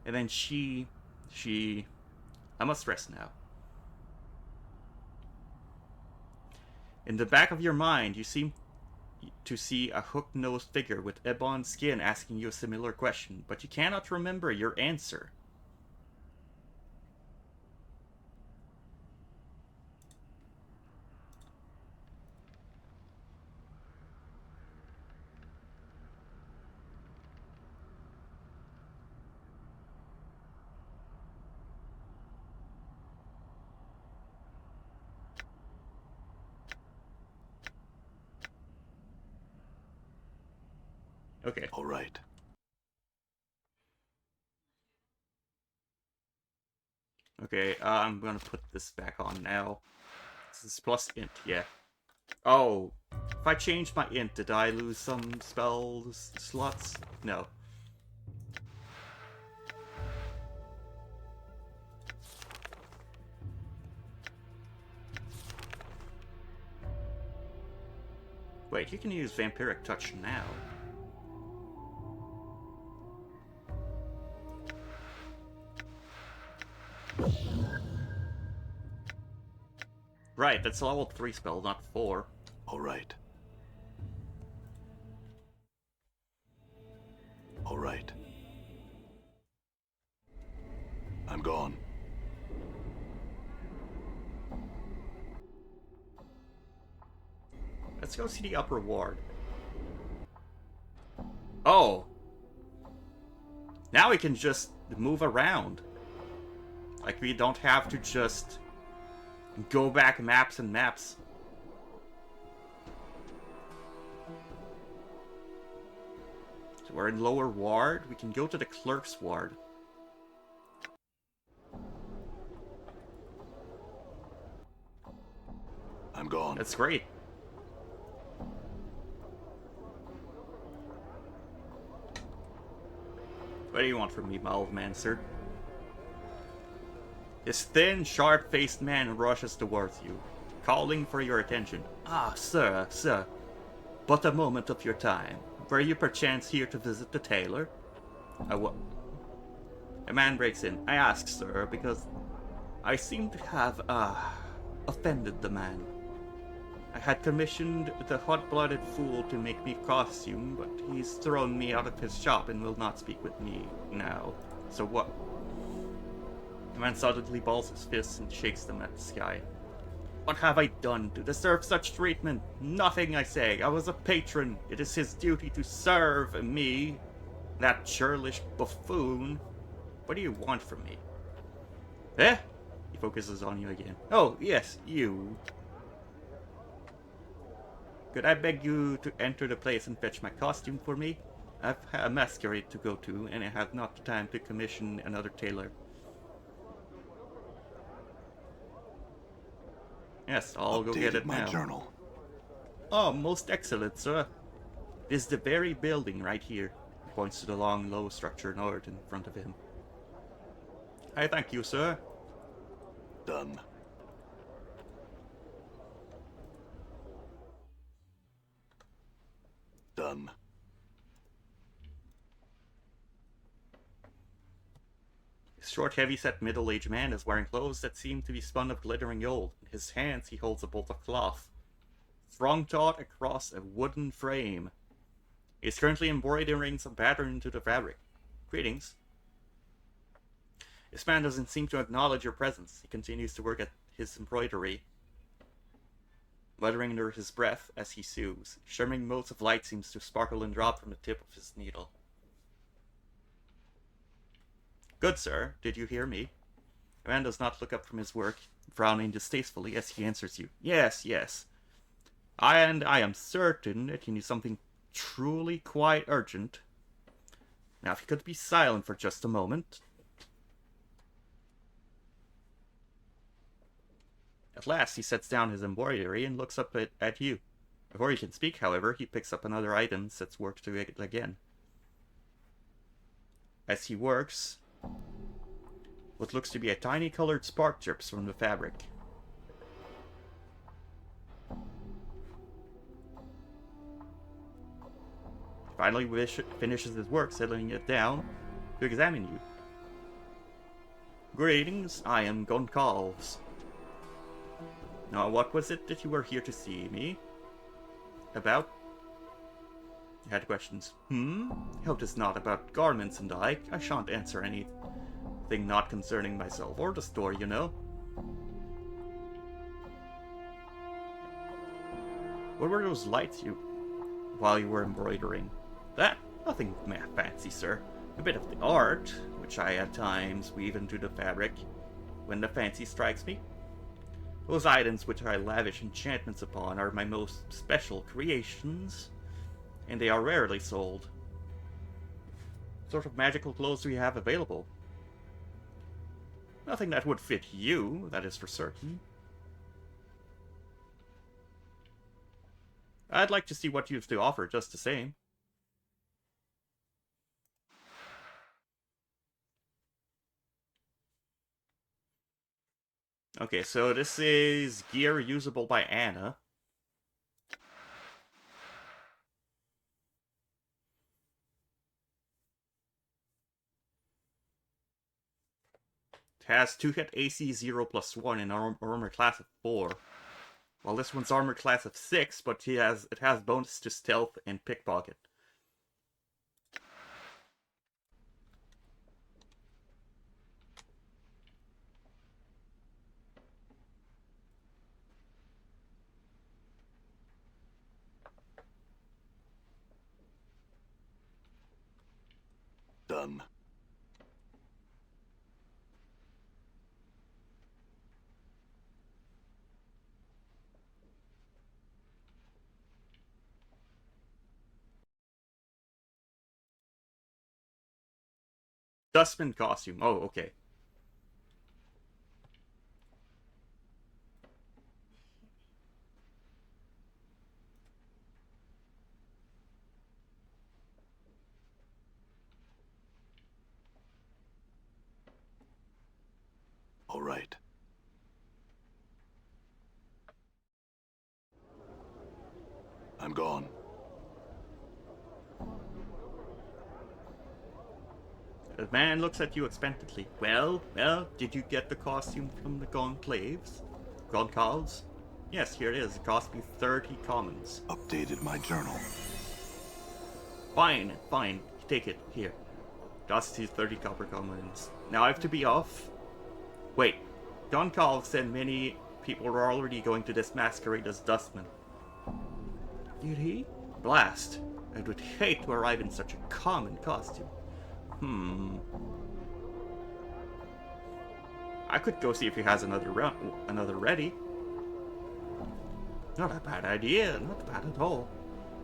S1: And then I must rest now. In the back of your mind, you seem to see a hook-nosed figure with ebon skin asking you a similar question, but you cannot remember your answer. Okay.
S3: All right.
S1: Okay, I'm gonna put this back on now. This is plus int, yeah. Oh, if I changed my int, did I lose some spells slots? No. Wait, you can use Vampiric Touch now. Right, that's a level 3 spell, not 4.
S3: All right. All right. I'm gone.
S1: Let's go see the upper ward. Oh! Now we can just move around. Like, we don't have to just go back maps and maps. So we're in lower ward. We can go to the clerk's ward.
S3: I'm gone.
S1: That's great. What do you want from me, my old man, sir? This thin, sharp-faced man rushes towards you, calling for your attention. Ah, sir, sir. But a moment of your time. Were you perchance here to visit the tailor? A man breaks in. I ask, sir, because I seem to have, offended the man. I had commissioned the hot-blooded fool to make me costume, but he's thrown me out of his shop and will not speak with me now. So what? The man suddenly balls his fists and shakes them at the sky. What have I done to deserve such treatment? Nothing, I say. I was a patron. It is his duty to serve me. That churlish buffoon. What do you want from me? Eh? He focuses on you again. Oh, yes, you. Could I beg you to enter the place and fetch my costume for me? I've a masquerade to go to, and I have not the time to commission another tailor. Yes, I'll go get it
S3: my
S1: now.
S3: Journal.
S1: Oh, most excellent, sir. This is the very building right here. He points to the long, low structure north in front of him. I thank you, sir.
S3: Done. Done.
S1: His short, heavy-set, middle-aged man is wearing clothes that seem to be spun of glittering gold. In his hands he holds a bolt of cloth, strong-taut across a wooden frame. He is currently embroidering some pattern into the fabric. Greetings. This man doesn't seem to acknowledge your presence. He continues to work at his embroidery, muttering under his breath as he sews. Shimmering motes of light seems to sparkle and drop from the tip of his needle. Good, sir. Did you hear me? The man does not look up from his work, frowning distastefully as he answers you. Yes, yes. I am certain that you need something truly quite urgent. Now, if you could be silent for just a moment. At last, he sets down his embroidery and looks up at you. Before he can speak, however, he picks up another item and sets work to it again. As he works, what looks to be a tiny colored spark drips from the fabric. He finally finishes his work, settling it down to examine you. Greetings, I am Goncalves. Now, what was it that you were here to see me about? You had questions. Hope it's not about garments and the like. I shan't answer anything not concerning myself or the store, you know. What were those lights while you were embroidering? That? Nothing fancy, sir. A bit of the art, which I at times weave into the fabric when the fancy strikes me. Those items which I lavish enchantments upon are my most special creations, and they are rarely sold. What sort of magical clothes do you have available? Nothing that would fit you, that is for certain. I'd like to see what you have to offer just the same. Okay, so this is gear usable by Annah. It has 2-hit AC 0+1 and armor class of 4. Well, this one's armor class of 6, but it has bonus to stealth and pickpocket.
S3: Done.
S1: Dustman costume. Oh, okay.
S3: All right. I'm gone.
S1: The man looks at you expectantly. Well, did you get the costume from the Conclaves? Goncalves? Yes, here it is. It cost me 30 commons.
S3: Updated my journal.
S1: Fine. Take it. Here. Cost you 30 copper commons. Now I have to be off. Wait. Goncalves said many people are already going to this masquerade as Dustmen. Did he? Blast. I would hate to arrive in such a common costume. I could go see if he has another ready. Not a bad idea, not bad at all.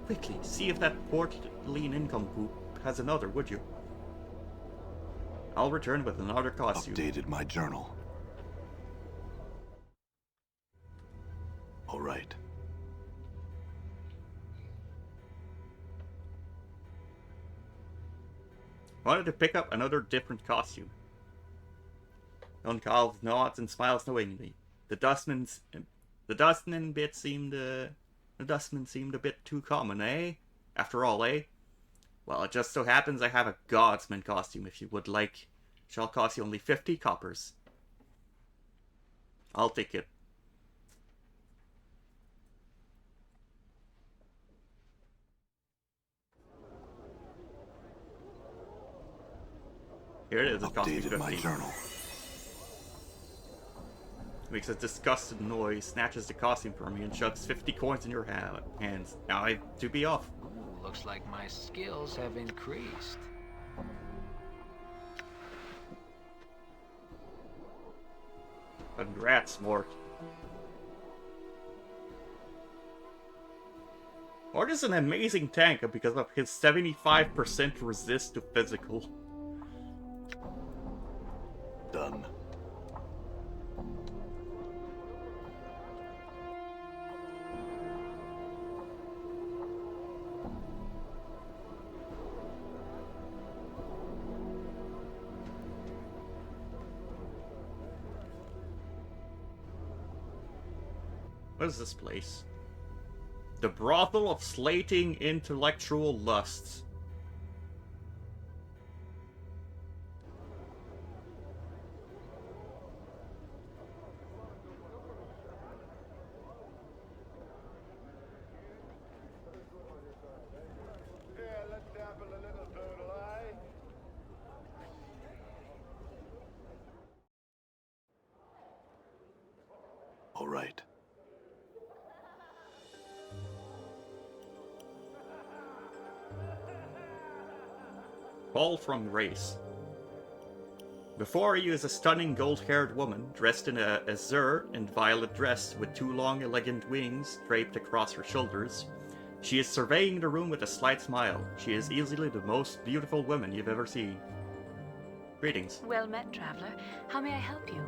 S1: Quickly, see if that portly nincompoop has another, would you? I'll return with another costume.
S3: Updated my journal. All right.
S1: Wanted to pick up another different costume. Goncalves nods and smiles knowingly. The Dustman seemed a bit too common, eh? After all, eh? Well, it just so happens I have a Guardsman costume if you would like. Shall cost you only 50 coppers. I'll take it. Here it is, it cost me 50.
S3: Updated my journal.
S1: Makes a disgusted noise, snatches the costume from me, and shoves 50 coins in your hands. Now I have to be off.
S5: Ooh, looks like my skills have increased.
S1: Congrats, Mort. Mort is an amazing tank because of his 75% resist to physical.
S3: Done.
S1: What is this place? The brothel of slating intellectual lusts.
S3: All right.
S1: Call from Grace. Before you is a stunning gold-haired woman dressed in a azure and violet dress with two long elegant wings draped across her shoulders. She is surveying the room with a slight smile. She is easily the most beautiful woman you've ever seen. Greetings.
S2: Well met, traveler. How may I help you?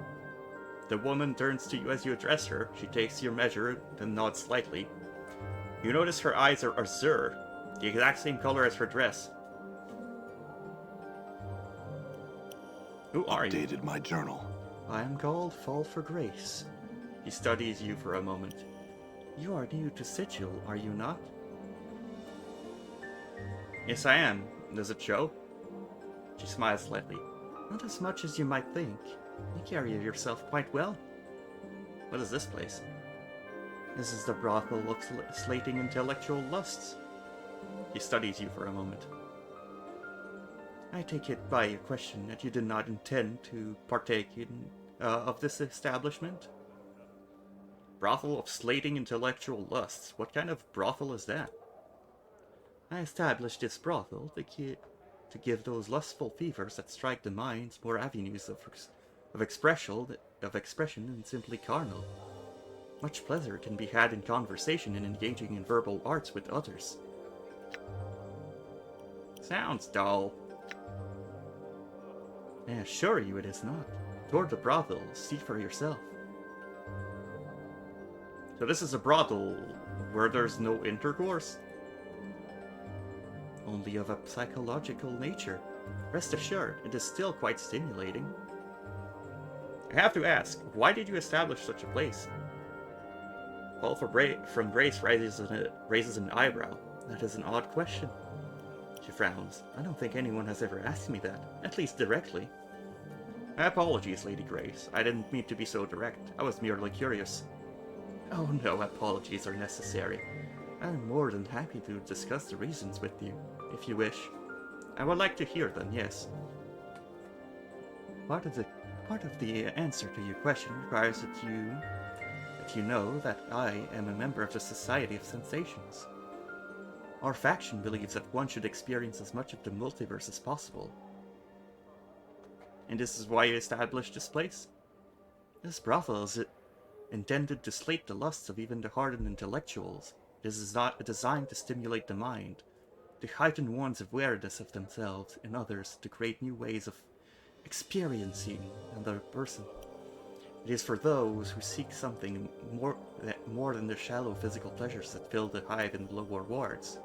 S1: The woman turns to you as you address her. She takes your measure, then nods slightly. You notice her eyes are azure, the exact same color as her dress. Who are you?
S3: Updated my journal.
S1: I am called Fall for Grace. He studies you for a moment. You are new to Sigil, are you not? Yes, I am. Does it show? She smiles slightly. Not as much as you might think. You carry yourself quite well. What is this place? This is the brothel of slating intellectual lusts. He studies you for a moment. I take it by your question that you did not intend to partake in of this establishment? Brothel of slating intellectual lusts. What kind of brothel is that? I established this brothel to give those lustful fevers that strike the mind more avenues of expression than simply carnal. Much pleasure can be had in conversation and engaging in verbal arts with others. Sounds dull. I assure you it is not. Toward the brothel, see for yourself. So this is a brothel where there's no intercourse? Only of a psychological nature. Rest assured, it is still quite stimulating. I have to ask, why did you establish such a place? Paul from Grace raises an eyebrow. That is an odd question. She frowns. I don't think anyone has ever asked me that, at least directly. Apologies, Lady Grace. I didn't mean to be so direct. I was merely curious. Oh no, apologies are necessary. I'm more than happy to discuss the reasons with you, if you wish. I would like to hear them, yes. Part of the answer to your question requires that you know that I am a member of the Society of Sensations. Our faction believes that one should experience as much of the multiverse as possible. And this is why you established this place? This brothel is intended to slate the lusts of even the hardened intellectuals. This is not designed to stimulate the mind, to heighten one's awareness of themselves and others, to create new ways of experiencing another person. It is for those who seek something more than the shallow physical pleasures that fill the hive in the lower wards.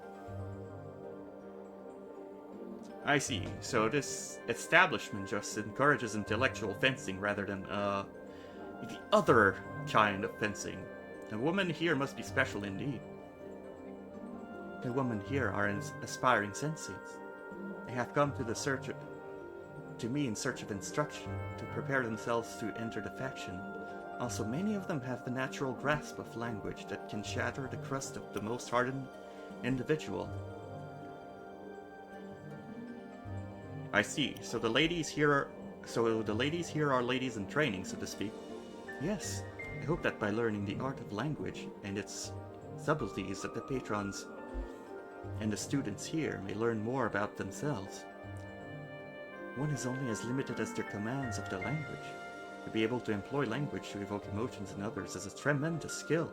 S1: I see. So this establishment just encourages intellectual fencing rather than, the other kind of fencing. The women here must be special indeed. The women here are aspiring senseis. They have come to me in search of instruction, to prepare themselves to enter the faction. Also, many of them have the natural grasp of language that can shatter the crust of the most hardened individual. I see. So the ladies here are ladies in training, so to speak. Yes. I hope that by learning the art of language and its subtleties that the patrons and the students here may learn more about themselves. One is only as limited as their commands of the language. To be able to employ language to evoke emotions in others is a tremendous skill.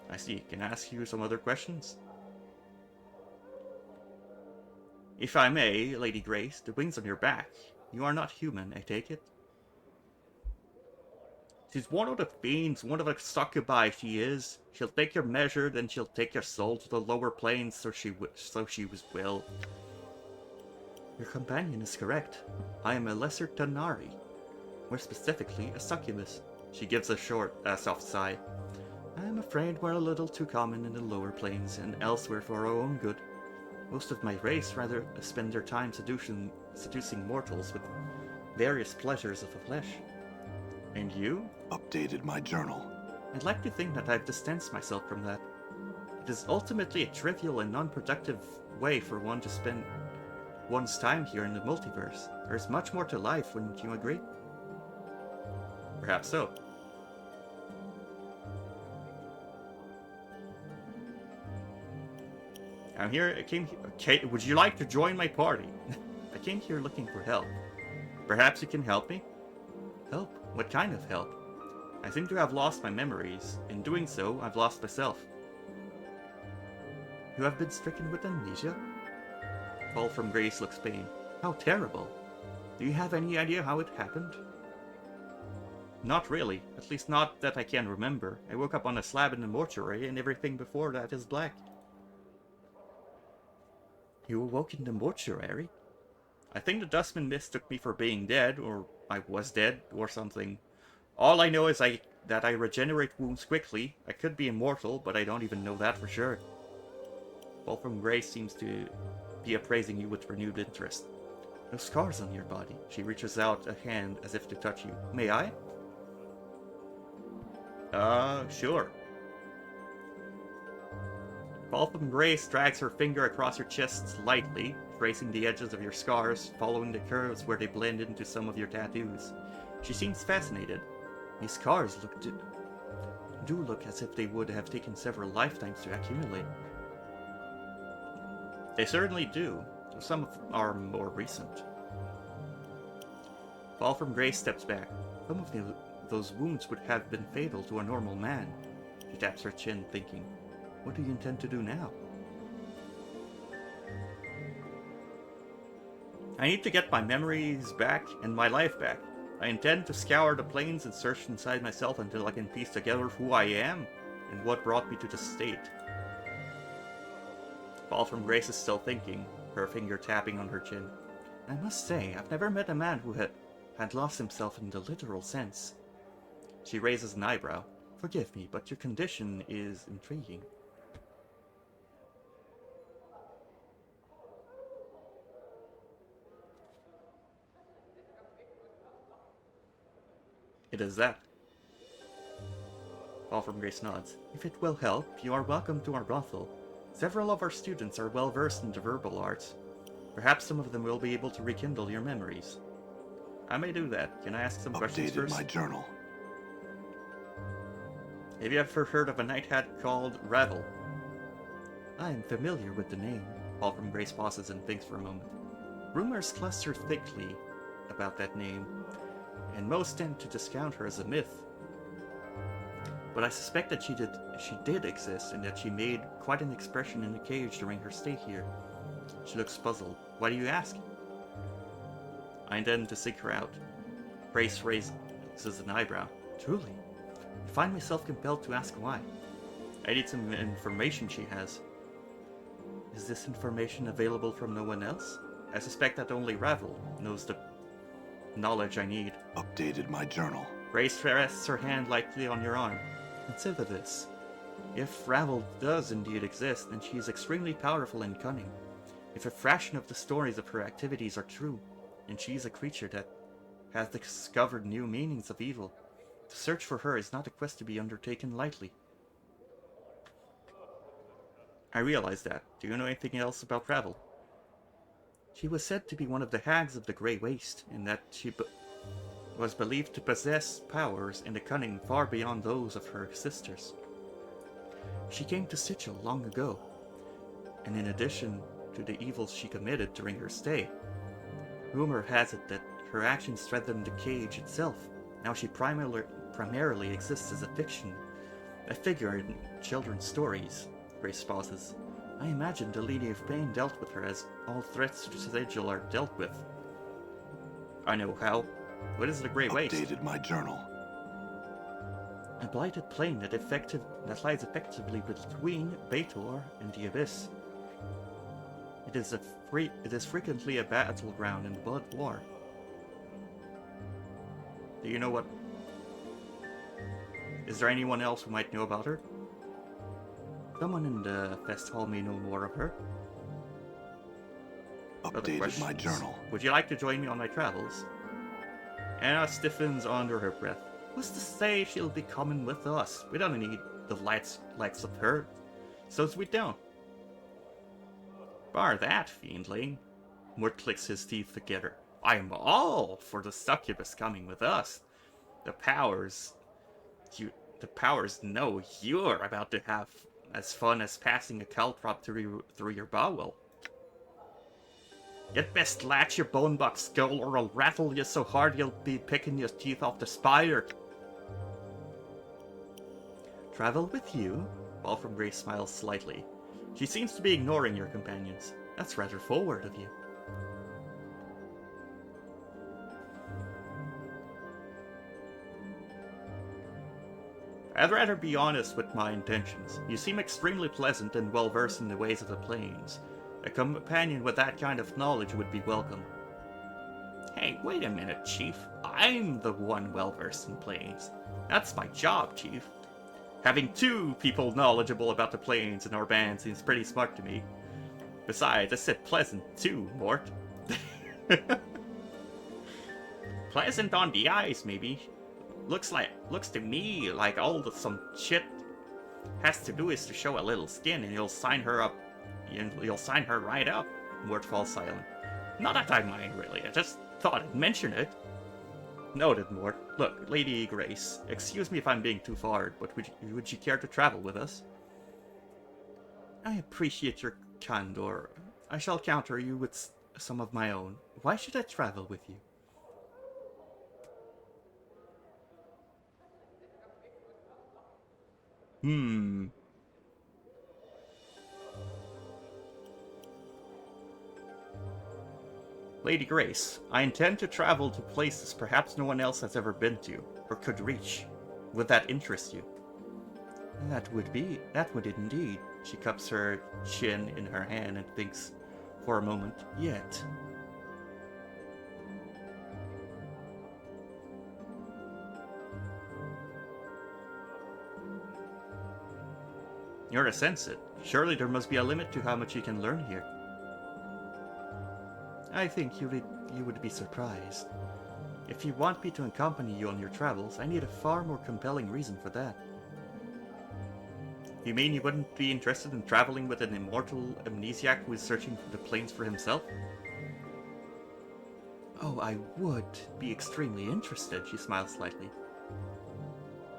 S1: I see. Can I ask you some other questions? If I may, Lady Grace, the wings on your back. You are not human, I take it? She's one of the fiends, one of the succubi she is. She'll take your measure, then she'll take your soul to the lower planes, so she will. Your companion is correct. I am a lesser Tanari. More specifically, a succubus. She gives a soft sigh. I am afraid we're a little too common in the lower planes and elsewhere for our own good. Most of my race rather spend their time seducing mortals with various pleasures of the flesh. And you?
S3: Updated my journal.
S1: I'd like to think that I've distanced myself from that. It is ultimately a trivial and non-productive way for one to spend one's time here in the multiverse. There is much more to life, wouldn't you agree? Perhaps so. I'm here. Okay, would you like to join my party? I came here looking for help. Perhaps you can help me? Help? What kind of help? I seem to have lost my memories. In doing so, I've lost myself. You have been stricken with amnesia? Paul from Grace looks pained. How terrible. Do you have any idea how it happened? Not really. At least not that I can remember. I woke up on a slab in the mortuary and everything before that is black. You awoke in the mortuary? I think the dustman mistook me for being dead, or I was dead, or something. All I know is that I regenerate wounds quickly. I could be immortal, but I don't even know that for sure. Paul from Grace seems to be appraising you with renewed interest. No scars on your body. She reaches out a hand as if to touch you. May I? Sure. Paul from Grace drags her finger across your chest lightly, tracing the edges of your scars, following the curves where they blend into some of your tattoos. She seems fascinated. These scars do look as if they would have taken several lifetimes to accumulate. They certainly do. Some are more recent. Fall from Grace steps back. Some of those wounds would have been fatal to a normal man. She taps her chin, thinking, what do you intend to do now? I need to get my memories back and my life back. I intend to scour the plains and search inside myself until I can piece together who I am and what brought me to this state. Fall from Grace is still thinking, her finger tapping on her chin. I must say, I've never met a man who had lost himself in the literal sense. She raises an eyebrow. Forgive me, but your condition is intriguing. It is that. Fall from Grace nods. If it will help, you are welcome to our brothel. Several of our students are well versed in the verbal arts. Perhaps some of them will be able to rekindle your memories. I may do that. Can I ask some questions first?
S3: My journal.
S1: Have you ever heard of a night hat called Ravel? I am familiar with the name. Fall from Grace pauses and thinks for a moment. Rumors cluster thickly about that name, and most tend to discount her as a myth. But I suspect that she did exist, and that she made quite an expression in the cage during her stay here. She looks puzzled. Why do you ask? I intend to seek her out. Grace raises an eyebrow. Truly? I find myself compelled to ask why. I need some information she has. Is this information available from no one else? I suspect that only Ravel knows the knowledge I need.
S3: Updated my journal.
S1: Grace rests her hand lightly on your arm. Consider this. If Ravel does indeed exist, then she is extremely powerful and cunning. If a fraction of the stories of her activities are true, then she is a creature that has discovered new meanings of evil. To search for her is not a quest to be undertaken lightly. I realize that. Do you know anything else about Ravel? She was said to be one of the hags of the Grey Waste, and that she was believed to possess powers and a cunning far beyond those of her sisters. She came to Sigil long ago, and in addition to the evils she committed during her stay, rumor has it that her actions threatened the cage itself. Now she primarily exists as a fiction, a figure in children's stories. Grace pauses. I imagine the Lady of Pain dealt with her as all threats to the Sigil are dealt with. I know how. What is the Grey Waste?
S3: Updated my journal.
S1: A blighted plain that lies effectively between Baator and the Abyss. It is frequently a battleground in the Blood War. Do you know what? Is there anyone else who might know about her? Someone in the fest hall may know more of her.
S3: Updated my journal.
S1: Would you like to join me on my travels? Anna stiffens under her breath. Who's to say she'll be coming with us? We don't need the likes of her. So's we don't. Bar that, fiendling. Mort clicks his teeth together. I'm all for the succubus coming with us. The powers know you're about to have as fun as passing a caltrop through your bowel. You'd best latch your bone box skull or I'll rattle you so hard you'll be picking your teeth off the spire. Travel with you? Fall from Grace smiles slightly. She seems to be ignoring your companions. That's rather forward of you. I'd rather be honest with my intentions. You seem extremely pleasant and well-versed in the ways of the plains. A companion with that kind of knowledge would be welcome. Hey, wait a minute, Chief. I'm the one well-versed in plains. That's my job, Chief. Having two people knowledgeable about the plains in our band seems pretty smart to me. Besides, I said pleasant too, Mort. Pleasant on the eyes, maybe. Looks to me like all some shit has to do is to show a little skin and you'll sign her up. You'll sign her right up. Mort falls silent. Not that I mind, really. I just thought I'd mention it. Noted, Mort. Look, Lady Grace, excuse me if I'm being too forward, but would you care to travel with us? I appreciate your candor. I shall counter you with some of my own. Why should I travel with you? Lady Grace, I intend to travel to places perhaps no one else has ever been to, or could reach. Would that interest you? That would indeed. She cups her chin in her hand and thinks for a moment. Yet. You're a sense it. Surely there must be a limit to how much you can learn here. I think you would be surprised. If you want me to accompany you on your travels, I need a far more compelling reason for that. You mean you wouldn't be interested in traveling with an immortal amnesiac who is searching the plains for himself? Oh, I would be extremely interested, she smiled slightly.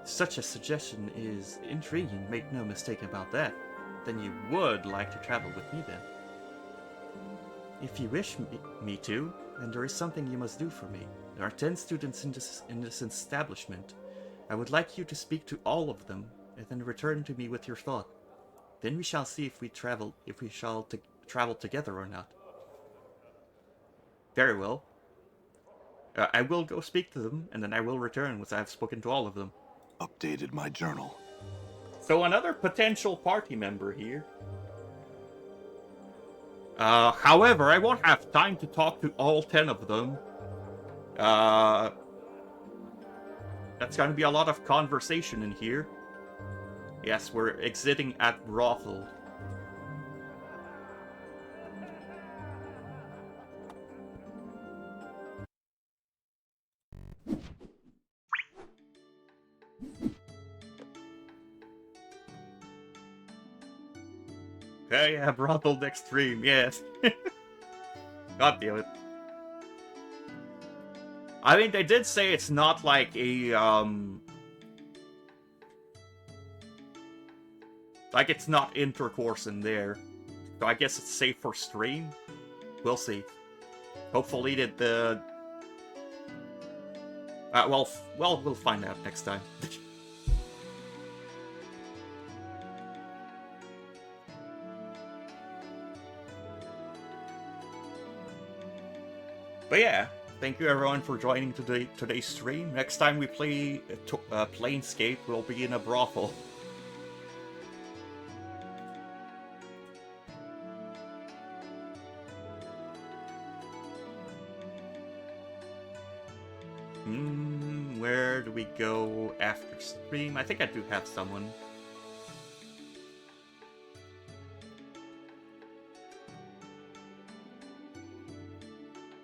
S1: Such a suggestion is intriguing, make no mistake about that. Then you would like to travel with me then? If you wish me to, then there is something you must do for me. There are 10 students in this establishment. I would like you to speak to all of them, and then return to me with your thought. Then we shall see if we shall travel together or not. Very well. I will go speak to them, and then I will return once I have spoken to all of them.
S3: Updated my journal.
S1: So another potential party member here. However, I won't have time to talk to all 10 of them. That's gonna be a lot of conversation in here. Yes, we're exiting at brothel. Okay, yeah, brothel next stream, yes. God damn it. I mean, they did say it's not like a, like it's not intercourse in there. So I guess it's safe for stream? We'll see. Hopefully the... well, we'll find out next time. But yeah, thank you everyone for joining today's stream. Next time we play Planescape, we'll be in a brothel. Where do we go after stream? I think I do have someone.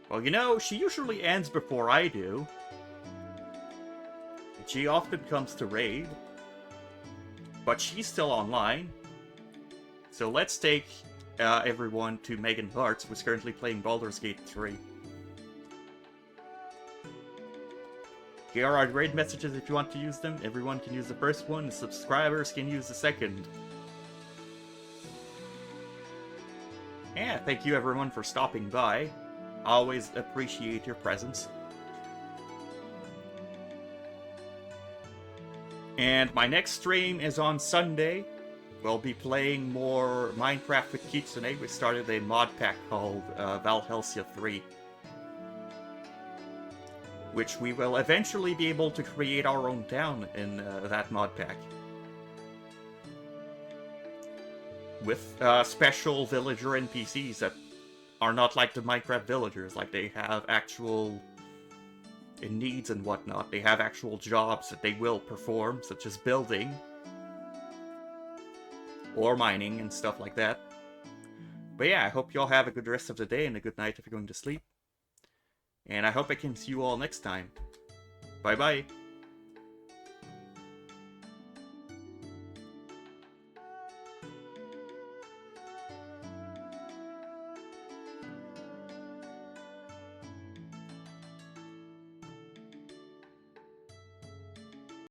S1: Well, you know, she usually ends before I do. She often comes to raid. But she's still online. So let's take everyone to Megan Hearts, who's currently playing Baldur's Gate 3. Here are raid messages if you want to use them. Everyone can use the first one, the subscribers can use the second. Yeah, thank you everyone for stopping by. Always appreciate your presence. And my next stream is on Sunday. We'll be playing more Minecraft with Kitsune. We started a mod pack called Valhelsia 3. Which we will eventually be able to create our own town in that mod pack. With special villager NPCs that are not like the Minecraft villagers, like they have actual needs and whatnot. They have actual jobs that they will perform, such as building, or mining, and stuff like that. But yeah, I hope you all have a good rest of the day and a good night if you're going to sleep. And I hope I can see you all next time. Bye bye!